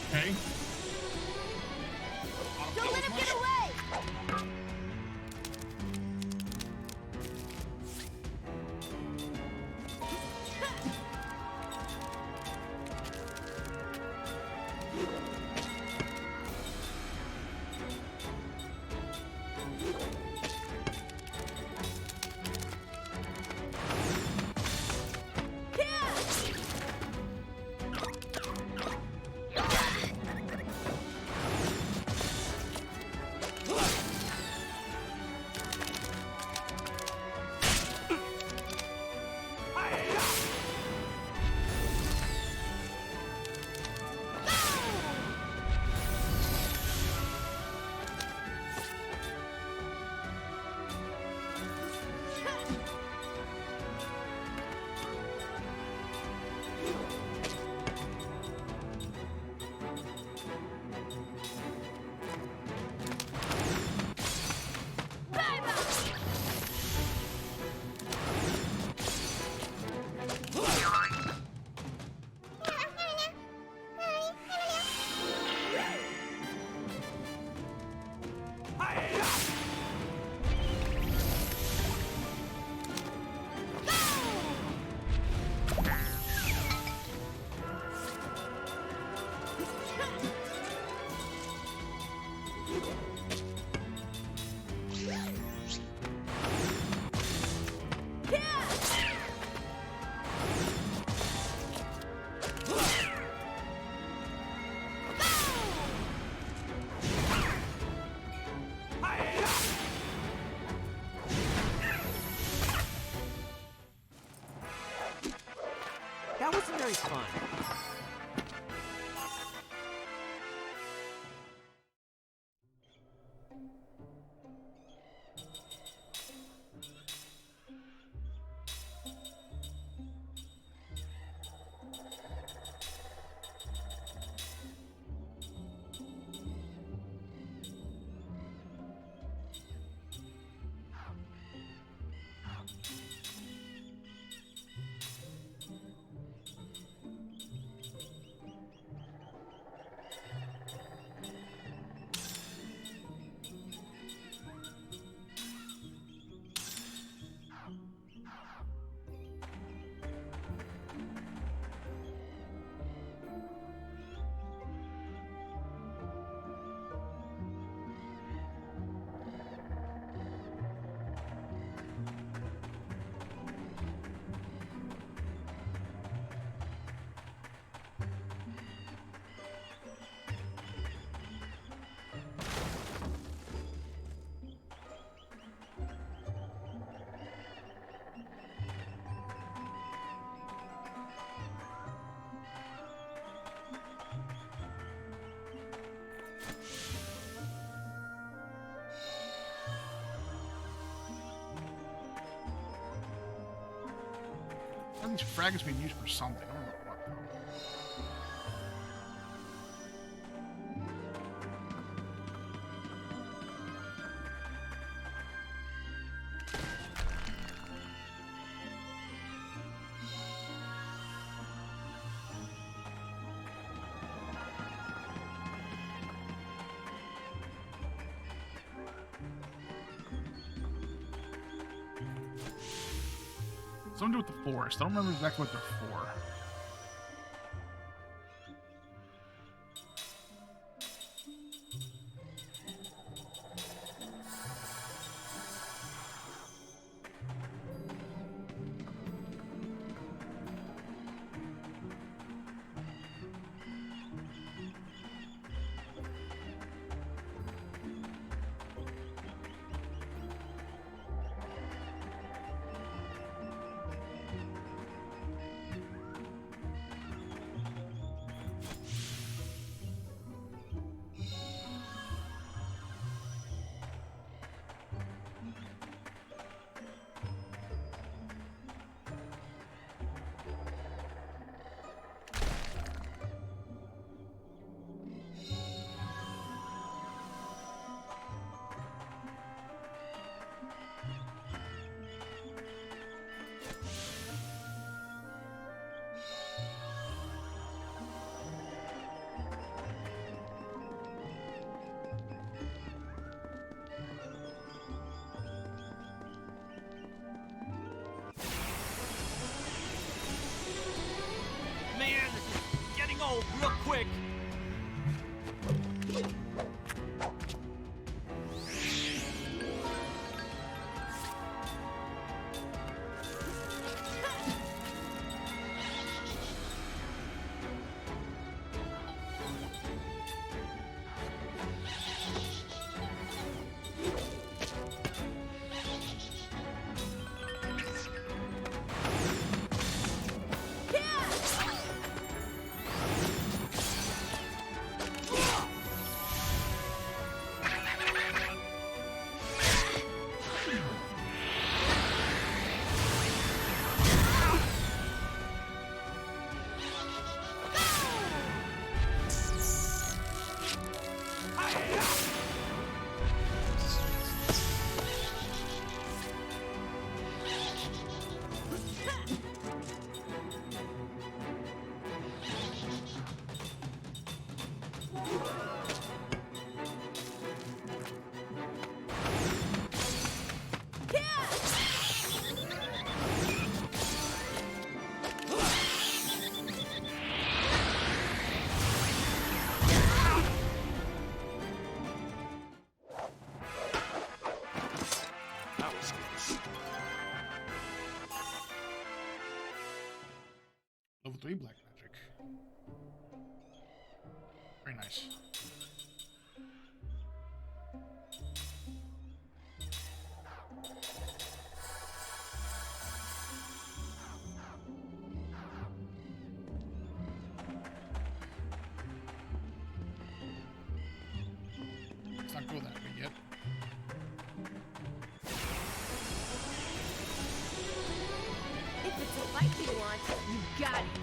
Okay. Don't let him get away! That wasn't very fun. All these fragments being used for something. I don't know what though. Something to do with the forest. I don't remember exactly what they're for. Man, this is getting old real quick. 3 black magic. Very nice. Let's not go that way yet. If it's a light you want, you got it.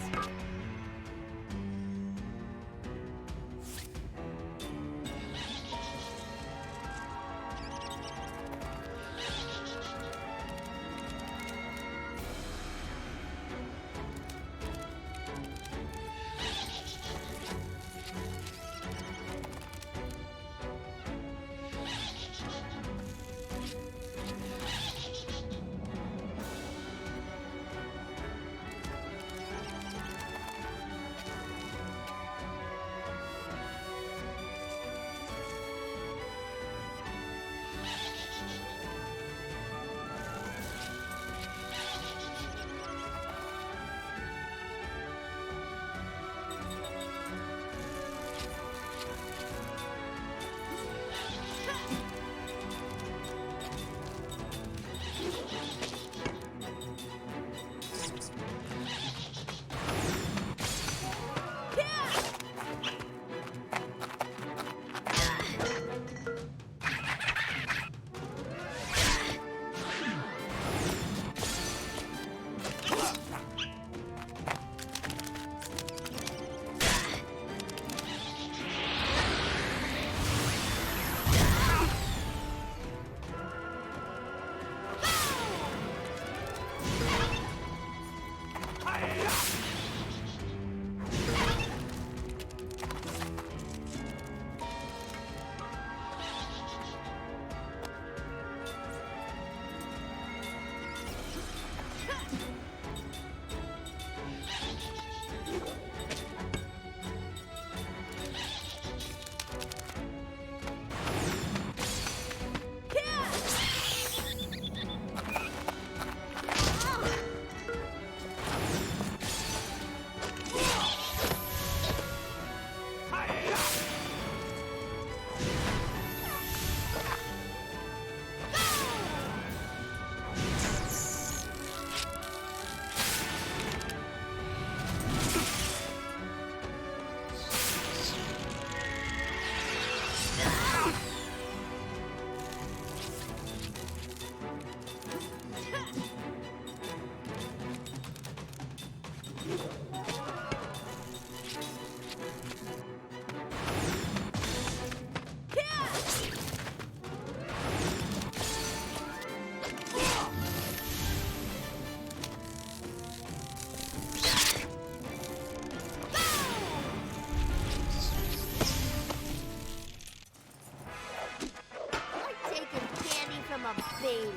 baby.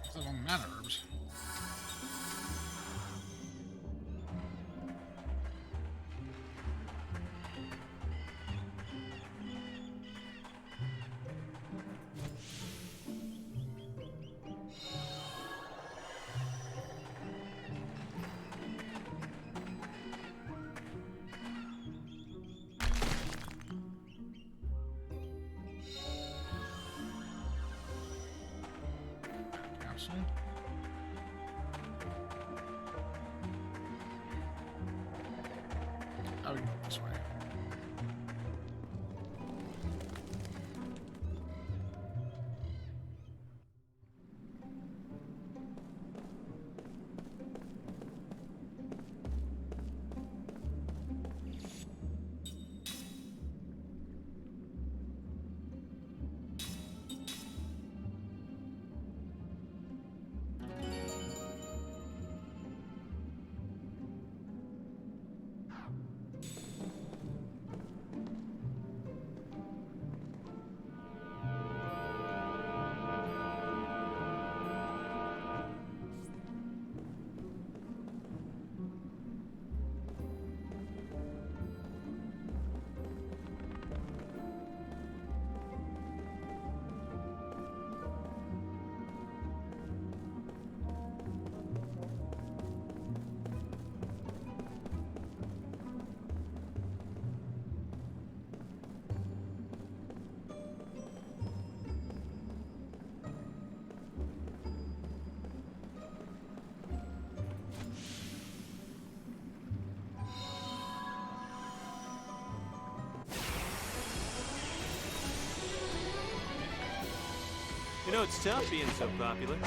It's a long mana herbs. Capsule. Oh, we can go this way. You know, it's tough being so popular.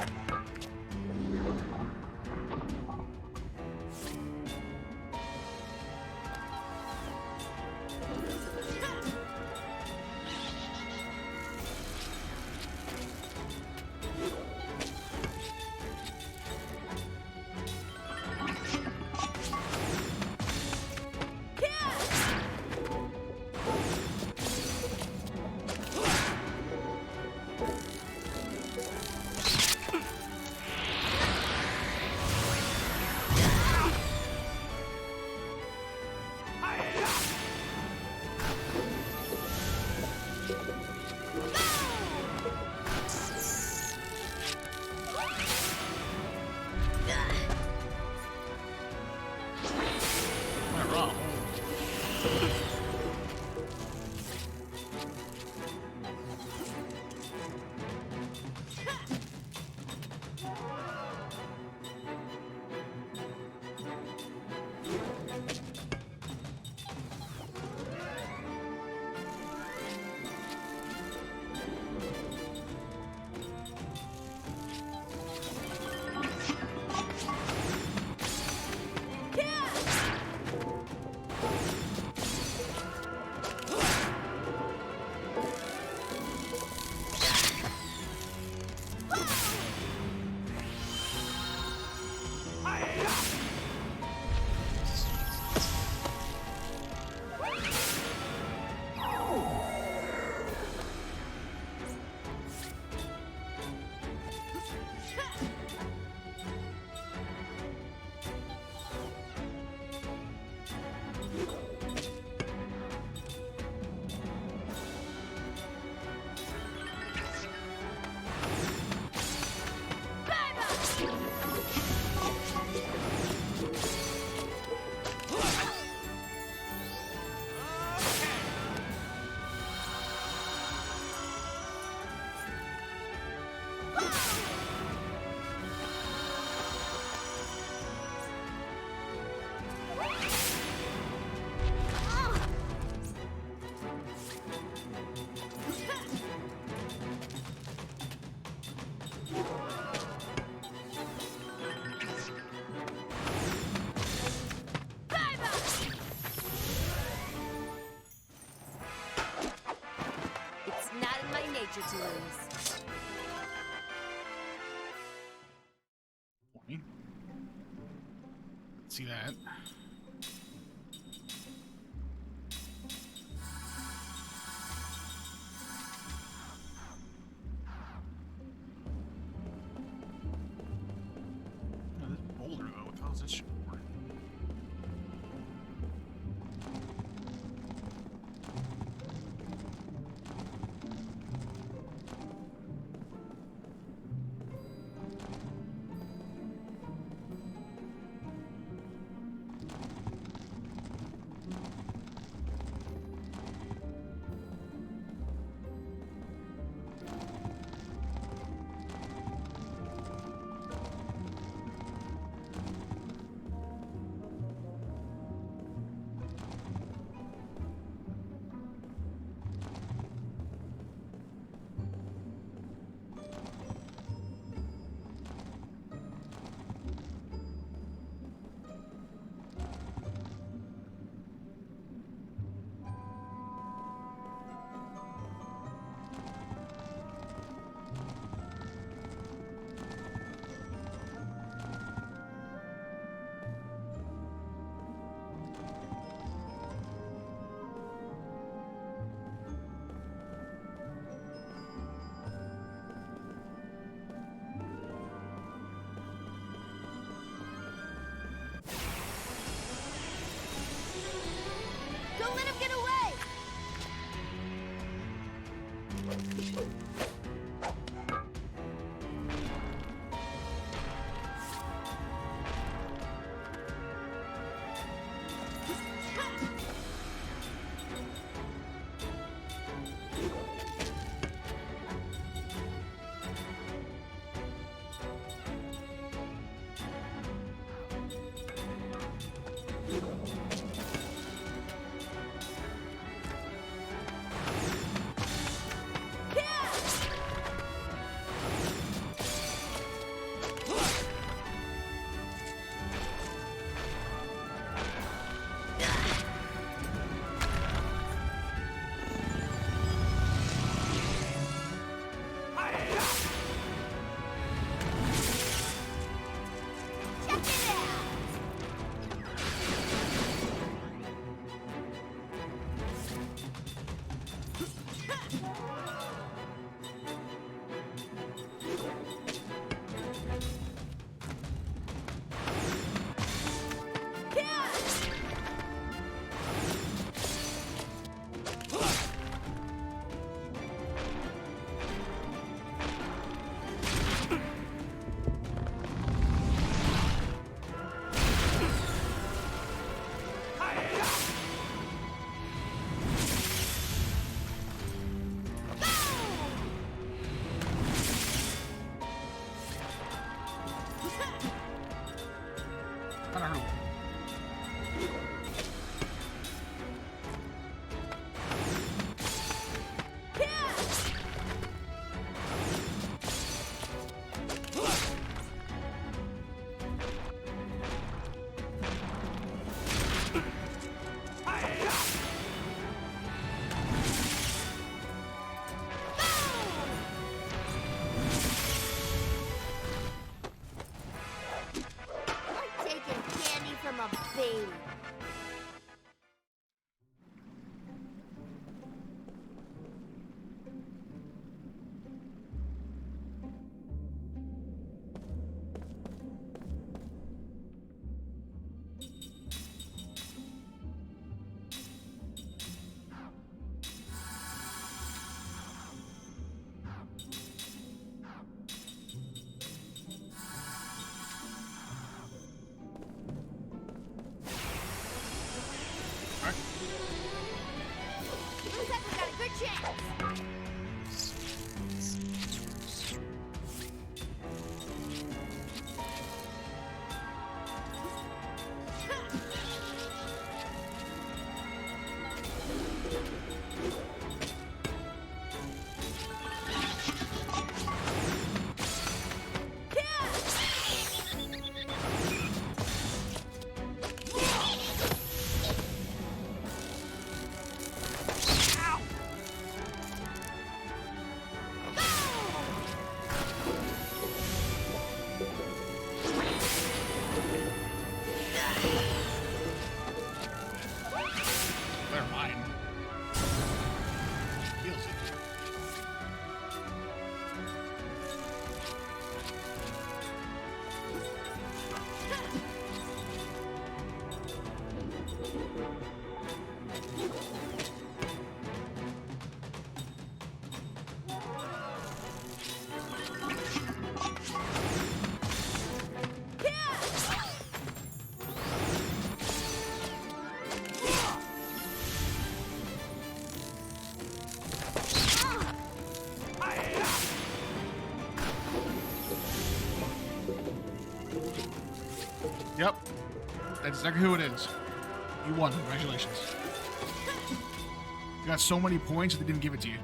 nature to lose. See that? Oh, this boulder though, what the hell is this shit for? Don't let him get away! Yep. That's exactly who it is. You won. Congratulations. You got so many points that they didn't give it to you.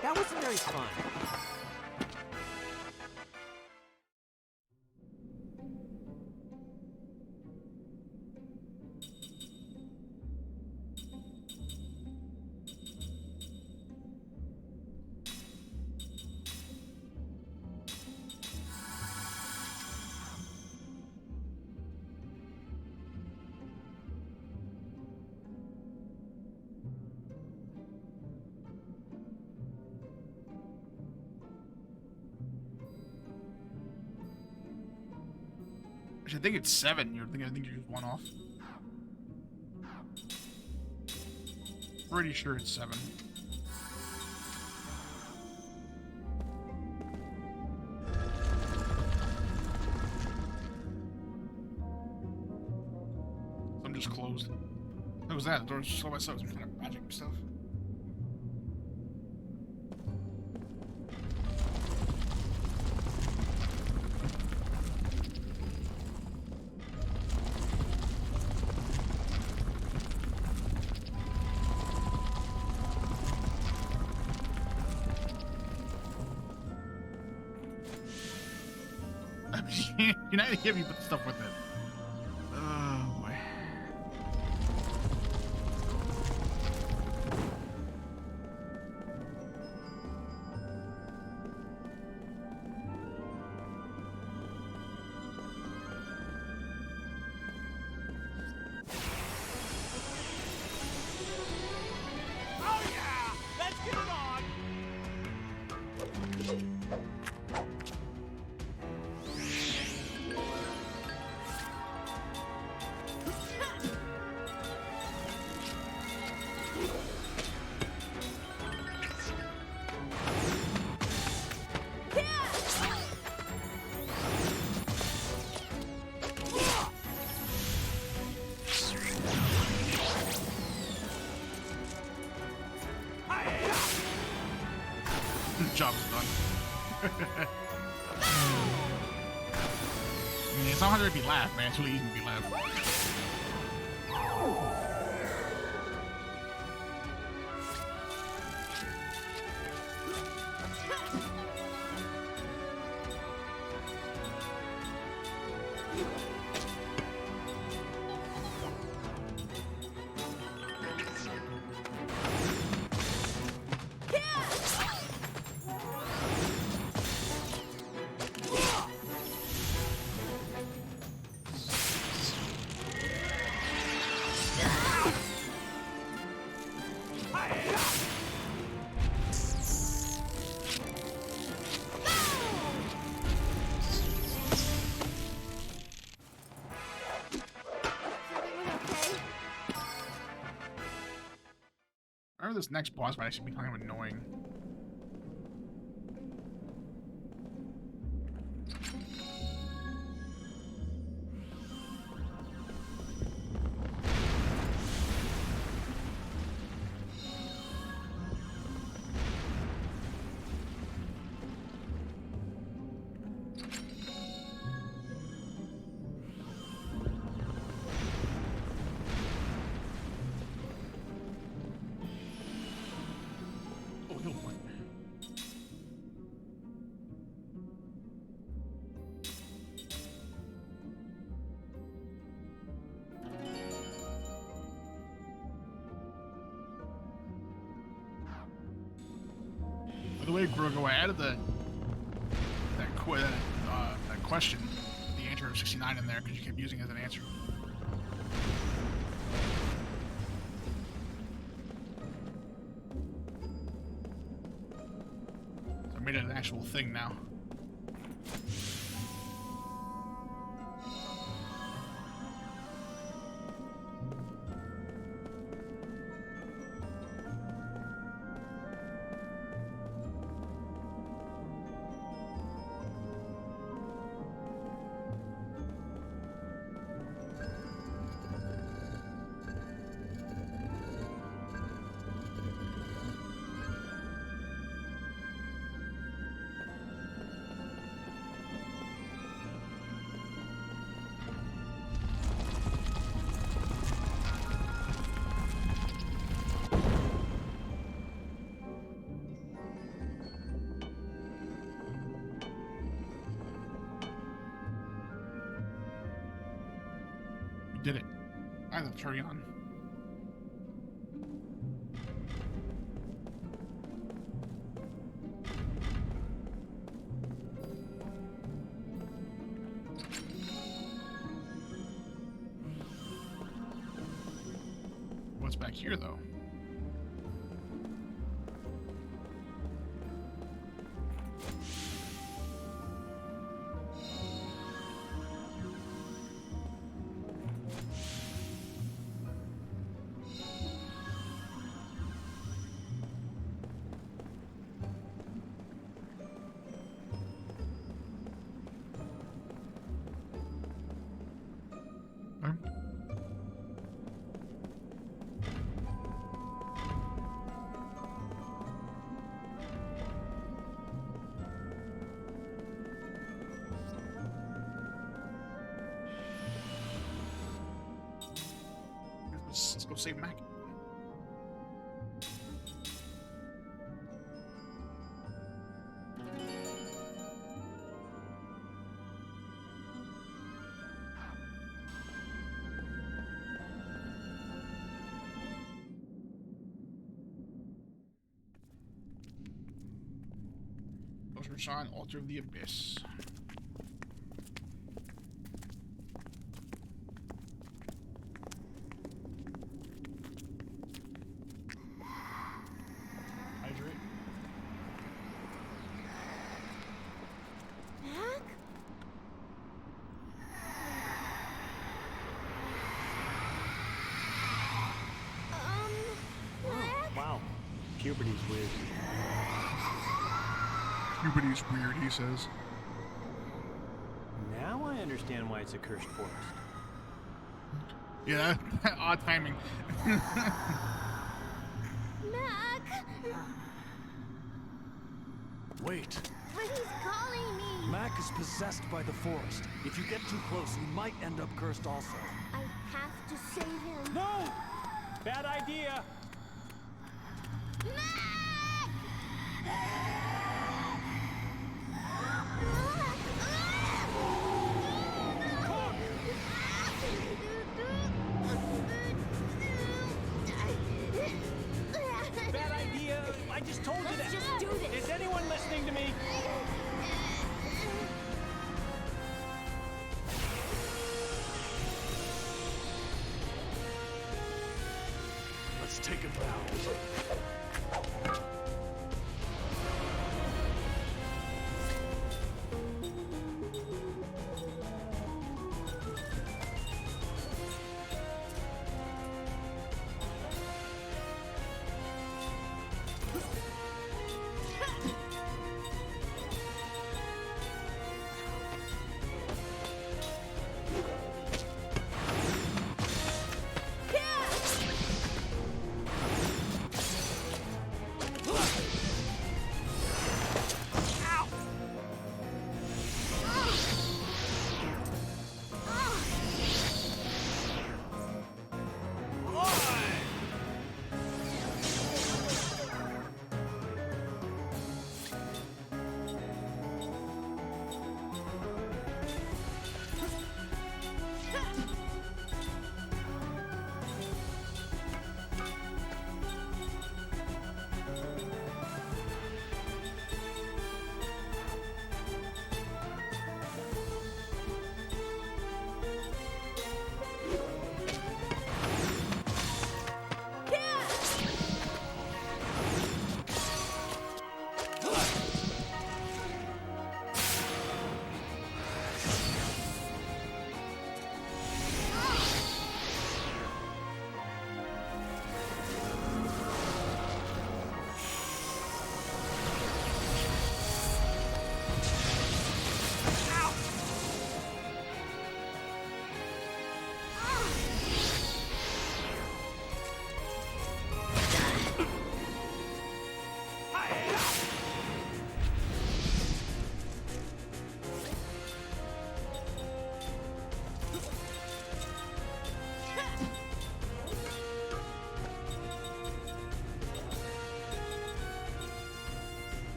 That wasn't very fun. Actually, I think it's 7. I think you're just one off. Pretty sure it's 7. I'm just closed. What was that? The door's just closed by itself. Some kind of magic stuff. You're not gonna give me the stuff with it. Oh boy. Oh yeah! Let's get it on! Job is done. I mean, it's not hard to be laughed, man. It's really easy to be laughed. I remember this next boss might actually be kind of annoying. By the way, Grogo, I added that question, the answer of 69 in there because you kept using it as an answer. So I made it an actual thing now. We did it. I have the cherry on. What's back here, though? Let's go save Mac. Closer sign, Altar of the Abyss. Puberty's weird. Puberty's weird, he says. Now I understand why it's a cursed forest. Yeah, odd timing. Mac! Wait. But he's calling me! Mac is possessed by the forest. If you get too close, you might end up cursed also. I have to save him. No! Bad idea! Mac! Bad idea! I just told you that! Let's just do this! Is anyone listening to me? Let's take it down.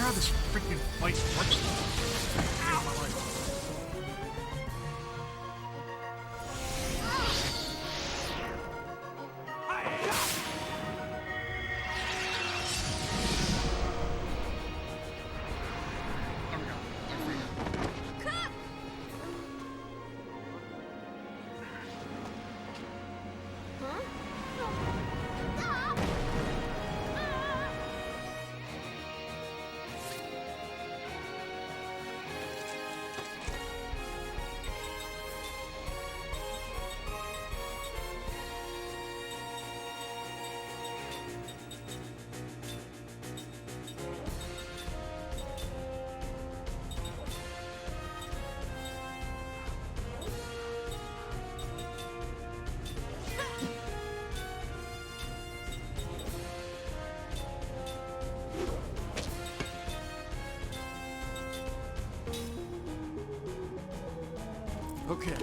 how this freaking fight works. Ow. My life. Okay.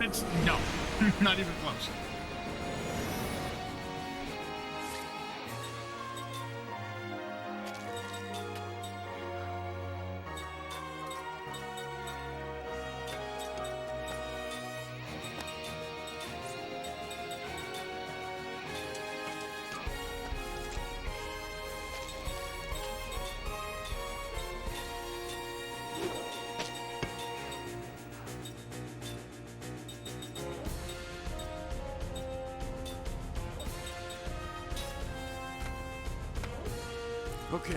It's no, not even close. Okay.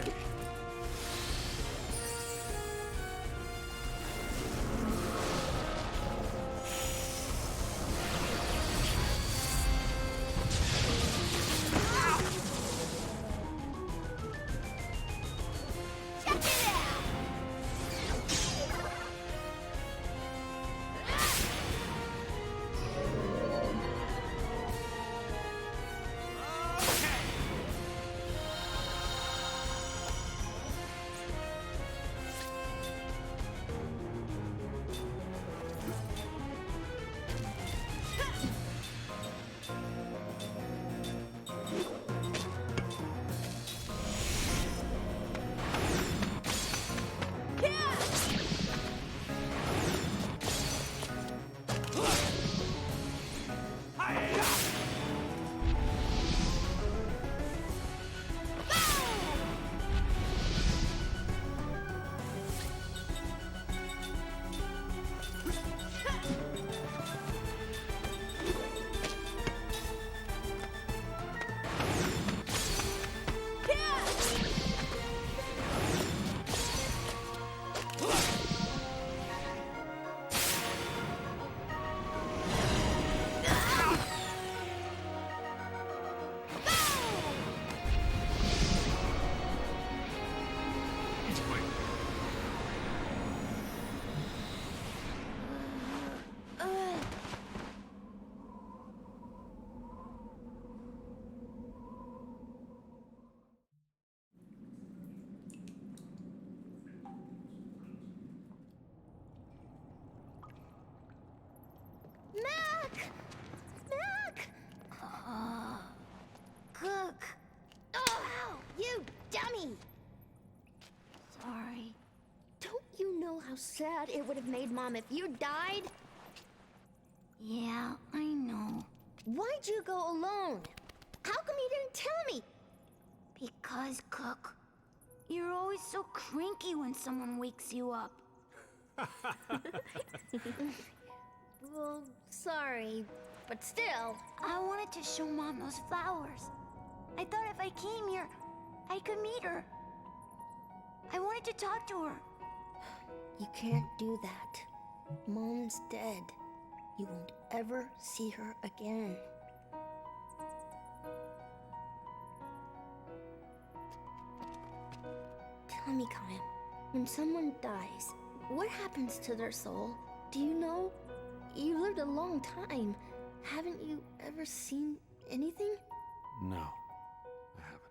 how sad it would have made Mom if you died. Yeah, I know. Why'd you go alone? How come you didn't tell me? Because, Cook, you're always so cranky when someone wakes you up. Well, sorry, but still. I wanted to show Mom those flowers. I thought if I came here, I could meet her. I wanted to talk to her. You can't do that. Mom's dead. You won't ever see her again. Tell me, Kyle, when someone dies, what happens to their soul? Do you know? You lived a long time. Haven't you ever seen anything? No, I haven't.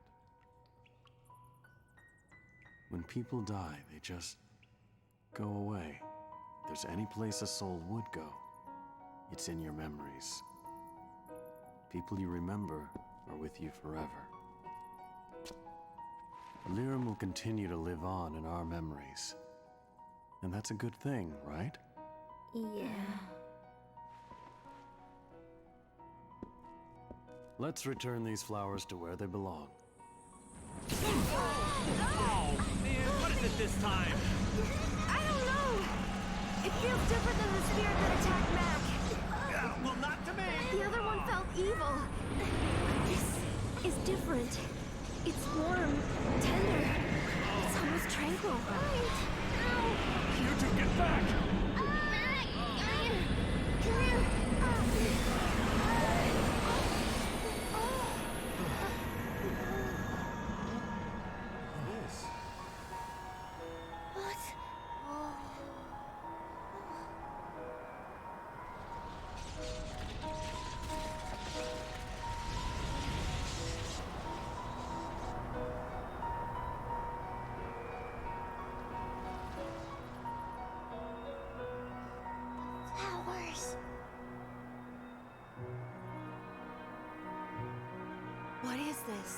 When people die, they just go away. If there's any place a soul would go, it's in your memories. People you remember are with you forever. Lyrum will continue to live on in our memories. And that's a good thing, right? Yeah. Let's return these flowers to where they belong. Oh, man, what is it this time? I don't know. It feels different than the spirit that attacked Mac. Well, not to me. The other one felt evil. This is different. It's warm, tender. It's almost tranquil. You two get back! Mac! Come here! What? Flowers. What is this?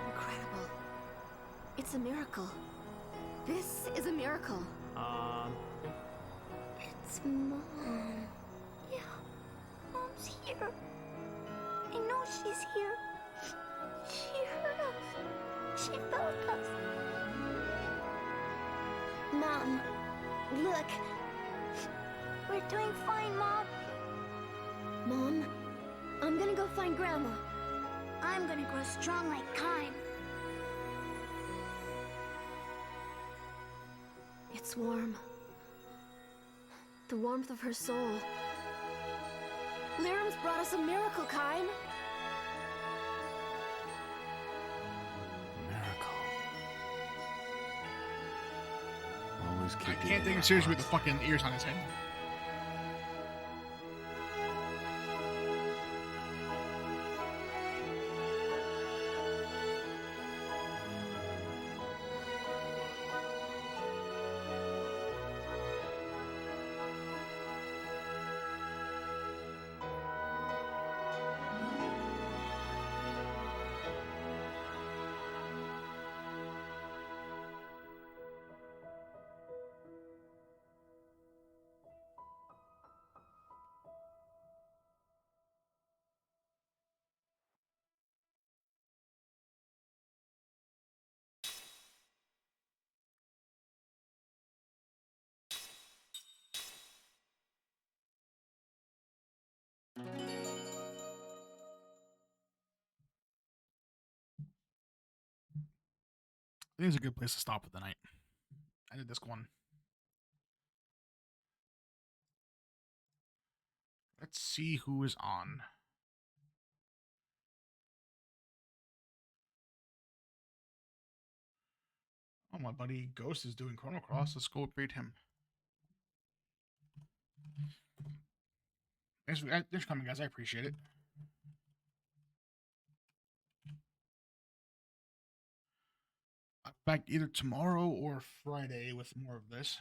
Incredible. It's a miracle. This is a miracle. It's Mom. Yeah, Mom's here. I know she's here. She heard us. She felt us. Mom, look. We're doing fine, Mom. Mom, I'm gonna go find Grandma. I'm gonna grow strong like Kime. It's warm. The warmth of her soul. Lyrum's brought us a miracle, Kime. Miracle. Always keep I you can't in take him my seriously with the heart. fucking ears on his head. I think it's a good place to stop for the night. I did disc one. Let's see who is on. Oh, my buddy Ghost is doing Chrono Cross. Let's go raid him. Thanks for coming, guys. I appreciate it. I'll be back either tomorrow or Friday with more of this.